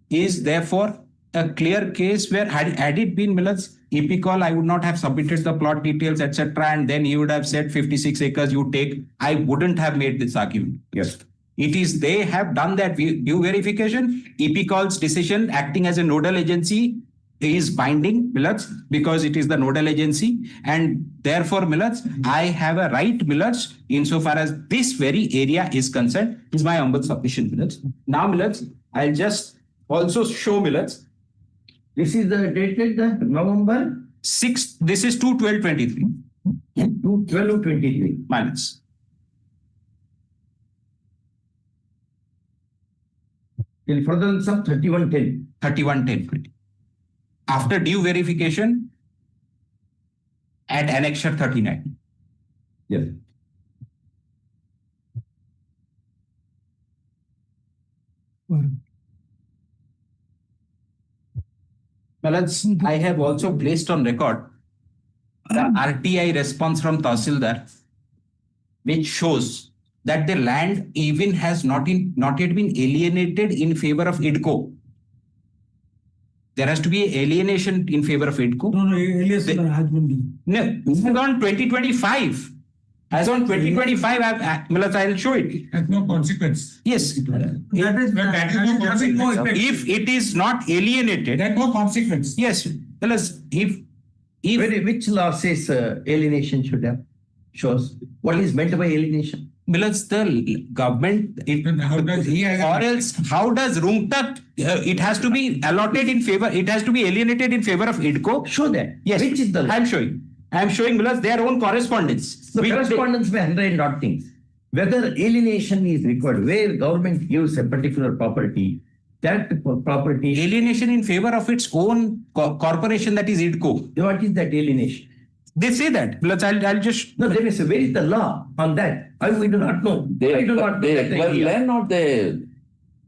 is therefore a clear case where had it been Millets, EP call, I would not have submitted the plot details, etc. And then he would have said 56 acres you take. I wouldn't have made this argument. Yes. It is they have done that due verification. EP call's decision acting as a nodal agency is binding, Millets, because it is the nodal agency. And therefore, Millets, I have a right, Millets, insofar as this very area is concerned, is my humble submission, Millets. Now, Millets, I'll just also show, Millets. This is the dated November 6th. This is 2/12/23. 2/12/23. Minus. Till further some 31/10. 31/10/20. After due verification at annexure 39. Yes. Millets, I have also placed on record the RTI response from Tahsildar, which shows that the land even has not yet been alienated in favor of IDCO. There has to be alienation in favor of IDCO. No, alienation has been done. No, this is on 2025. As on 2025, I'll show it. Has no consequence. Yes. That is no consequence. If it is not alienated. That no consequence. Yes. Tell us if which law says alienation should have shows what is meant by alienation? Millets, the government, or else how does Rungtak, it has to be allotted in favor, it has to be alienated in favor of IDCO. Show that. Yes. Which is the law? I'm showing Millets their own correspondence. The correspondence may handwrite not things. Whether alienation is required, where government gives a particular property, that property. Alienation in favor of its own corporation, that is IDCO. What is that alienation? They say that. I'll just. No, there is where is the law on that? We do not know. They acquire land or they.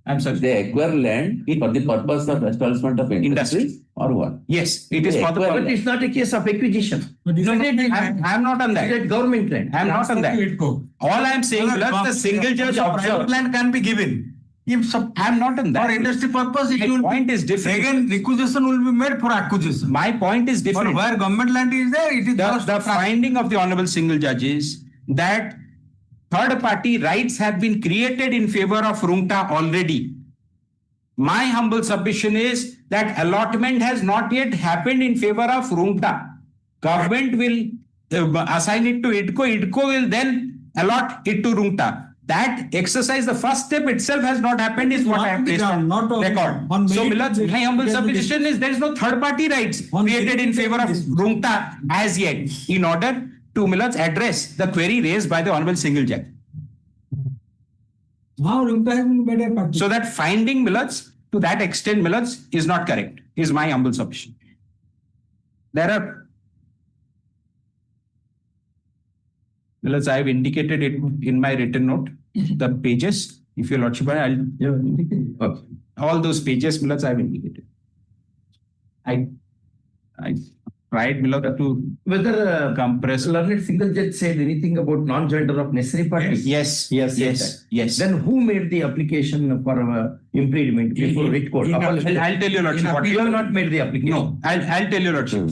I'm sorry. They acquire land for the purpose of establishment of industry or what? Yes, it is for the purpose. But it's not a case of acquisition. I'm not on that. It's government land. I'm not on that. All I'm saying is the single judge observed. Land can be given. If I'm not on that. For industry purpose, My point is different. Again, requisition will be made for acquisition. My point is different. For where government land is there, it is the finding of the honorable single judge is that third party rights have been created in favor of Rungta already. My humble submission is that allotment has not yet happened in favor of Rungta. Government will assign it to IDCO. IDCO will then allot it to Rungta. That exercise, the first step itself has not happened, is what I have placed on record. So, Millets, my humble submission is there is no third party rights created in favor of Rungta as yet, in order to, Millets, address the query raised by the honorable single judge. So that finding, Millets, to that extent, Millets, is not correct, is my humble submission. There are, Millets, I have indicated it in my written note, the pages. If your lordship, all those pages, Millets, I have indicated. I tried, Millets, to whether compress. Learned single judge said anything about non-jointer of necessary parties? Yes. Then who made the application for impediment before High Court? I'll tell you, lordship. You have not made the application. No, I'll tell you, lordship.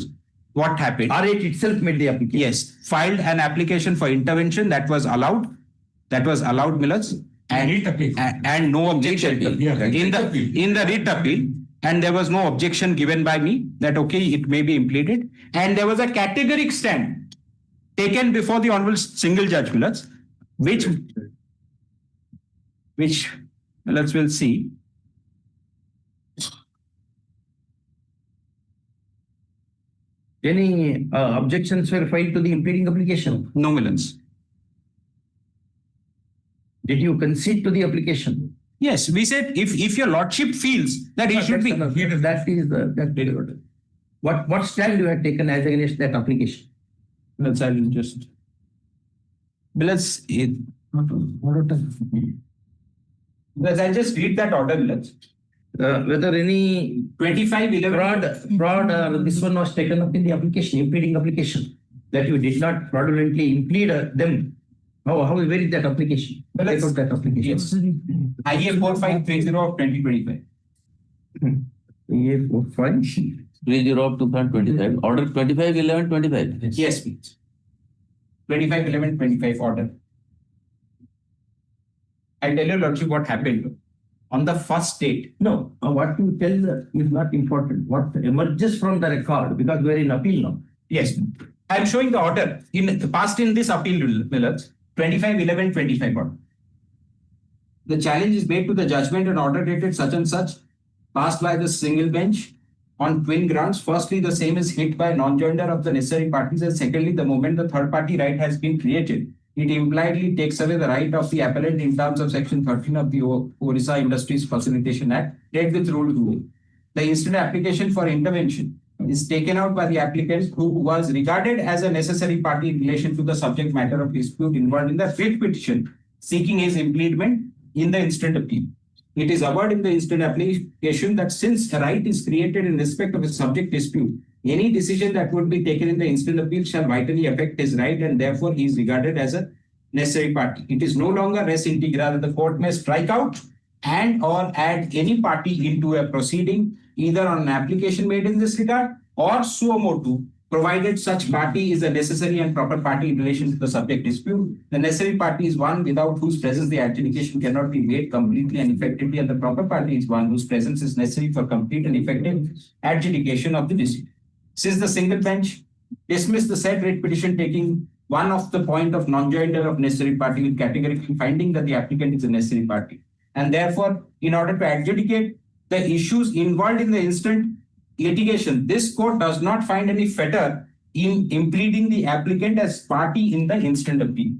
What happened? R8 itself made the application. Yes, filed an application for intervention that was allowed. Millets, and no objection in the writ appeal, and there was no objection given by me that okay, it may be implemented, and there was a categoric stand taken before the honorable single judge, Millets, which Millets will see. Any objections were filed to the impeding application? No, Millets. Did you concede to the application? Yes, we said if your lordship feels that it should be. That is the what stand you have taken as against that application? Millets, I'll just. Millets, I'll just read that order, Millets. Whether any 25/11 fraud or this one was taken up in the application, impeding application. that you did not fraudulently implead them. Where is that application? Let's- Take out that application. Yes. IA 4530 of 2025. IA 45. 30 of 2025, order 25/11/25. Yes, please. 25/11/25 order. I'll tell you, Lordship, what happened. On the first date. No, what you tell is not important. What emerges from the record, because we are in appeal now. Yes. I'm showing the order passed in this appeal, Millets, 25/11/25 order. The challenge is made to the judgment and order dated such and such, passed by the single bench on twin grounds. Firstly, the same is hit by non-joinder of the necessary parties, and secondly, the moment the third party right has been created, it impliedly takes away the right of the appellant in terms of Section 13 of the Orissa Industries Facilitation Act, read with Rule 2. The instant application for intervention is taken out by the applicant who was regarded as a necessary party in relation to the subject matter of dispute involved in the writ petition seeking his impleadment in the instant appeal. It is averred in the instant application that since a right is created in respect of a subject dispute, any decision that would be taken in the instant appeal shall vitally affect his right, and therefore he is regarded as a necessary party. It is no longer res integra that the court may strike out and or add any party into a proceeding, either on an application made in this regard or suo motu, provided such party is a necessary and proper party in relation to the subject dispute. The necessary party is one without whose presence the adjudication cannot be made completely and effectively, and the proper party is one whose presence is necessary for complete and effective adjudication of the dispute. Since the single bench dismissed the said writ petition, taking one of the point of non-joinder of necessary party with categorically finding that the applicant is a necessary party, and therefore, in order to adjudicate the issues involved in the instant litigation, this court does not find any fetter in impleading the applicant as party in the instant appeal.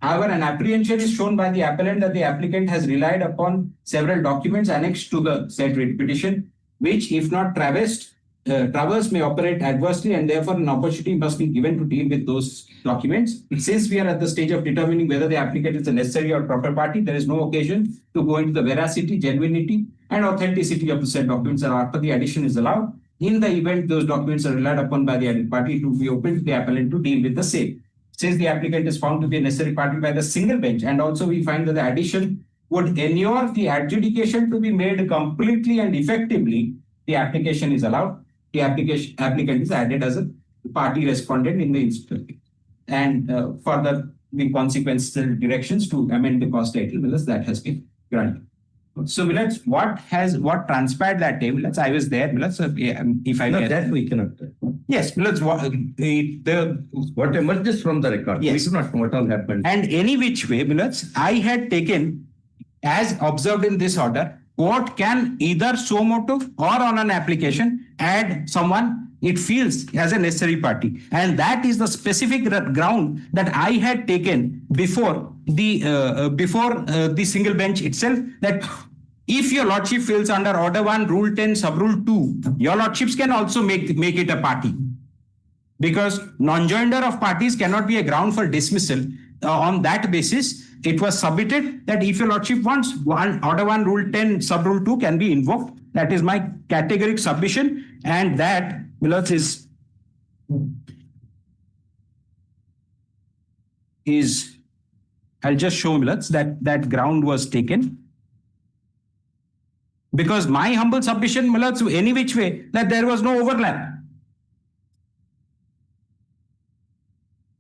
However, an apprehension is shown by the appellant that the applicant has relied upon several documents annexed to the said writ petition, which, if not traversed, may operate adversely, and therefore an opportunity must be given to deal with those documents. Since we are at the stage of determining whether the applicant is a necessary or proper party, there is no occasion to go into the veracity, genuinity, and authenticity of the said documents, and after the addition is allowed, in the event those documents are relied upon by the added party, it will be open to the appellant to deal with the same. Since the applicant is found to be a necessary party by the single bench, and also we find that the addition would inure the adjudication to be made completely and effectively, the application is allowed. The applicant is added as a party respondent in the instant. And further, the consequential directions to amend the cost title bills that has been granted. So, Millets, what transpired that day? Millets, I was there. Millets, if I No, that we cannot. Yes, Millets, What emerges from the record? Yes. We do not know what all happened. And any which way, Millets, I had taken, as observed in this order, court can either suo motu or on an application add someone it feels as a necessary party, and that is the specific ground that I had taken before the single bench itself, that if your lordship feels under order 1, rule 10, sub rule 2, your lordships can also make it a party, because non-joinder of parties cannot be a ground for dismissal. On that basis, it was submitted that if your lordship wants, order 1, rule 10, sub rule 2 can be invoked. That is my categoric submission, and that, Millets, is I'll just show Millets that ground was taken. Because my humble submission, Millets, any which way, that there was no overlap.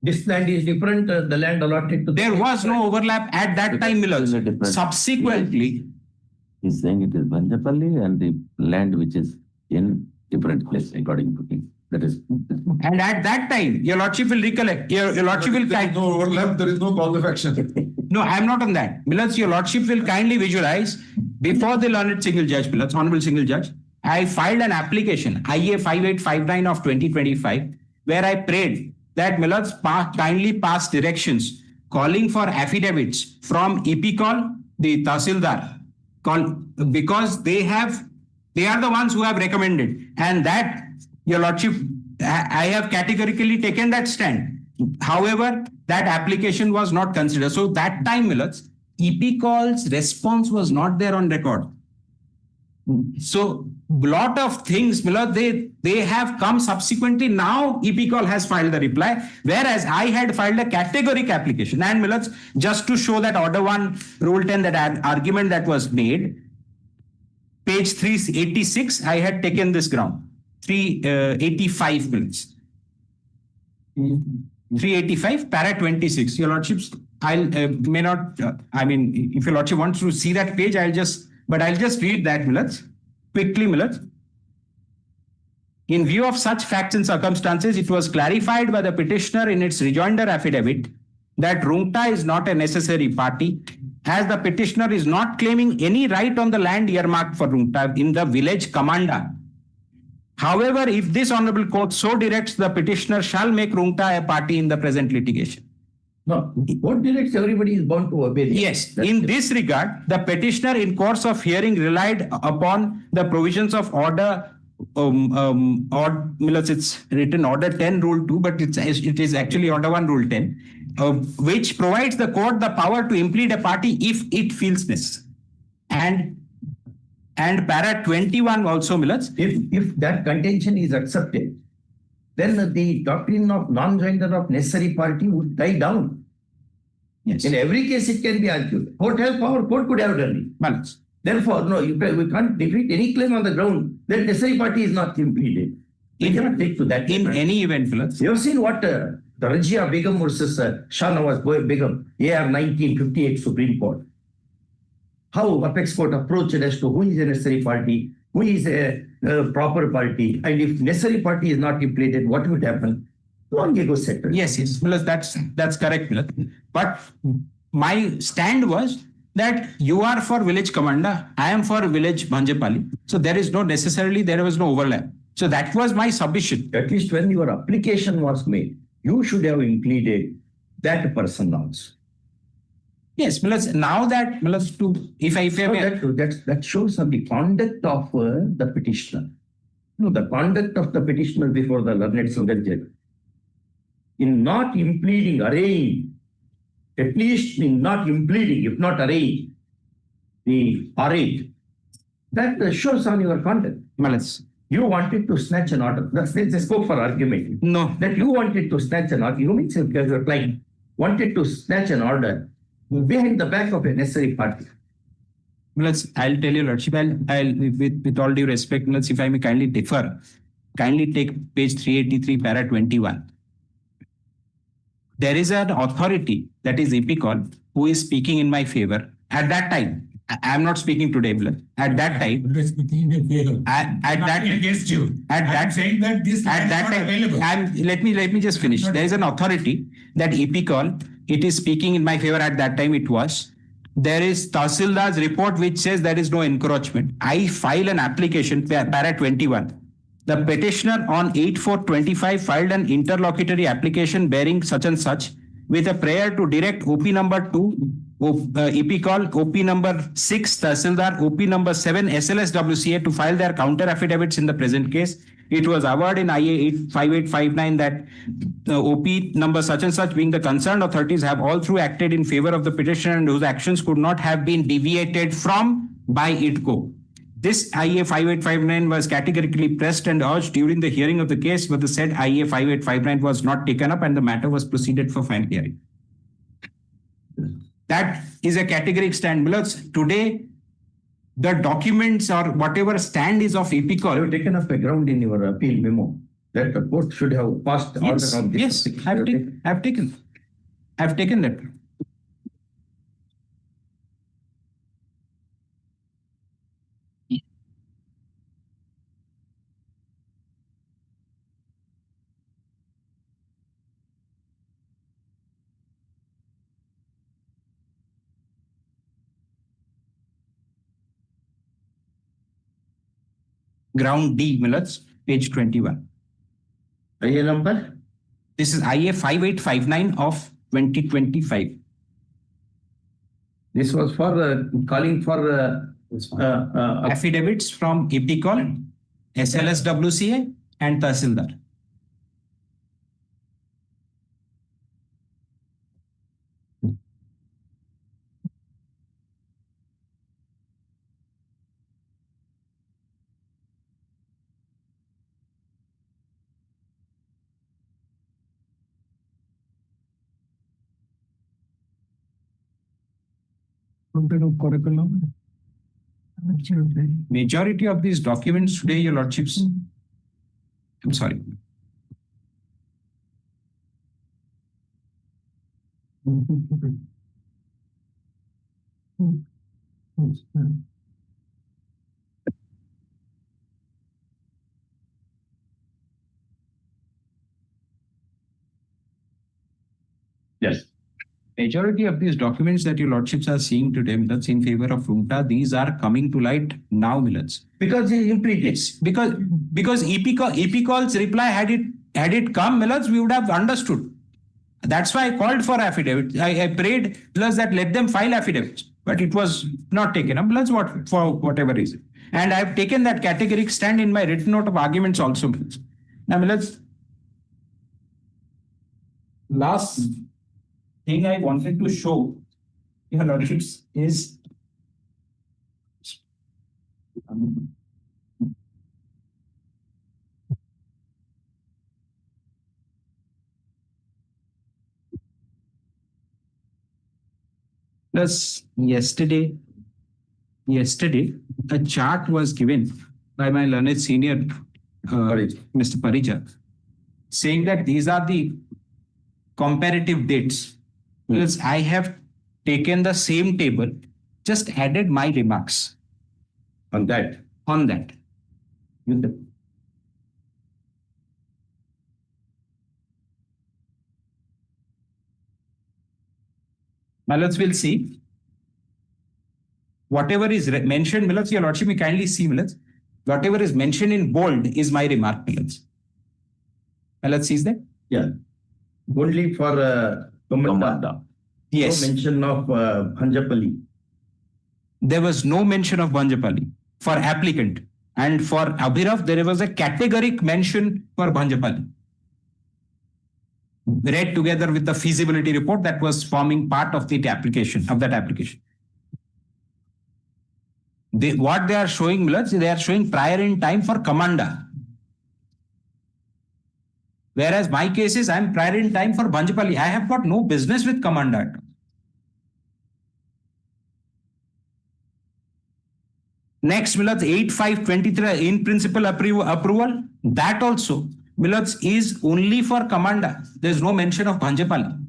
This land is different, the land allotted to... There was no overlap at that time, Millets. Subsequently... He's saying it is Banjapalli and the land which is in different place according to him. That is. And at that time, your lordship will recollect. Your lordship will... There is no overlap, there is no cause of action. No, I am not on that. Millets, your lordship will kindly visualize, before the learned single judge, Millets, honorable single judge, I filed an application, IA 5859 of 2025, where I prayed that Millets kindly pass directions calling for affidavits from EPCOL, the Tahsildar, because they are the ones who have recommended, and that your lordship, I have categorically taken that stand. However, that application was not considered. So that time, Millets, EPCOL's response was not there on record. So lot of things, they have come subsequently. Now EPCOL has filed the reply, whereas I had filed a categoric application. And just to show that order 1, rule 10, that argument that was made, page 386, I had taken this ground. 385 minutes. 385, para 26. Your Lordships, I'll may not, if your Lordship wants to see that page, I'll just read that, quickly, In view of such facts and circumstances, it was clarified by the petitioner in its rejoinder affidavit that Rungta is not a necessary party, as the petitioner is not claiming any right on the land earmarked for Rungta in the village commanda. However, if this Honorable Court so directs, the petitioner shall make Rungta a party in the present litigation. No, what directs everybody is bound to obey. Yes, in this regard, the petitioner in course of hearing relied upon the provisions of order, it's written order 10 rule 2, but it is actually order 1 rule 10, which provides the court the power to implead a party if it feels necessary. And para 21 also, if that contention is accepted, then the doctrine of non-joinder of necessary party would die down. Yes. In every case, it can be argued. Court has power, court could have done it. Therefore, no, we can't defeat any claim on the ground that necessary party is not impleaded. We cannot take to that. In any event, you have seen what the Rajia Begum versus Shah Nawaz Begum, AR 1958 Supreme Court. How apex court approached as to who is a necessary party, who is a proper party, and if necessary party is not implemented, what would happen? Long ago settled. Yes, that's correct. But my stand was that you are for village commander, I am for village Bhanjapali. So there was no overlap. So that was my submission. At least when your application was made, you should have included that person also. Yes, now that that shows on the conduct of the petitioner. No, the conduct of the petitioner before the learned single judge. In not impleading, arraying, at least in not impleading, if not arraying, the arrayed, that shows on your conduct. You wanted to snatch an order. That's the scope for argument. No. That you wanted to snatch an order. You mean your client wanted to snatch an order behind the back of a necessary party. I'll tell you, Lordship, I'll with all due respect, if I may kindly differ, kindly take page 383, para 21. There is an authority, that is EPCOL, who is speaking in my favor. At that time, I am not speaking today, at that time. Against you. I'm saying that this land is not available. Let me just finish. There is an authority that EPCOL, it is speaking in my favor. At that time it was. There is Tahsildar's report which says there is no encroachment. I file an application, para 21. The petitioner on 8/4/25 filed an interlocutory application bearing such and such with a prayer to direct OP number 2, EPCOL, OP number 6, Tahsildar, OP number 7, SLSWCA to file their counter affidavits in the present case. It was averred in IA 5859 that OP number such and such, being the concerned authorities, have all through acted in favor of the petitioner and whose actions could not have been deviated from by ITCO. This IA 5859 was categorically pressed and urged during the hearing of the case, but the said IA 5859 was not taken up and the matter was proceeded for final hearing. That is a categoric stand. Today, the documents or whatever stand is of EPCOL. You have taken up a ground in your appeal memo that the court should have passed order on this. Yes, I've taken that. Ground D, page 21. IA number? This is IA 5859 of 2025. This was for calling for affidavits from EPCOL, SLSWCA, and Tahsildar. Majority of these documents today, your lordships. I'm sorry. Yes. Majority of these documents that your lordships are seeing today, Millets, in favor of Rumta, these are coming to light now, Millets. Because he implemented. Yes, because EP calls reply had it come, Millets, we would have understood. That's why I called for affidavit. I prayed Millets that let them file affidavits, but it was not taken up. Millets, for whatever reason. And I've taken that categoric stand in my written note of arguments also. Millets. Now, Millets, last thing I wanted to show your lordships is plus yesterday a chart was given by my learned senior Mr. Parija, saying that these are the comparative dates. Because I have taken the same table, just added my remarks on that. Millets will see. Whatever is mentioned, Millets, your lordship, may kindly see, Millets. Whatever is mentioned in bold is my remark, Millets. Millets sees that? Yeah. Only for Kamanda. Yes. No mention of Bhanjapalli. There was no mention of Bhanjapalli for applicant. And for Abhirav, there was a categoric mention for Bhanjapalli. Read together with the feasibility report that was forming part of the application, of that application. What they are showing, Millets, they are showing prior in time for Kamanda. Whereas my case is I'm prior in time for Bhanjapalli. I have got no business with Kamanda. Next, Millets, 8/5/23 in principle approval. That also, Millets, is only for Kamanda. There's no mention of Bhanjapalli.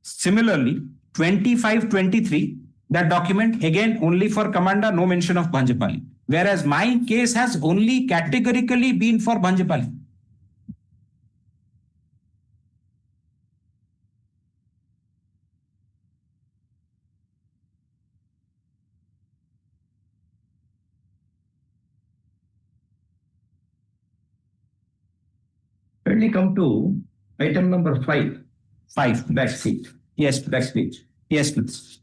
Similarly, 25/23, that document, again, only for Kamanda, no mention of Bhanjapalli. Whereas my case has only categorically been for Bhanjapalli. When we come to item number 5. 5, back sheet. Yes, back page. Yes, please.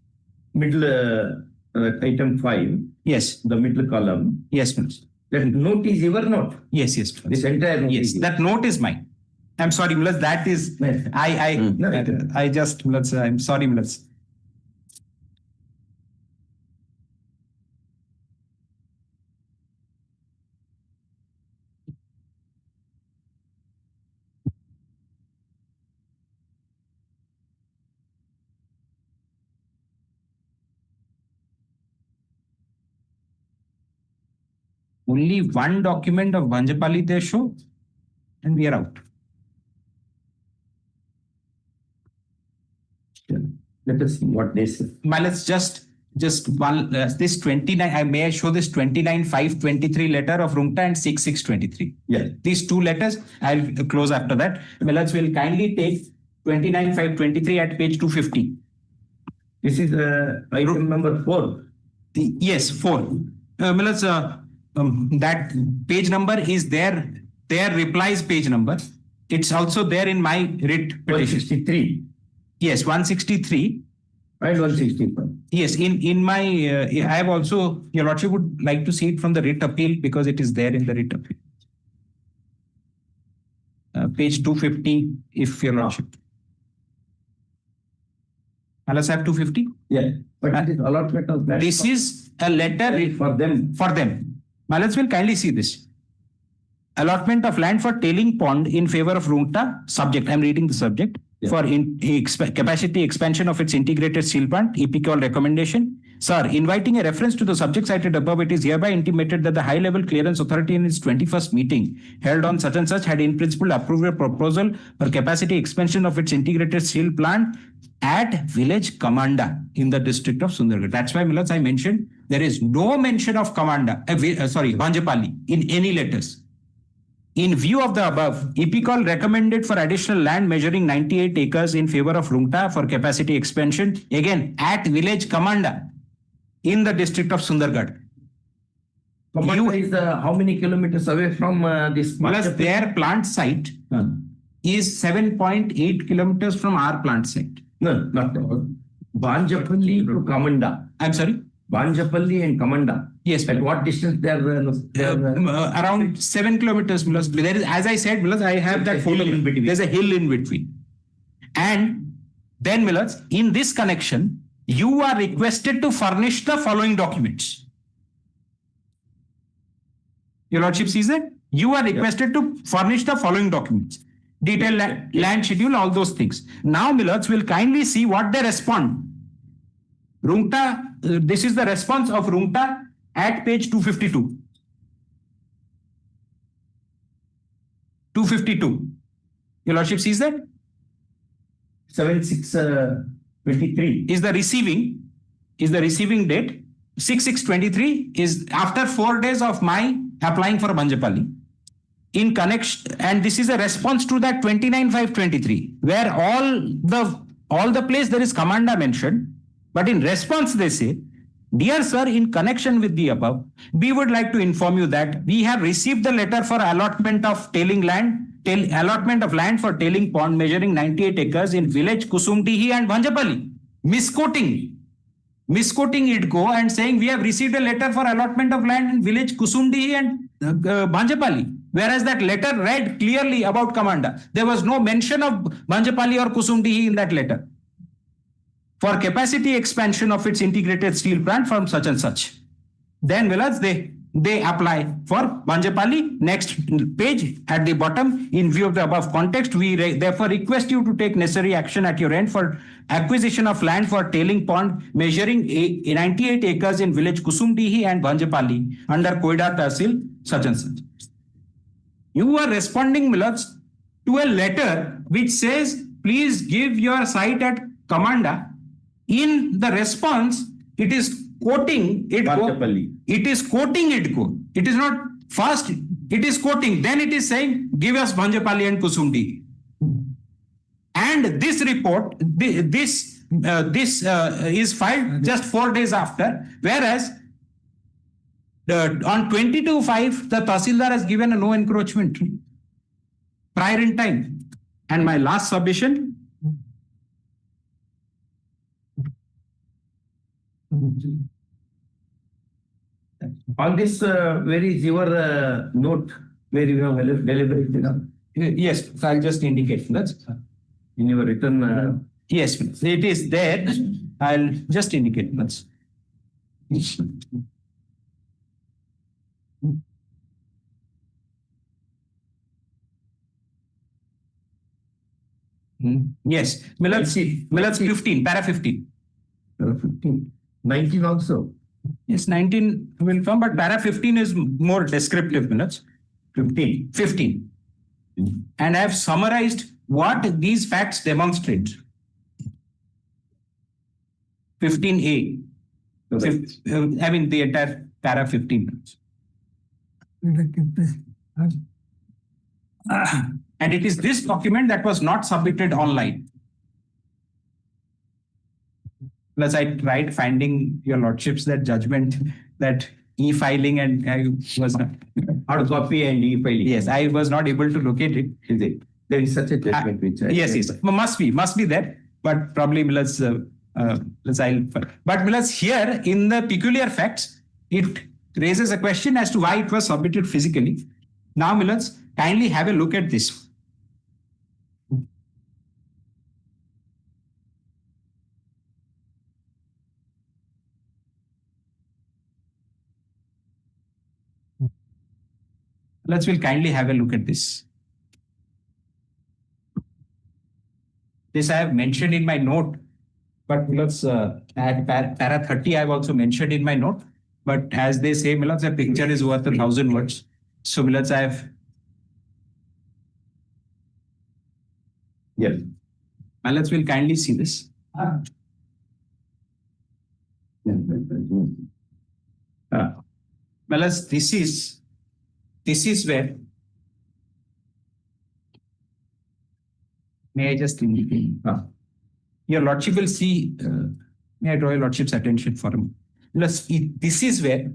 Middle item 5. Yes. The middle column. Yes, please. That note is your note. Yes. This entire note. Yes, that note is mine. I'm sorry, Millets, that is, I just, Millets, I'm sorry, Millets. Only one document of Bhanjapalli they show, and we are out. Let us see what they say. Let's just one, this 29, may I show this 29/5/23 letter of Rumta and 6/6/23. Yeah. These two letters, I'll close after that. Millets will kindly take 29/5/23 at page 250. This is item number 4. Yes, 4. Millets, that page number is their replies page number. It's also there in my writ petition. 163. Yes, 163. And 165. Yes, in my, I have also, your lordship would like to see it from the writ appeal because it is there in the writ appeal. Page 250, if your lordship. Unless I have 250? Yeah, but it is allotment of that. This is a letter for them. Malats will kindly see this. allotment of land for tailing pond in favor of Rungta, subject, I'm reading the subject, for capacity expansion of its integrated steel plant, EPCOL recommendation. Sir, inviting a reference to the subject cited above, it is hereby intimated that the High Level Clearance Authority in its 21st meeting held on such and such had in principle approved a proposal for capacity expansion of its integrated steel plant at village Kamanda in the district of Sundargarh. That's why, Millards, I mentioned there is no mention of Vanjapalli in any letters. In view of the above, EPCOL recommended for additional land measuring 98 acres in favor of Rungta for capacity expansion, again at village Kamanda in the district of Sundargarh. Kamanda is how many kilometers away from this? Plus their plant site is 7.8 kilometers from our plant site. No, not Banjapalli to Kamanda. I'm sorry? Banjapalli and Kamanda. Yes. At what distance they are? Around 7 kilometers. There is, as I said, I have that photo in between. There's a hill in between. And then, Millards, in this connection, you are requested to furnish the following documents. Your Lordship sees that? You are requested to furnish the following documents. Detailed land schedule, all those things. Now, Millards will kindly see what they respond. Rungta, this is the response of Rungta at page 252. 252. Your Lordship sees that? 7623 is the receiving date. 6623 is after 4 days of my applying for Banjapalli. In connection, and this is a response to that 29523, where all the place there is Kamanda mentioned, but in response they say, dear sir, in connection with the above, we would like to inform you that we have received the letter for allotment of allotment of land for tailing pond measuring 98 acres in village Kusumtihi and Banjapalli. Misquoting IDCO and saying we have received a letter for allotment of land in village Kusumtihi and Banjapalli. Whereas that letter read clearly about Kamanda. There was no mention of Banjapalli or Kusumtihi in that letter. For capacity expansion of its integrated steel plant from such and such. Then, Millards, they apply for Banjapalli. Next page at the bottom, in view of the above context, we therefore request you to take necessary action at your end for acquisition of land for tailing pond measuring 98 acres in village Kusumtihi and Banjapalli under Koida Tahsil, such and such. You are responding, Millards, to a letter which says, please give your site at Kamanda. In the response, it is quoting IDCO. It is quoting IDCO. It is not first, it is quoting. Then it is saying, give us Banjapalli and Kusumtihi. And this report, this is filed just 4 days after, whereas on 22/5, the Tahsildar has given a no encroachment prior in time. And my last submission, on this, where is your note where you have deliberated? Yes, I'll just indicate. That's in your written. Yes, it is there. I'll just indicate. That's. Yes, Millards 15, para 15. 15. 19 also. Yes, 19 will come, but para 15 is more descriptive, Millards. 15. And I have summarized what these facts demonstrate. 15A. I mean, the entire para 15. And it is this document that was not submitted online. Plus, I tried finding your lordships that judgment, that e-filing, and I was not. Hard copy and e-filing. Yes, I was not able to locate it. Is it? There is such a judgment which yes. Must be there. But probably Millards, but Millards, here in the peculiar facts, it raises a question as to why it was submitted physically. Now, Millards, kindly have a look at this. We'll kindly have a look at this. This I have mentioned in my note, but at para 30 I have also mentioned in my note. But as they say, a picture is worth 1,000 words. So I have. Yes. We'll kindly see this. This is where. May I just indicate? Your Lordship will see. May I draw your Lordship's attention for a moment? This is where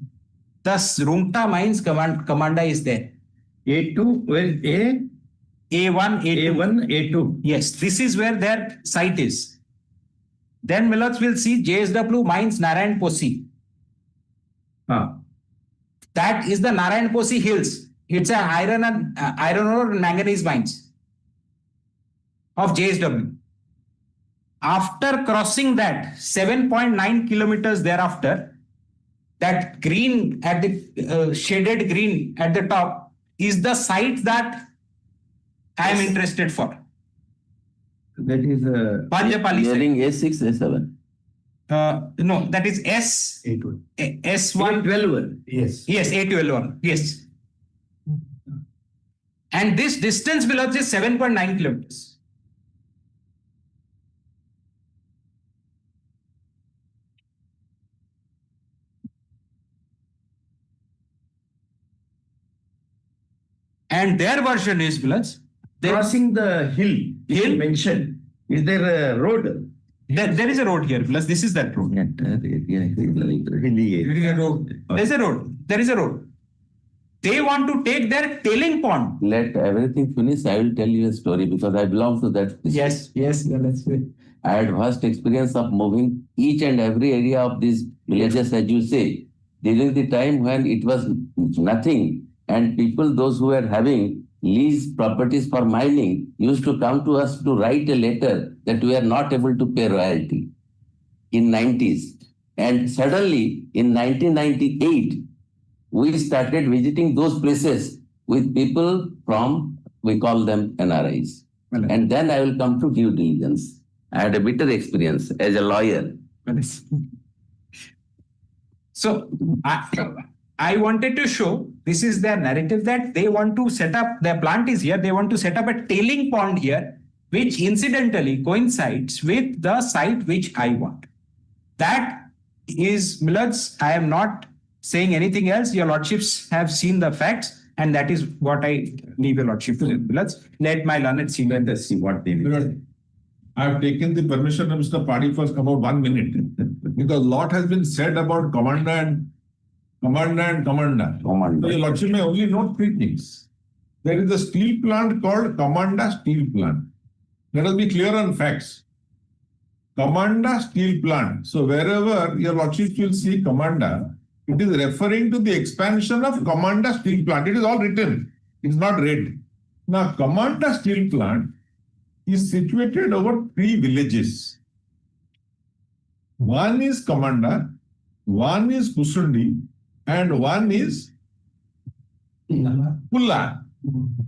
the Srungta mines commander is there. A2, where A? A1, A1, A2. Yes, this is where their site is. Then Millets will see JSW mines Narayan Posi. That is the Narayan Posi Hills. It's an iron ore and manganese mines of JSW. After crossing that 7.9 kilometers thereafter, that green at the shaded green at the top is the site that I am interested for. That is Panjapali. Nearing A6, A7. No, that is S1. A12. Yes. Yes, A12. Yes. And this distance below is 7.9 kilometers. And their version is, crossing the hill mentioned. Is there a road? There is a road here. Plus, this is that road. There's a road. There is a road. They want to take their tailing pond. Let everything finish. I will tell you a story because I belong to that. Yes. Let's do it. I had vast experience of moving each and every area of these villages, as you say, during the time when it was nothing, and people, those who were having lease properties for mining, used to come to us to write a letter that we are not able to pay royalty in 90s. And suddenly in 1998, we started visiting those places with people from, we call them NRIs. And then I will come to due diligence. I had a bitter experience as a lawyer. So I wanted to show, this is their narrative, that they want to set up, their plant is here, they want to set up a tailing pond here, which incidentally coincides with the site which I want. That is, Millets, I am not saying anything else. Your Lordships have seen the facts, and that is what I leave your Lordship to. Millets, let my learned senior see what they will. I have taken the permission of Mr. Padi for about 1 minute because a lot has been said about commander and commander. So your Lordship may only note 3 things. There is a steel plant called Commander Steel Plant. Let us be clear on facts. Commander Steel Plant. So wherever your Lordship will see Commander, it is referring to the expansion of Commander Steel Plant. It is all written. It is not read. Now, Commander Steel Plant is situated over 3 villages. One is Commander, one is Kusundi, and one is Pulla.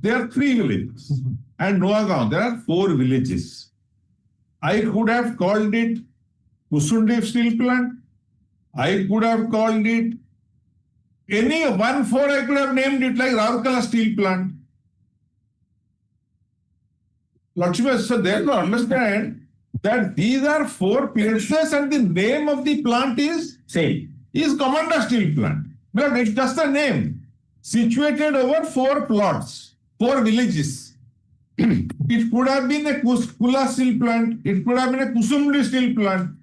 There are 3 villages. And Noagaon, there are 4 villages. I could have called it Kusundi Steel Plant. I could have called it any 1-4, I could have named it like Raurkela Steel Plant. Lordship, so they have to understand that these are 4 places and the name of the plant is same. Is Commander Steel Plant. But it's just a name. Situated over 4 plots, 4 villages. It could have been a Kula Steel Plant. It could have been a Kusumli Steel Plant.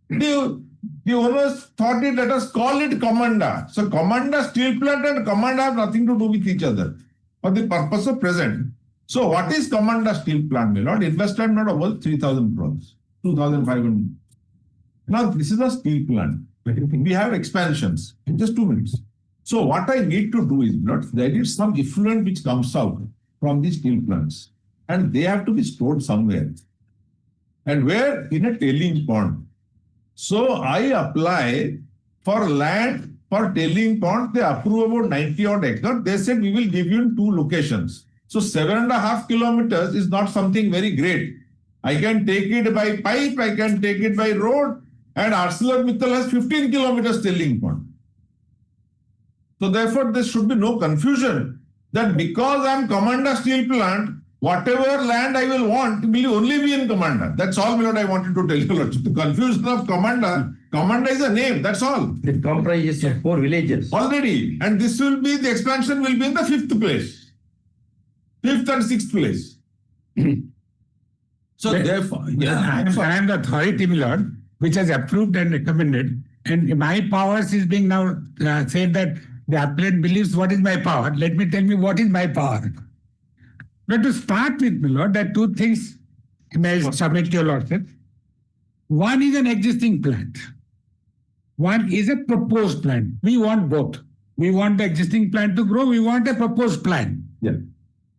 The owners thought it, let us call it Commander. So Commander Steel Plant and Commander have nothing to do with each other for the purpose of present. So what is Commander Steel Plant, my lord? Investment not about 3,000 crores, 2,500. Now this is a steel plant. We have expansions in just 2 minutes. So what I need to do is, there is some effluent which comes out from these steel plants and they have to be stored somewhere. And where? In a tailing pond. So I apply for land for tailing pond, they approve about 90 odd acres. They said we will give you in 2 locations. So 7.5 kilometers is not something very great. I can take it by pipe, I can take it by road, and ArcelorMittal has 15 kilometers tailing pond. So therefore, there should be no confusion that because I am Commander Steel Plant, whatever land I will want will only be in Commander. That's all what I wanted to tell you. The confusion of Commander is a name, that's all. It comprises of 4 villages. Already. And this will be, the expansion will be in the 5th place. 5th and 6th place. So therefore, I am the authority, my lord, which has approved and recommended. And my powers is being now said that the applicant believes what is my power. Let me tell me what is my power. But to start with, my lord, there are 2 things may I submit to your lordship. One is an existing plant. One is a proposed plant. We want both. We want the existing plant to grow. We want a proposed plant. Yeah.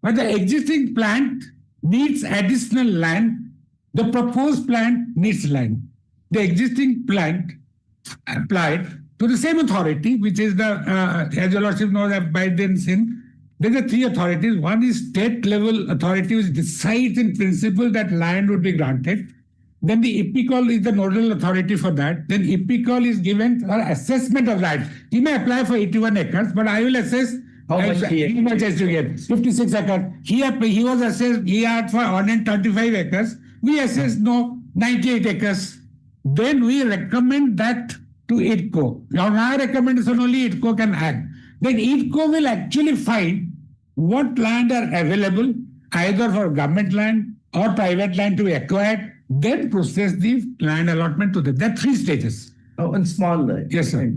But the existing plant needs additional land. The proposed plant needs land. The existing plant applied to the same authority, which is the, as your lordship knows, by then sin. There are 3 authorities. One is state level authority which decides in principle that land would be granted. Then the IPCOL is the nodal authority for that. Then IPCOL is given for assessment of that. He may apply for 81 acres, but I will assess how much has to get. 56 acres. He was assessed, he had for 135 acres. We assessed 98 acres. Then we recommend that to IDCO. Now our recommendation only IDCO can act. Then IDCO will actually find what land are available either for government land or private land to be acquired, then process the land allotment to them. There are 3 stages. And small. Yes, sir.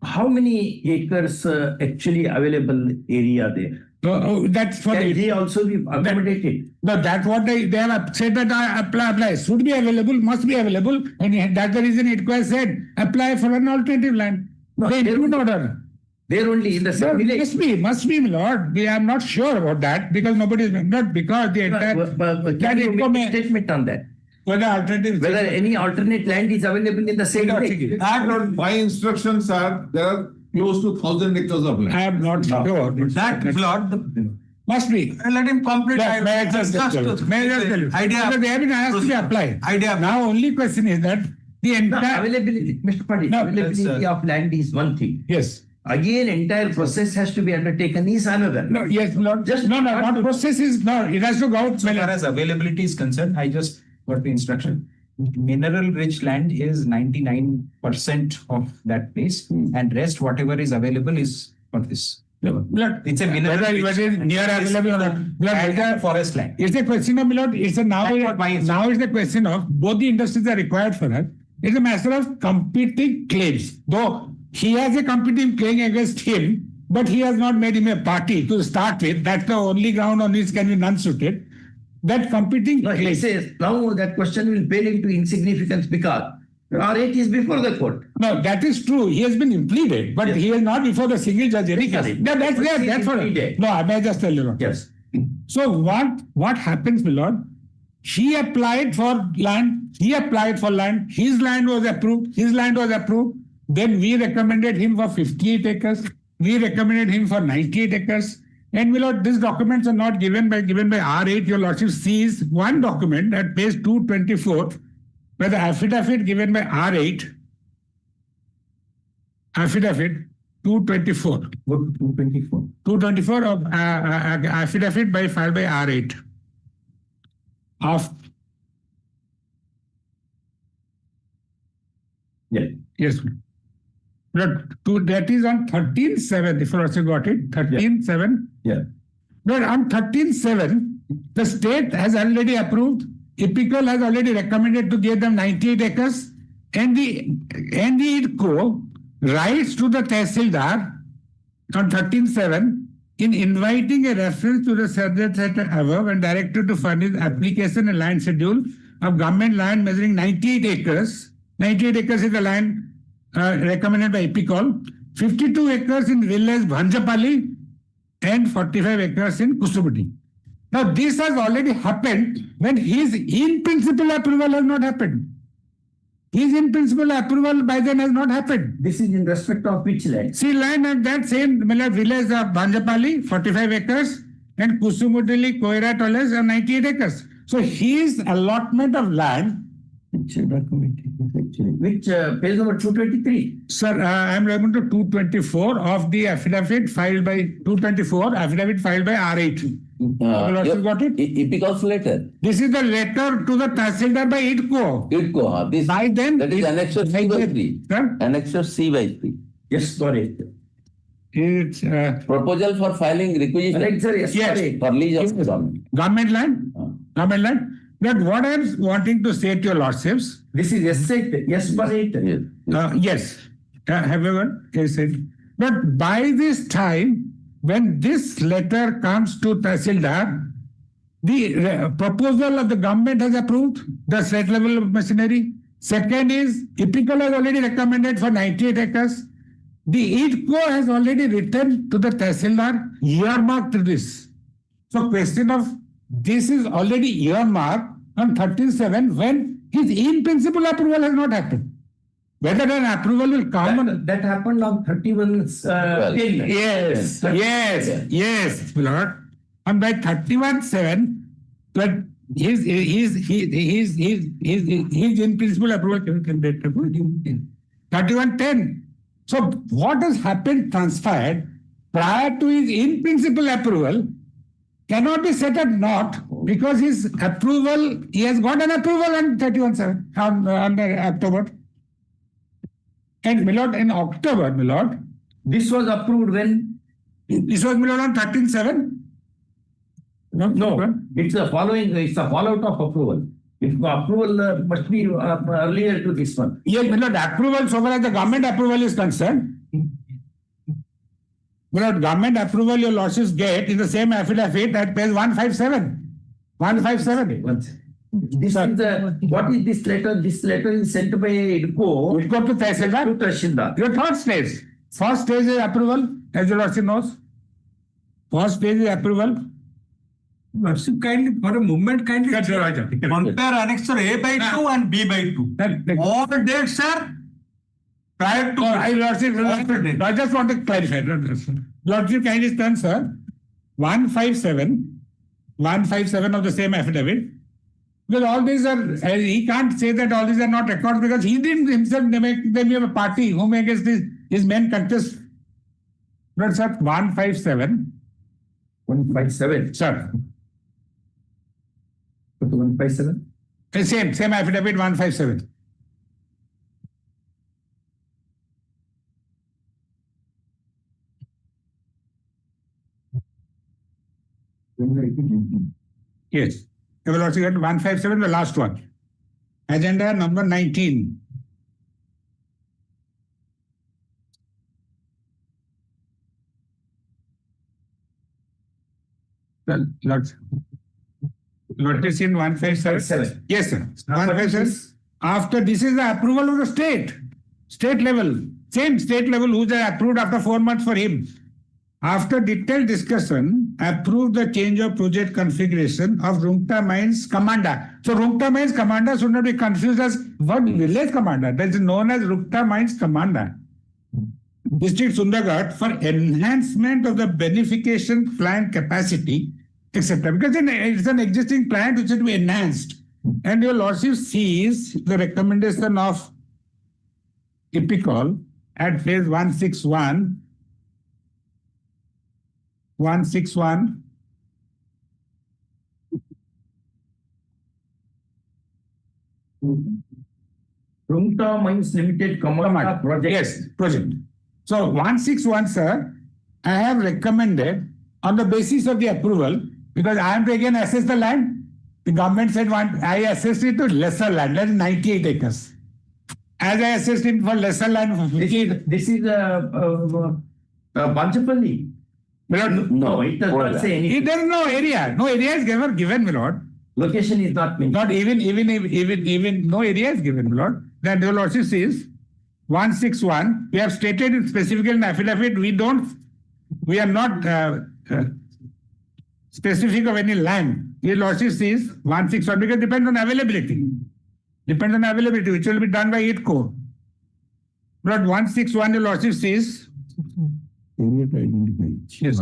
How many acres actually available area there? That's for Can they also be accommodated? No, that's what they have said that I apply. Should be available, must be available. And that's the reason it was said, apply for an alternative land. No, they do not order. They're only in the same village. Must be, my lord. We are not sure about that because nobody is not because the entire. Can you make a statement on that? Whether any alternate land is available in the same village? My instructions are there are close to 1,000 acres of land. I am not sure. That, Lord, must be. Let him complete. May I just tell you? Idea. They have been asked to apply. Idea. Now, only question is that the entire availability, Mr. Pandit, availability of land is one thing. Yes. Again, entire process has to be undertaken is another. No, yes, not just not process is no. It has to go out. So far as availability is concerned, I just got the instruction. Mineral rich land is 99% of that place, and rest whatever is available is for this. It's a mineral whether near available or not. Forest land. It's a question of it's a now is the question of both the industries are required for us. It's a matter of competing claims. Though he has a competing claim against him, but he has not made him a party to start with. That's the only ground on which can be non-suited. That competing claim. He says now that question will pale into insignificance because R8 is before the court. No, that is true. He has been impleaded, but he is not before the single judge. That's there. That's what. No, I may just tell you. Yes. So what happens, my lord? He applied for land. He applied for land. His land was approved. Then we recommended him for 58 acres. We recommended him for 98 acres. And my lord, these documents are not given by R8. Your lordship sees one document at page 224, where the affidavit given by R8. Affidavit 224. What 224? 224 of affidavit filed by R8. Yes. But that is on 13/7, if you also got it, 13/7. Yeah. But on 13/7, the state has already approved, IPCOL has already recommended to give them 98 acres, and the IDCO writes to the Tehsildar on 13/7 in inviting a reference to the subject above and directed to furnish application and land schedule of government land measuring 98 acres. 98 acres is the land recommended by IPCOL, 52 acres in village Bhanjapali and 45 acres in Kusubudi. Now this has already happened when his in principle approval has not happened. his in principle approval by then has not happened. This is in respect of which land? See, land at that same village of Banjapali, 45 acres, and Kusumudili, Koira, Toles, 98 acres. So his allotment of land. Which document is actually? Which page number 223? Sir, I am referring to 224 of the affidavit filed by 224, affidavit filed by R8. Got it? Ipical's letter. This is the letter to the Tahsildar by IDCO. IDCO, this by then. That is annexure C by 3. Sir? Annexure C by 3. Yes, got it. It's proposal for filing requisition. Yes. For lease of government. Government land. Government land. But what I am wanting to say to your lordships. This is S8. Yes, but it. Yes. However, yes, but by this time, when this letter comes to Tahsildar, the proposal of the government has approved the state level of machinery. Second is, IPICAL has already recommended for 98 acres. The IDCO has already written to the Tahsildar, earmarked this. So question of this is already earmarked on 13/7 when his in principle approval has not happened. Whether an approval will come that happened on 31. Yes, Lord. And by 31/7, but his in principle approval can be 31/10. So what has happened, transpired prior to his in principle approval cannot be set at naught because his approval, he has got an approval on 31/7 on October. And Milord, in October, Milord, this was approved when? This was Milord on 13/7. No, it's a fallout of approval. If approval must be earlier to this one. Yes, Milord, approval, so far as the government approval is concerned. Milord, government approval your lordships get in the same affidavit at page 157. 157. This is what is this letter? This letter is sent by IDCO. IDCO to Tahsildar. To Tahsildar. Your third stage. First stage is approval, as your lordship knows. First stage is approval. Lordship, kindly, for a moment, kindly compare annexure A by 2 and B by 2. All the dates are prior to. I just want to clarify. Lordship, kindly stand, sir. 157 of the same affidavit. Because all these are, he can't say that all these are not records because he didn't himself make them a party whom against his main contest. But sir, 157. 157. Sir. 157? Same affidavit, 157. Yes. You will also get 157, the last one. Agenda number 19. Well, notice in 157. Yes, sir. 157. After this is the approval of the state level. Same state level who's approved after 4 months for him. After detailed discussion, approved the change of project configuration of Rungta Mines Commander. So Rungta Mines Commander should not be confused as what village commander. That is known as Rungta Mines Commander. District Sundargarh for enhancement of the beneficiation plant capacity, etc. Because it's an existing plant which should be enhanced. And your lordship sees the recommendation of IPICAL at page 161. 161. Rungta Mines Limited Commander project. Yes, project. So 161, sir, I have recommended on the basis of the approval, because I am to again assess the land. The government said I assessed it to lesser land, that is 98 acres. As I assessed it for lesser land for 50. This is Banjapalli. No, it does not say anything. There is no area. No area is given, my lord. Location is not mentioned. Not even no area is given, my lord. Then your lordship says 161. We have stated it specifically in affidavit. We are not specific of any land. Your lordship says 161 because it depends on availability. Depends on availability, which will be done by ITCO. But 161, your lordship says. Yes.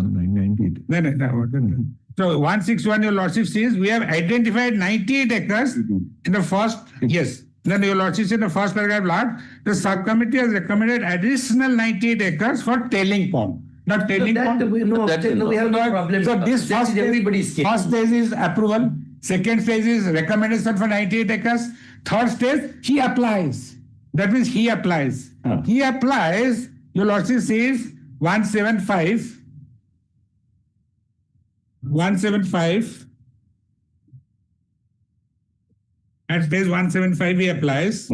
So 161, your lordship says we have identified 98 acres in the first. Yes. Then your lordship said in the first paragraph, Lord, the subcommittee has recommended additional 98 acres for tailing pond. Not tailing pond. We have no problem. So this That is everybody's case. first stage is approval. Second stage is recommendation for 98 acres. Third stage, he applies. That means he applies. He applies, your lordship says 175. 175. At page 175, he applies.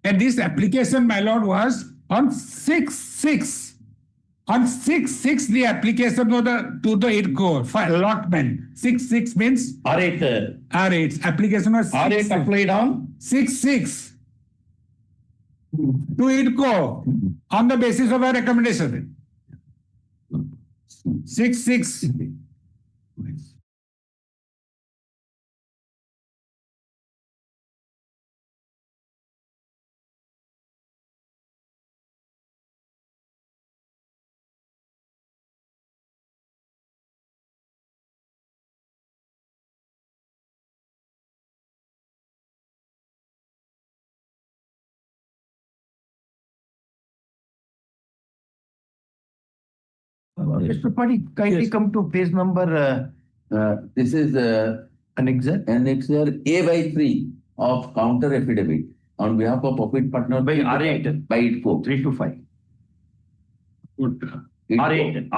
And this application, my lord, was on 6/6. On 6/6, the application to the ITCO for allotment. 6/6 means R8. R8. Application was 6/6. R8 applied on 6/6 to ITCO on the basis of a recommendation. 6/6. Mr. Padi, kindly come to page number. This is Annexure A/3 of counter affidavit on behalf of profit partner by R8 by ITCO 3 to 5. R8.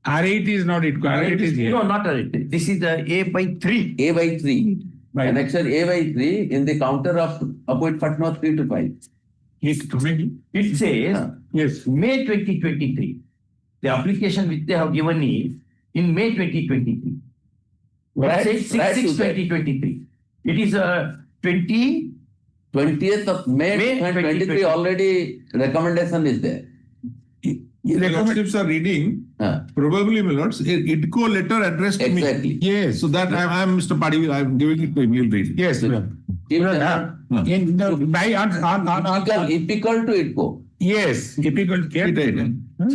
R8 is not ITCO. R8 is here. No, not R8. This is the A/3. A/3. Annexure A/3 in the counter of profit partner 3 to 5. It says yes, May 2023. The application which they have given is in May 2023. Right, It says right 6/6/2023. It is 20th of May 2023 already recommendation is there. The lordships are reading, probably, my lords, ITCO letter addressed to me. Exactly. Yes. So that I'm Mr. Padi, I'm giving it to him, he'll read. Yes, ma'am. Epical to ITCO. Yes, epical. That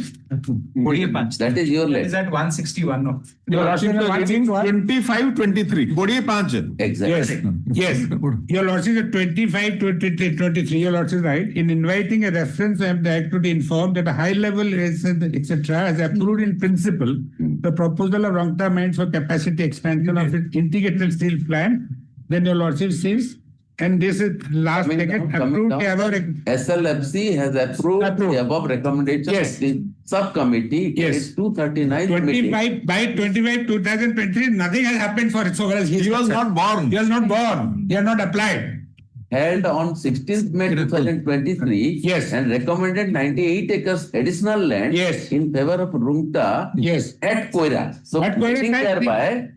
is your That is letter. at 161. No. Your lordship is reading 25-23. 25. Exactly. Yes. Your lordship is 25-23. Your lordship is right. In inviting a reference, I am directed to inform that a high level, etc., has approved in principle the proposal of Rongta Mines for capacity expansion of its integrated steel plant. Then your lordship says, and this is last second approved the above. SLFC has approved the above recommendation Yes. of the subcommittee. Yes. It is 239 meeting. By 2023, nothing has happened for it. So whereas He was not born. He was not born. He has not applied. Held on 16th May 2023. Yes. And recommended 98 acres additional land. Yes. In favor of Rungta. Yes. At Koira. So At Koira, meeting thereby.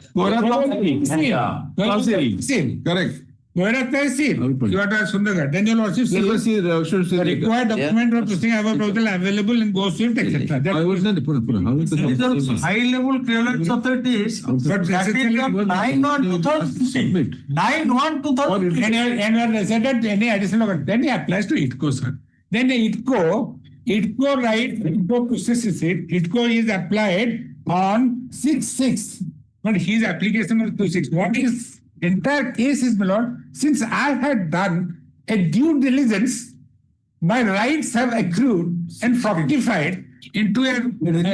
Correct. Whereas I see, you are the Sundagar. Then your lordship says, the required document for proceeding above proposal available in Go Swift, etc. I was not High level clearance authorities. But That is the 9/1/2006. 9/1/2006. and you are resident any additional, then he applies to ITCO, sir. Then the ITCO processes it. ITCO is applied on 6/6, but his application was 2/6. What is entire case is, my lord, since I had done a due diligence, my rights have accrued and fructified into a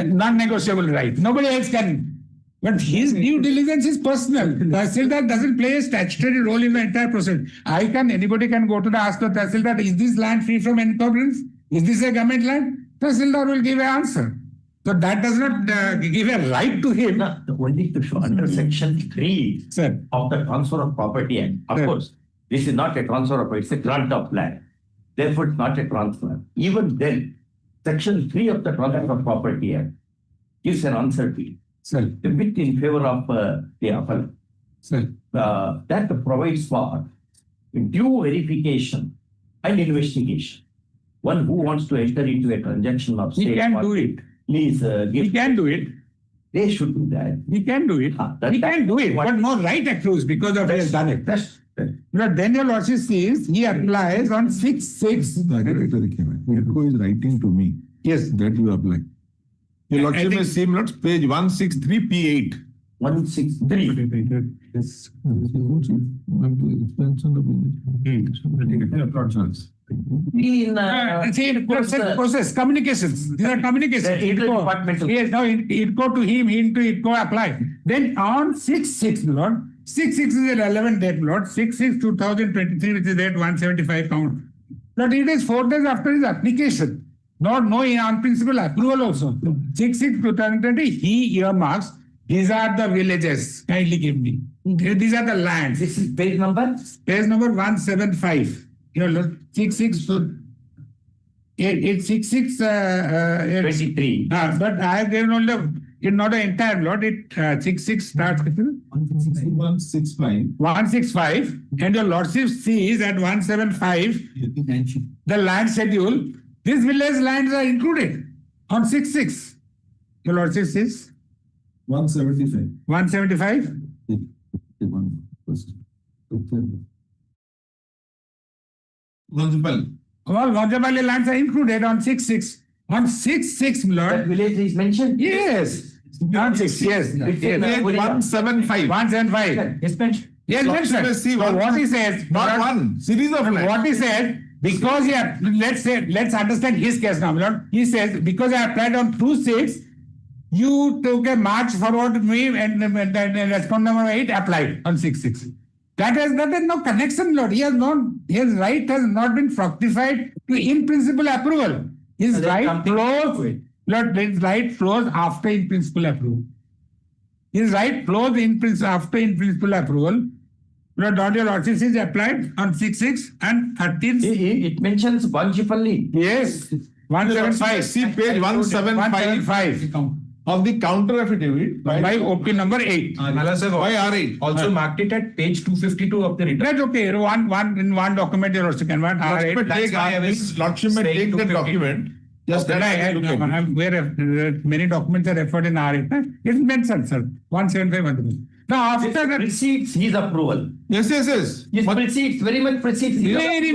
non-negotiable right. Nobody else can. But his due diligence is personal. Tahsildar doesn't play a statutory role in the entire process. Anybody can go to the ask the Tahsildar, is this land free from encumbrance? Is this a government land? Tahsildar will give an answer. So that does not give a right to him. Only to show under section 3 of the Transfer of Property Act. Of course, this is not a transfer of, it's a grant of land. Therefore, it's not a transfer. Even then, section 3 of the Transfer of Property Act gives an answer to it. The bit in favor of the appellant. That provides for due verification and investigation. One who wants to enter into a transaction of he can do it. Please he can do it. They should do that. He can do it. He can do it, but no right accrues because of he has done it. But then your lordship sees he applies on 6/6. Who is writing to me? Yes. That you apply. Your lordship may see notes, page 163 P8. 163. Yes. Process, communications. These are communications. Yes, now it go to him to it go apply. Then on 6/6, Lord, 6/6 is a relevant date, Lord. 6/6/2023, which is date 175 count. Lord, it is 4 days after his application. Not no on principle approval also. 6/6/2020, he earmarks. These are the villages. Kindly give me. These are the lands. This is page number? Page number 175. Here, look, 6/6. It's 6/6. 23. But I have given only not the entire lot. It 6/6 starts with 165. 165, and your lordship sees at 175 the land schedule. These village lands are included on 6/6. Your lordship sees 175. 175. Hon'Ble. All Hon'Ble lands are included on 6/6. On 6/6, Lord. That village is mentioned? Yes. On 6, yes. Page 175. 175. It's mentioned. Yes, mentioned. See, So what he says, not one, series of lands. what he said, because let's understand his case now, Lord. He says, because I applied on 2/6, you took a march forward to me and respond number 8 applied on 6/6. That is no connection, Lord. His right has not been fructified to in principle approval. His right flows, Lord, his right flows after in principle approval. His right flows after in principle approval. Lord, your lordship is applied on 6/6 and 13. It mentions Vanjipalli. Yes. 175. See page 175 of the counter affidavit by OP number 8. By R8. Also marked it at page 252 of the return. That's okay. One document you also can mark R8. Lordship may take the document. Just where many documents are referred in R8. It's mentioned, sir. 175. Now after that precedes his approval. Yes. Yes, precedes, very much precedes. Very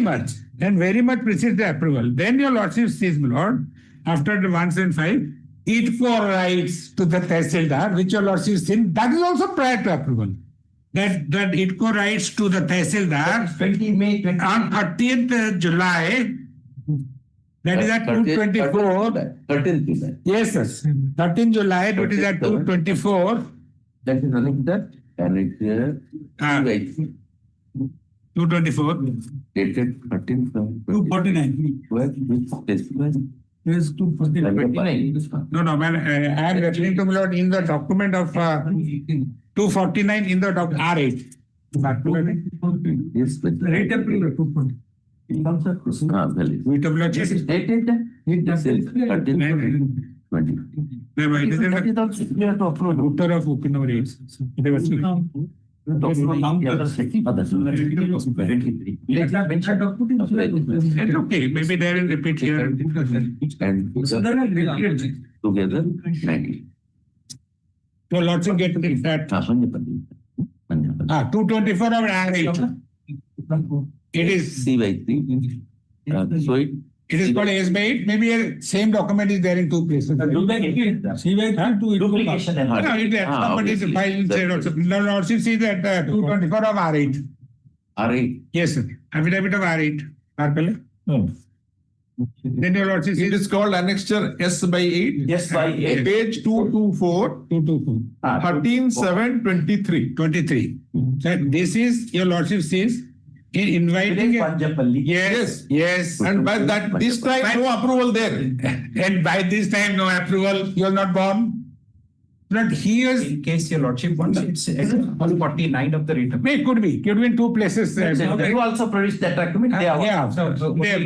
much. And very much precedes the approval. Then your lordship says, Lord, after the 175, it co-writes to the Tehsildar, which your lordship said, that is also prior to approval. That it co-writes to the Tehsildar 20 May 20. On 30th July. That is at 2:24. 13th July. Yes, sir. 13th July, it is at 2:24. That is nothing that. And it's 2:24. dated 13th. 249. Where? Which testifies? Yes, 249. No, man. I am referring to Lord in the document of 249 in the R8. Yes, but Rate approval 240. It is dated 13th 20. That is also clear to approve. Router of OP number 8. It's okay. Maybe they will repeat here. And together 90. So lots of get that. 224 of R8. It is C by 3. So it is called S by 8. Maybe a same document is there in two places. Duplication. Somebody's file inside also. Lordship says that 224 of R8. R8. Yes, sir. Affidavit of R8. Then your lordship says it is called annexure S by 8. Yes, by 8. Page 224. 13/7/23. 23. So this is your lordship says in inviting yes. And by that this time no approval there. And by this time no approval, you are not born. But he is In case your lordship wants, it's 149 of the return. it could be in two places. You also produced that document. Yeah. So if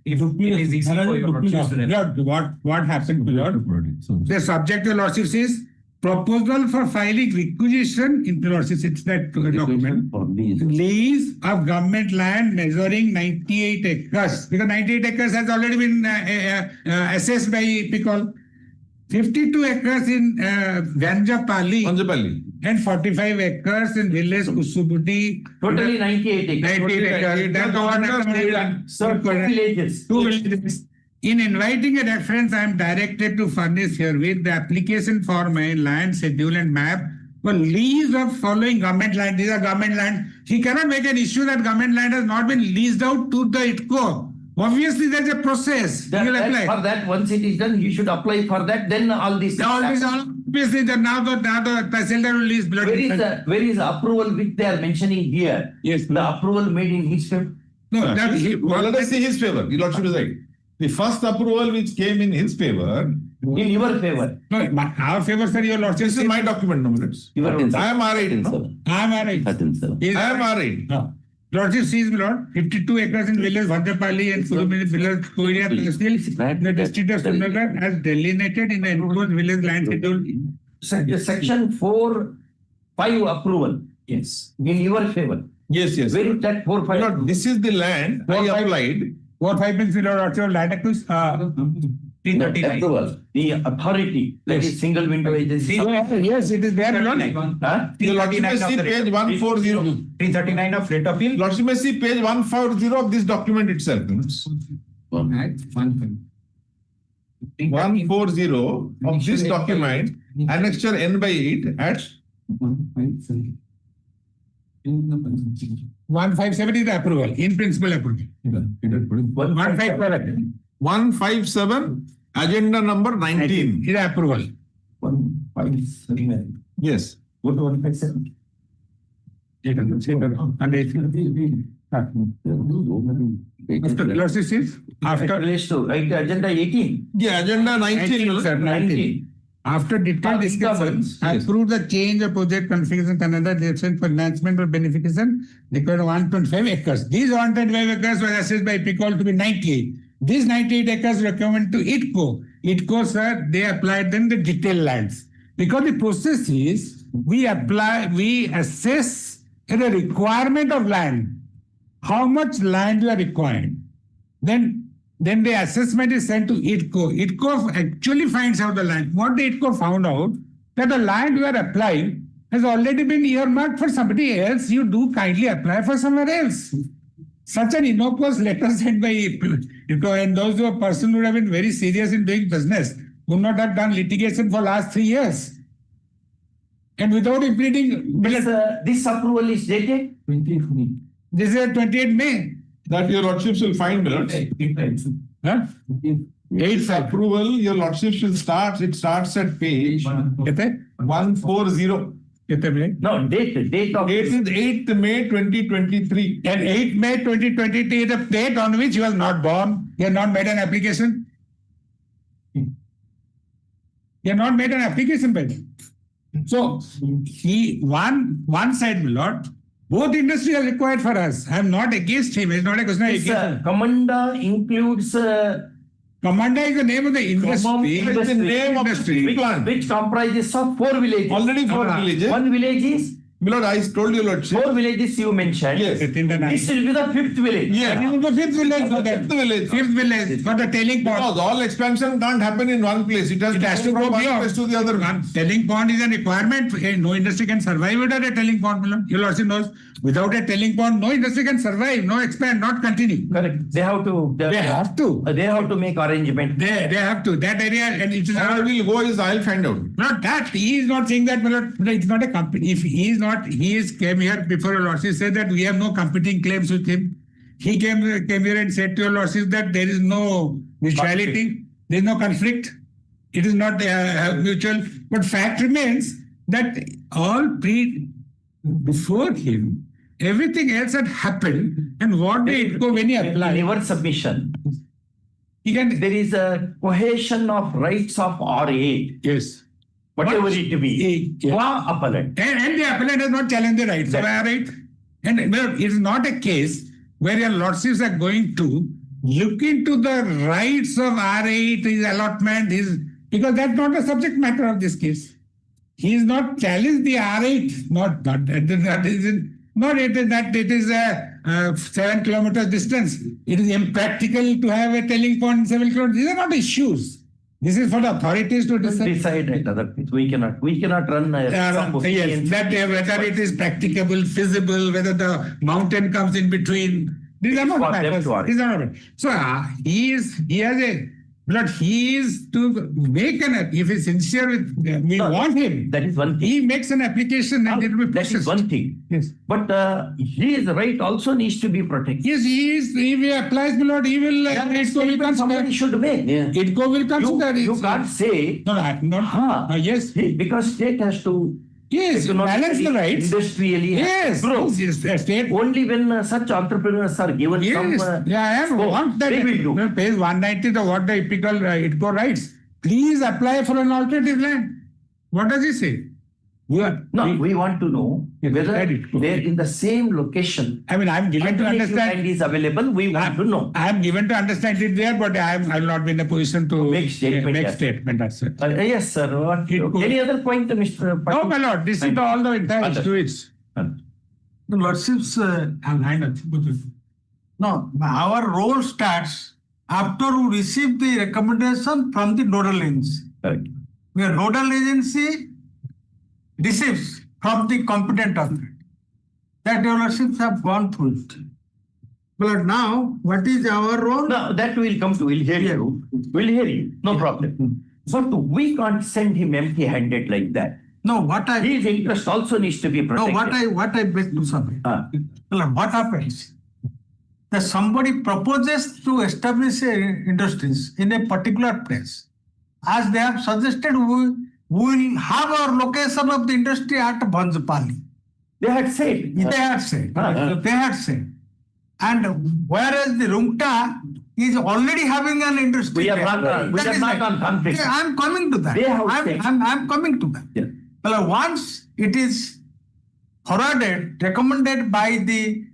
it is easy for your lordship to Lord, what happened, Lord? The subject your lordship says proposal for filing requisition in the lordship, it's that document. Lease of government land measuring 98 acres. Because 98 acres has already been assessed by PICOL. 52 acres in Vanjapalli. And 45 acres in village Kusubuti. Totally 98 acres. 98 acres. That's the one. So, two villages. Two villages. In inviting a reference, I am directed to furnish herewith the application for my land schedule and map for lease of following government land. These are government land. He cannot make an issue that government land has not been leased out to the ITCO. Obviously, there's a process. For that, once it is done, you should apply for that. Then all these. Obviously, now the Tahsildar will lease. Where is the approval which they are mentioning here? Yes. The approval made in his favor. No, let us see his favor. Your Lordship is right. The first approval which came in his favor. In your favor. No, our favor, sir, your Lordship. This is my document, no minutes. I am R8. I am R8. I am R8. No. Lordship sees, Lord, 52 acres in village Vanjapalli and Surumini village Koiria Tehsil in the district of Srinagar as delineated in the enclosed village land schedule. Section 4(5) approval. Yes. In your favor. Yes. Where is that 4(5)? Lord, this is the land I applied. 4(5) means Lord, land acquisition. 339. Approval. The authority, that is single window agency. Yes, it is there. Your Lordship may see page 140. 339 of rate of appeal. Lordship may see page 140 of this document itself. 140 of this document, annexure N/8 at 157 is the approval, in principle approval. 157. 157, agenda number 19. Is approval. 157. Yes. Go to 157. After agenda 18. Yeah, agenda 19. After detailed discussion, I approved the change of project configuration Canada direction for enhancement or beneficiation required 125 acres. These 125 acres were assessed by PICOL to be 98. These 98 acres recommended to ITCO. ITCO, sir, they applied them the detailed lands. Because the process is, we assess the requirement of land. How much land you are required. Then the assessment is sent to ITCO. ITCO actually finds out the land. What the ITCO found out, that the land you are applying has already been earmarked for somebody else. You do kindly apply for somewhere else. Such an innocuous letter sent by ITCO, and those who are person would have been very serious in doing business, would not have done litigation for last 3 years. And without implementing... This approval is dated? This is 28 May. That your Lordships will find, Huh? 8th approval, your Lordships will start. It starts at page 140. No, date of date is 8th May 2023. And 8th May 2023 is the date on which you was not born. You have not made an application. You have not made an application by them. So one side, my lord, both industries are required for us. I am not against him. It's not a question against him. Commanda includes... Commanda is the name of the industry. It is the name of the plant. Which comprises of 4 villages. Already 4 villages. 1 village is... Milord, I told you, Lordship. 4 villages you mentioned. Yes. This will be the 5th village. Yeah. This is the 5th village. Fifth village for the tailing pond. Because all expansion can't happen in one place. It has to go from one place to the other. Tailing pond is a requirement. No industry can survive without a tailing pond. You also knows. Without a tailing pond, no industry can survive, no expand, not continue. Correct. They have to. They have to make arrangement. They have to. That area, and it is. Where will go is I'll find out. Not that. He is not saying that. It's not a company. If he is not, came here before your lordship said that we have no competing claims with him. He came here and said to your lordship that there is no mutuality, there is no conflict. It is not mutual. But fact remains that before him, everything else had happened, and what did go when he applied? In your submission, there is a cohesion of rights of R8. Yes. Whatever it be. Appellant. And the appellant has not challenged the rights of R8. And it is not a case where your lordships are going to look into the rights of R8, his allotment, because that's not the subject matter of this case. He is not challenged the R8, it is a 7 kilometers distance. It is impractical to have a tailing pond in 7 kilometers. These are not issues. This is for the authorities to decide. Decide at other things. We cannot run some Yes, that whether it is practicable, feasible, whether the mountain comes in between. These are not matters. These are not. So he is to make if he's sincere with, we want him. That is one thing. He makes an application and it will be processed. That is one thing. Yes. But his right also needs to be protected. Yes, if he applies, my lord, he will. IDCO will consider. Somebody should make. Yeah. IDCO will consider. You can't say. No, yes. Because state has to. Yes, balance the rights. Industrially. Yes, grow. Yes, state. Only when such entrepreneurs are given some. I want that. They will do. Page 190, what the typical IDCO writes. Please apply for an alternative land. What does he say? We want to know whether they're in the same location. I mean, I'm given to understand. Land is available. We want to know. I'm given to understand it there, but I will not be in a position to make statement. That's it. Yes, sir. Any other point, Mr. No, my lord. This is all the entire issue. The lordships no, our role starts after we receive the recommendation from the nodal agency. Correct. Where nodal agency receives from the competent authority. That your lordships have gone through it. But now, what is our role? No, that will come to. We'll hear you. We'll hear you. No problem. But we can't send him empty-handed like that. No, his interest also needs to be protected. No, what I beg to submit. What happens? That somebody proposes to establish industries in a particular place. As they have suggested, we will have our location of the industry at Bhanjapali. They had said. They had said. And whereas the Rungta is already having an industry. We are not on conflict. I'm coming to that. I'm coming to that. Yeah. Well, once it is recommended by the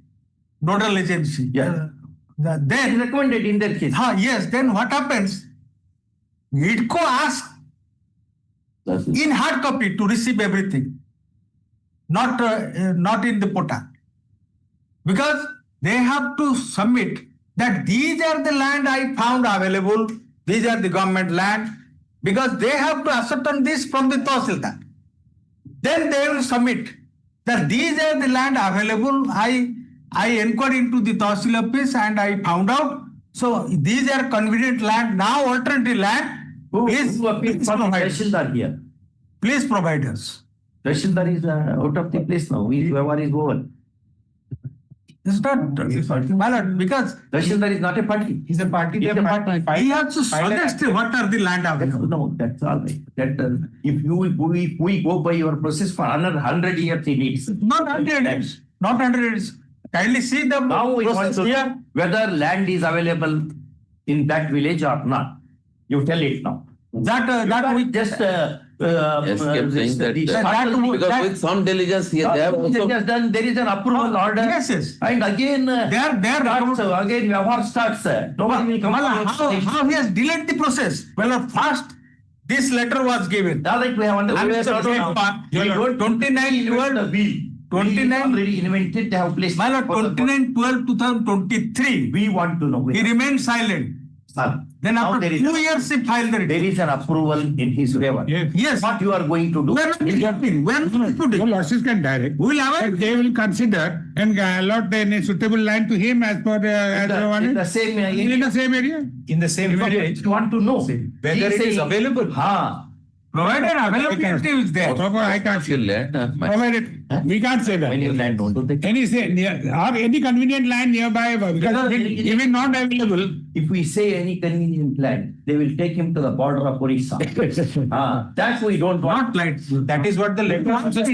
nodal agency. Yeah. Then recommended in their case. Yes. Then what happens? IDCO asks in hard copy to receive everything, not in the portal, because they have to submit that these are the land I found available. These are the government land, because they have to ascertain this from the Tahsildar. Then they will submit that these are the land available. I inquired into the Tahsil office and I found out. So these are convenient land. Now alternative land. Please Tahsildar here. Please provide us. Tahsildar is out of the place now. Whoever is over. It's not because Tahsildar is not a party. He's a party. He has to suggest what are the land available. No, that's all right. That if we go by your process for another 100 years, he needs. Not 100 years. Not 100 years. Kindly see the now we want to here. know whether land is available in that village or not. You tell it now. That we just kept saying that because with some diligence here they have also done. There is an approval order. Yes. And again Vyavhar starts. Nobody will come. How he has delayed the process? Well, first this letter was given. All right, we have understood. 29 already invented. They have placed. 29/12/2023. We want to know. He remained silent. Then after 2 years, he filed the report. There is an approval in his favor. Yes. What you are going to do? We are not rejecting. We are not putting. Your lordships can direct. We will have they will consider and allot any suitable land to him as per in the same area. In the same area. In the same area. You want to know whether it is available. Provided availability is there. I can't say land. Provided we can't say that. When you land on any convenient land nearby, because if it's not available. If we say any convenient land, they will take him to the border of Orissa. That we don't want. Not like that is what the letter says.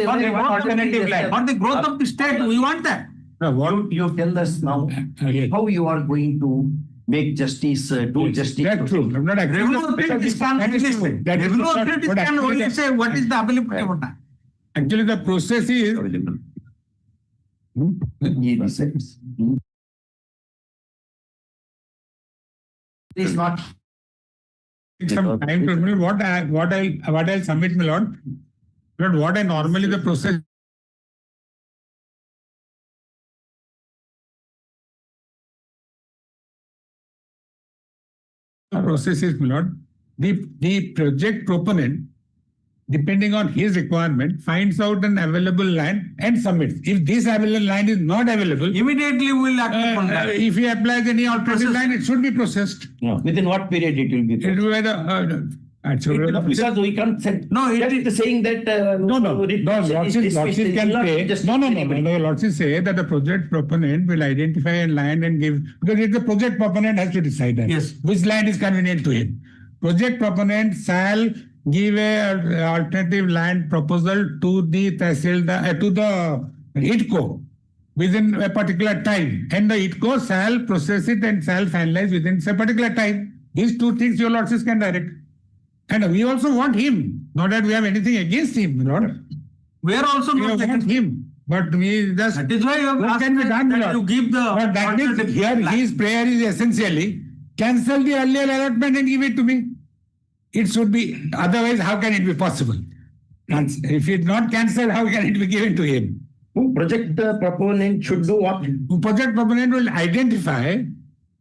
For the alternative land. For the growth of the state, we want that. You tell us now how you are going to make justice, do justice. That's true. I'm not agreeing. Revenue authorities can only say what is the availability of that. Actually, the process is available. It is not. Some time to me what I'll submit, my lord. But what I normally the process process is, my lord, the project proponent, depending on his requirement, finds out an available land and submits. If this available land is not available, Immediately we will act upon that. if he applies any alternative land, it should be processed. Within what period it will be? It will be the, Because we can't send. No, it is saying that. Lordship can say, no, Lordship say that the project proponent will identify a land and give, because it's the project proponent has to decide that. Yes. Which land is convenient to him. Project proponent shall give a alternative land proposal to the Tehsildar, to the ITCO within a particular time, and the ITCO shall process it and shall finalize within a particular time. These two things your Lordship can direct. And we also want him, not that we have anything against him, Lord. We are also not against him, but we just. That is why you have asked can be done, that you give the. But that means here his prayer is essentially cancel the earlier allotment and give it to me. It should be, otherwise how can it be possible? If it's not cancelled, how can it be given to him? Project proponent should do what? Project proponent will identify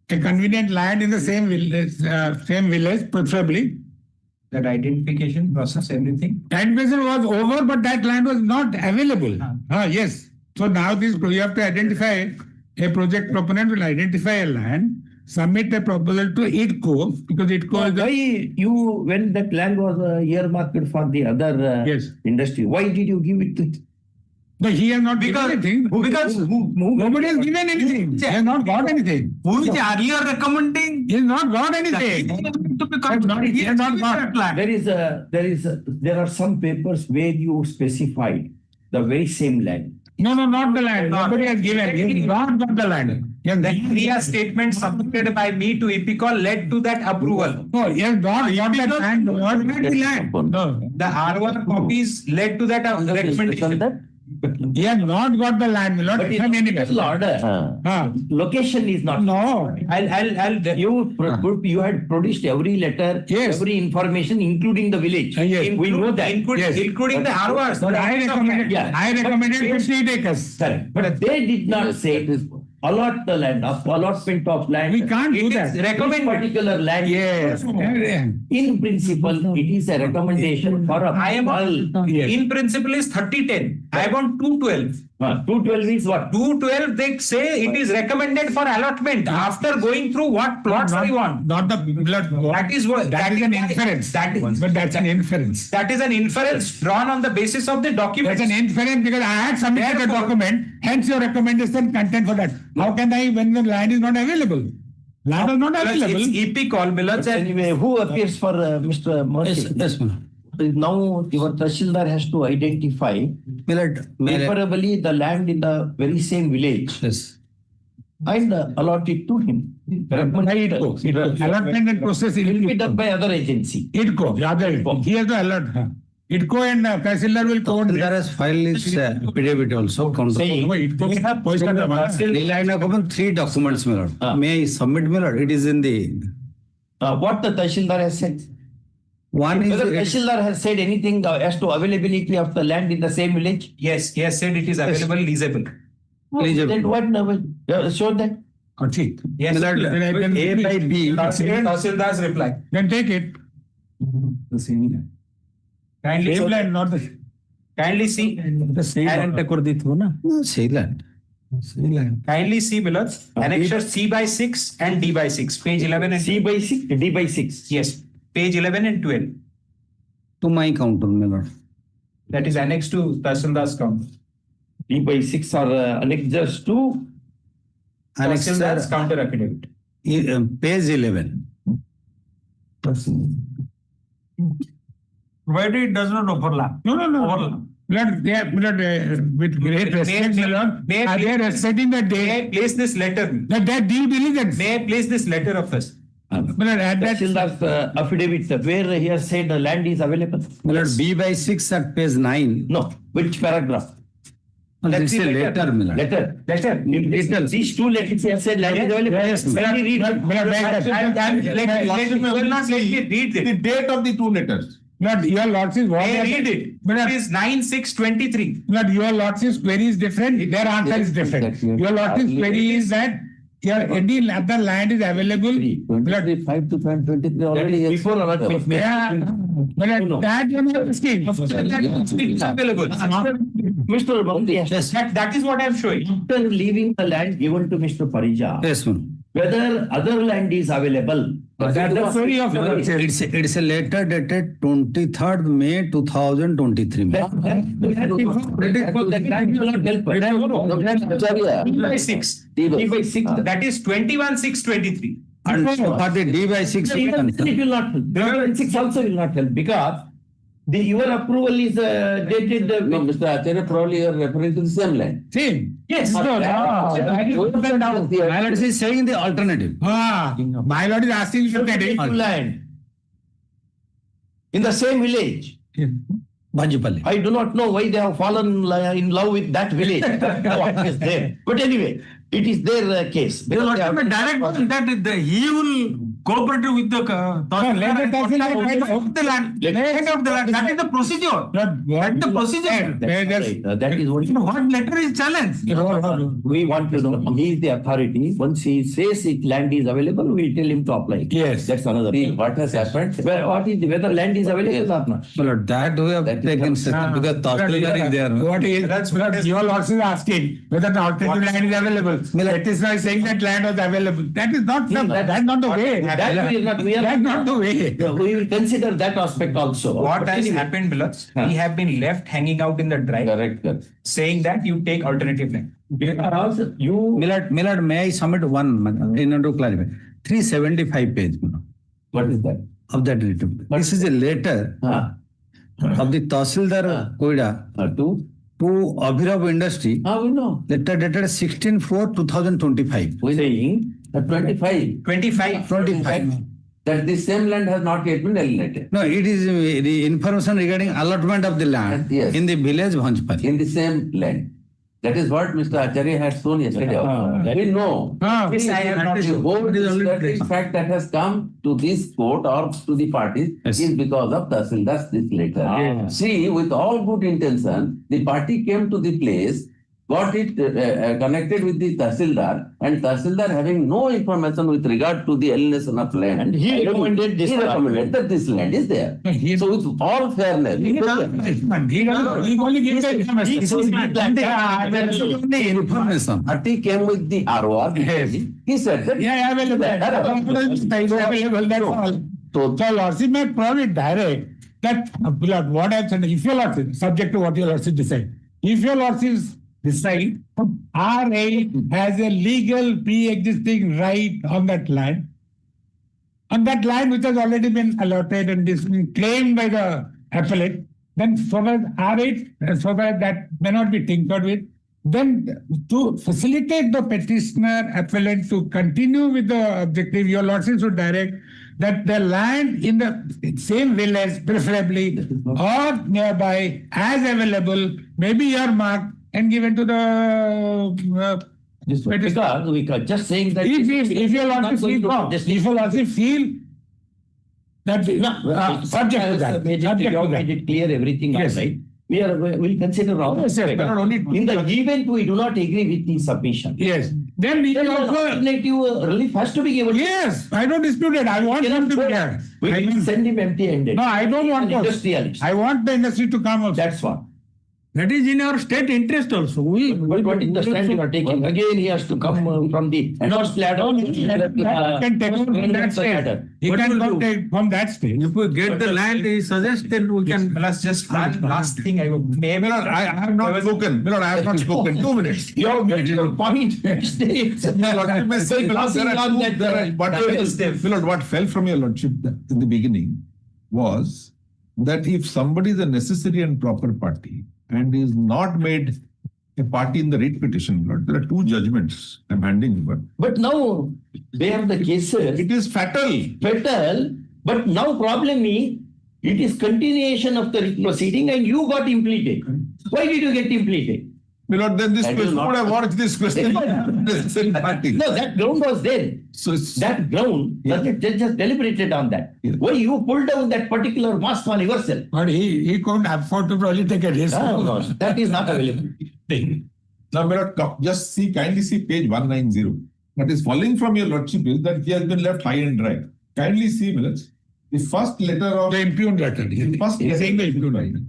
a convenient land in the same village, preferably. That identification process, everything? Identification was over, but that land was not available. Yes. So now you have to identify, a project proponent will identify a land, submit a proposal to ITCO, because ITCO is why when that land was earmarked for the other industry, why did you give it to? No, he has not given anything. Because nobody has given anything. He has not got anything. Who is earlier recommending? He has not got anything. He has not got. There are some papers where you specified the very same land. No, not the land. Nobody has given. He has not got the land. The clear statement submitted by me to IPCO led to that approval. No, he has not got that land. Not the land. No. The R1 copies led to that recommendation. He has not got the land, Lord. But in order. Location is not. No. You had produced every letter, every information, including the village. We know that. Including the harvest. I recommended 58 acres. Correct. But they did not say allot the land, allotment of land. We can't do that. Recommend particular land. Yes. In principle, it is a recommendation for a. In principle is 30-10. I want 212. 212 is what? 212, they say it is recommended for allotment after going through what plots I want. Not the blood. That is what. That is an inference. But that's an inference. That is an inference drawn on the basis of the document. That's an inference because I had submitted a document, hence your recommendation content for that. How can I when the land is not available? Land is not available. It's EP call, Millard. Anyway, who appears for Mr. Murthy? Yes, ma'am. Now your Tahsildar has to identify preferably the land in the very same village. Yes. And allot it to him. Allotment and process will be done by other agency. ITCO. He has to allot. ITCO and Tahsildar will coordinate. Tahsildar has filed his affidavit also. We have posted 3 documents, my lord. May I submit, my lord? It is in the. What the Tahsildar has said. One is whether Tahsildar has said anything as to availability of the land in the same village? Yes, he has said it is available, leasable. Then what? Show that. Yes, A by B. Tahsildar's reply. Then take it. Kindly see. Kindly see, Millard. Annexure C by 6 and D by 6. Page 11 and C by 6, D by 6. Yes. Page 11 and 12. To my counter, my lord. That is annexed to Tahsildar's count. D by 6 are annexures to Tahsildar's counter affidavit. Page 11. Provided it does not overlap. No. Overlap. With great respect, they are setting the day. May I place this letter? That due diligence. May I place this letter of us? Tahsildar's affidavit where he has said the land is available. B by 6 at page 9. No. Which paragraph? This is a letter, Letter. These 2 letters he has said land is available. Yes. Let me read. Let me read The date of the 2 letters. Your lordship's what? May I read it? It is 9/6/23. Your lordship's query is different. Their answer is different. Your lordship's query is that any other land is available. 5 to 23 already. Before allotment. Yeah, but that you know, scheme. It's available. Mr. That is what I am showing. After leaving the land given to Mr. Parija, Yes, ma'am. whether other land is available. That's the story of It's a letter dated 23rd May 2023. ma'am. D/6. D/6. That is 21/6/23. And for the D/6. It will not help. D/6 also will not help because your approval is dated. No, Mr. Acharya, probably you are referring to the same land. Same. Yes. My Lord is saying the alternative. My lord is asking you that land in the same village. Bhanjipalli. I do not know why they have fallen in love with that village. What is there? But anyway, it is their case. He will cooperate with the head of the land. That is the procedure. That's the procedure. That is What letter is challenged? we want to know. He is the authority. Once he says it land is available, we tell him to apply. Yes. That's another thing. What has happened? Whether land is available or not. But that we have taken because Tahsildar is there. What is that's because your lords is asking whether the alternative land is available. It is not saying that land was available. That is not that's not the way. That's not the way. We will consider that aspect also. What has happened, Millards? We have been left hanging out in the dry. Correct. Saying that you take alternative land. Because you Millard, may I submit one in order to clarify? 375 page. What is that? Of that written. This is a letter of the Tahsildar Koida To Abhirav Industry. how we know? Letter dated 16/4/2025. Saying 25. 25. That the same land has not yet been alienated. No, it is the information regarding allotment of the land Yes. in the village Bhanjipalli. In the same land. That is what Mr. Acharya had shown yesterday. We know. This I have not The shown. whole discovery fact that has come to this court or to the parties is because of Tahsildar's this letter. See, with all good intention, the party came to the place, got it connected with the Tahsildar, and Tahsildar having no information with regard to the alienation of land. And he recommended this. He recommended that this land is there. So with all fairness, He only gives the Information. party came with the ROR. He said that available. That's all. So lordship may probably direct that what I'm saying, if your lordship, subject to what your lordship decide, if your lordship decide RA has a legal pre-existing right on that land which has already been allotted and is been claimed by the appellate, then so that RA, so that may not be tinkered with, then to facilitate the petitioner appellant to continue with the objective, your lordship should direct that the land in the same village, preferably, or nearby, as available, may be earmarked and given to the Because we are just saying that if your lordship feel that subject to that, made it clear everything. Yes. Right. We'll consider all. Yes, sir. In the event we do not agree with the submission. Yes. Then we also alternative relief has to be given. Yes, I don't dispute it. I want him to be there. We can send him empty-handed. No, I don't want that. Industrialist. I want the industry to come also. That's what. That is in our state interest also. But what is the stand you are taking? Again, he has to come from the endorsed ladder. He can take from that state. He can come take from that state. If we get the land, he suggests, then we can. Plus, just one last thing I would maybe. I have not spoken. Milord, I have not spoken. 2 minutes. Your point. Milord, what fell from your lordship in the beginning was that if somebody is a necessary and proper party and is not made a party in the writ petition, Lord, there are 2 judgments I'm handing over. But now, where the cases. It is fatal. Fatal. But now problem is, it is continuation of the proceeding and you got impleted. Why did you get impleted? Milord, then this question would have watched this question. No, that ground was there. So that ground, the judge just deliberated on that. Why you pulled down that particular mass fall yourself? But he couldn't afford to probably take a risk. That is not available. Now, Milord, just kindly see page 190. What is falling from your lordship is that he has been left high and dry. Kindly see, Millets, the first letter of The impugned letter. the first He's saying the impugned letter.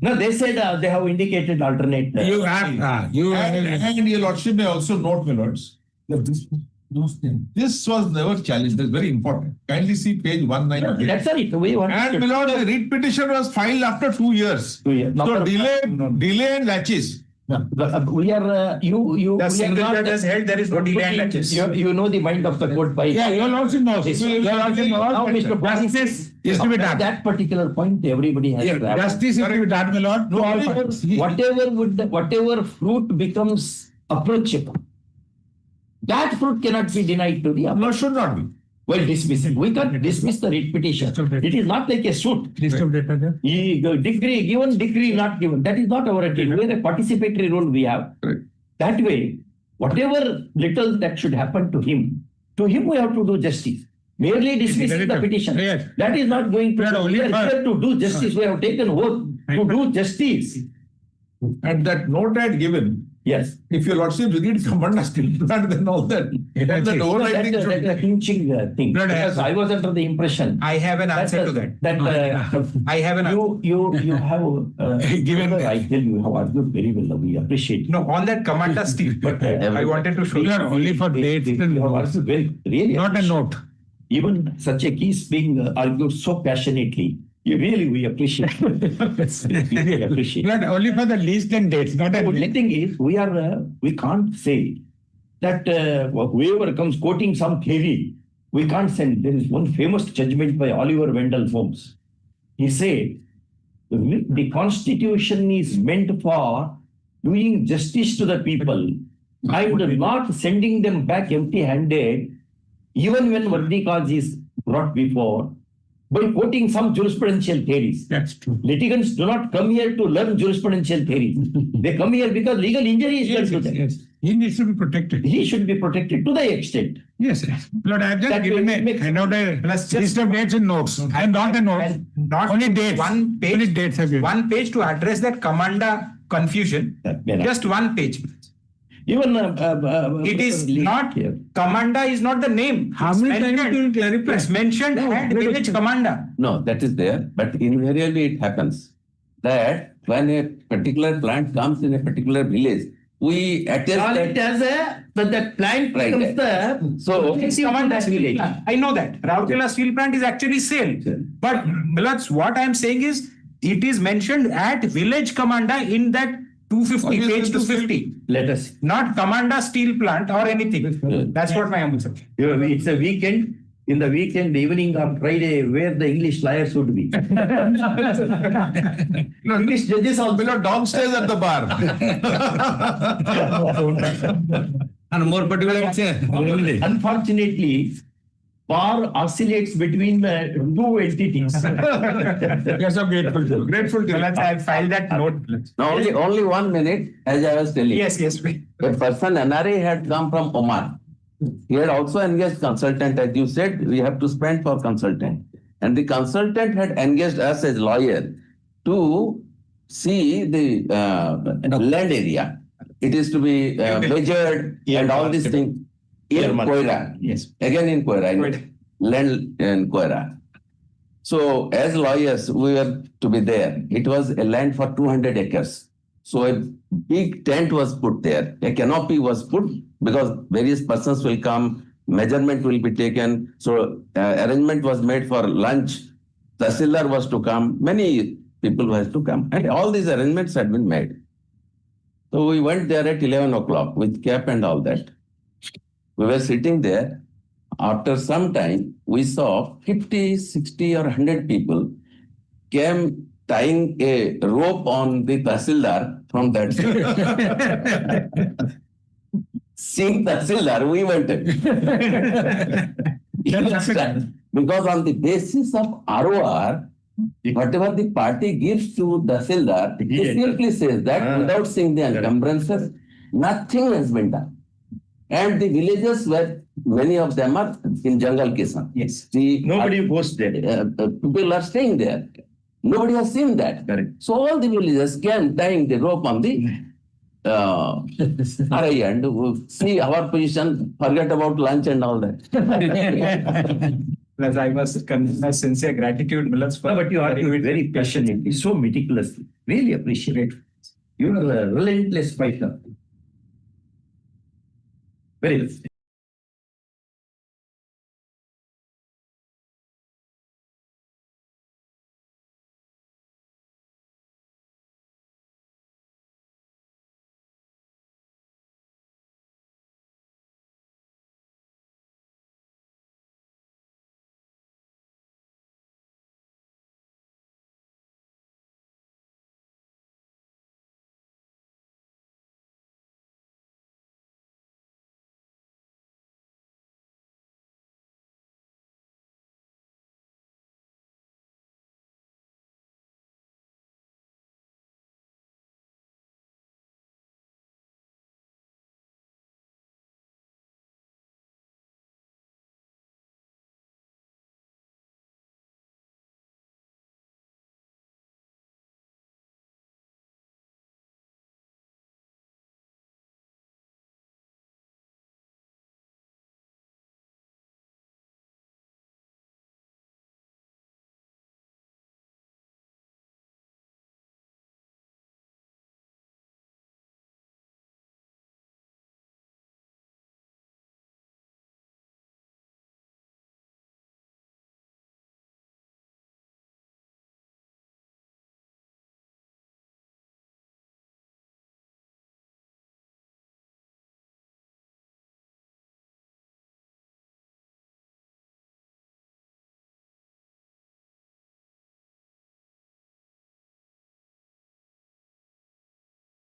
No, they said they have indicated alternate. You have, and your lordship may also note, my lords, that this was never challenged. That's very important. Kindly see page 198. That's it. We want And my lord, the writ petition was filed after 2 years. 2 years. So delay and latches. We are you. The we single are not, judge has held there is no delay and latches. You know the mind of the court by. yeah, your lordship knows. Your lordship Now, knows. Mr. Justice is to be done. That particular point, everybody has. to have. Justice is to be done, my lord. To all parties. Whatever fruit becomes approachable, that fruit cannot be denied to the No, should not be. Well, dismiss it. We can't dismiss the writ petition. It is not like a suit. List of data there. Decree given, decree not given. That is not our attitude. We have a participatory role we have. That way, whatever little that should happen to him we have to do justice. Merely dismissing the petition. Yes. That is not going to. Only We are here to do justice. We have taken oath to do justice. And that note I had given, Yes. if your lordship read command still not, then all that. That's that it. overriding That's should- a clinching thing. Blood Because has- I was under the impression. I have an answer to that. I have an You have Given- I tell you have argued very well. We appreciate. No, on that commander Steve, but I wanted to show You you. are only for dates. You have argued very really. Not a note. Even such a case being argued so passionately, we appreciate. We appreciate. Not only for the list and dates, not a. The thing is, we can't say that whoever comes quoting some theory, we can't send. There is one famous judgment by Oliver Wendell Holmes. He said, the Constitution is meant for doing justice to the people and not sending them back empty-handed, even when worthy cause is brought before, by quoting some jurisprudential theories. That's true. Litigants do not come here to learn jurisprudential theories. They come here because legal injury is done to them. Yes. He needs to be protected. He should be protected to the extent. Yes. Lord, I have just That given will make- a handout a Let's just- list of dates and notes. And not a note. And not Only dates. one page. Only dates have given. One page to address that commander confusion. Just one page. Even It is not commander is not the name. How It's many times mentioned. you will clarify? It's mentioned at village commander. No, that is there, but invariably it happens that when a particular plant comes in a particular village, we attest it that. as the plant Right. becomes the So, It's commander village. I know that. Raurkela steel plant is actually sale. But Millards, what I am saying is it is mentioned at village commander in that 250, page 250. Let us. Not commander steel plant or anything. That's what my answer. It's a weekend. In the weekend, evening on Friday, where the English lawyers would be. No, English judges also. below downstairs at the bar. And more particularly, Unfortunately, bar oscillates between the two entities. we are so grateful to you. Grateful to you. Let's I filed that note. now only 1 minute, as I was telling. Yes. A person NRA had come from Oman. He had also engaged consultant, as you said, we have to spend for consultant. And the consultant had engaged us as lawyer to see the land area. It is to be measured and all these things in Koira. Yes. Again in Koira, land in Koira. So as lawyers, we were to be there. It was a land for 200 acres. So a big tent was put there. A canopy was put because various persons will come, measurement will be taken. So arrangement was made for lunch. Tahsildar was to come. Many people was to come. And all these arrangements had been made. So we went there at 11 o'clock with cap and all that. We were sitting there. After some time, we saw 50, 60 or 100 people came tying a rope on the Tahsildar from that side. Seeing Tahsildar, we went because on the basis of ROR, whatever the party gives to Tahsildar, it simply says that without seeing the encumbrances, nothing has been done. And the villages were, many of them are in jungle Kisan. Yes. The, Nobody goes there. people are staying there. Nobody has seen that. Correct. So all the villagers came tying the rope on the RI and see our position, forget about lunch and all that. Plus, I must convey my sincere gratitude, Millets, for. No, but you are very passionately, so meticulously. Really appreciate it. You are a relentless fighter. Very good.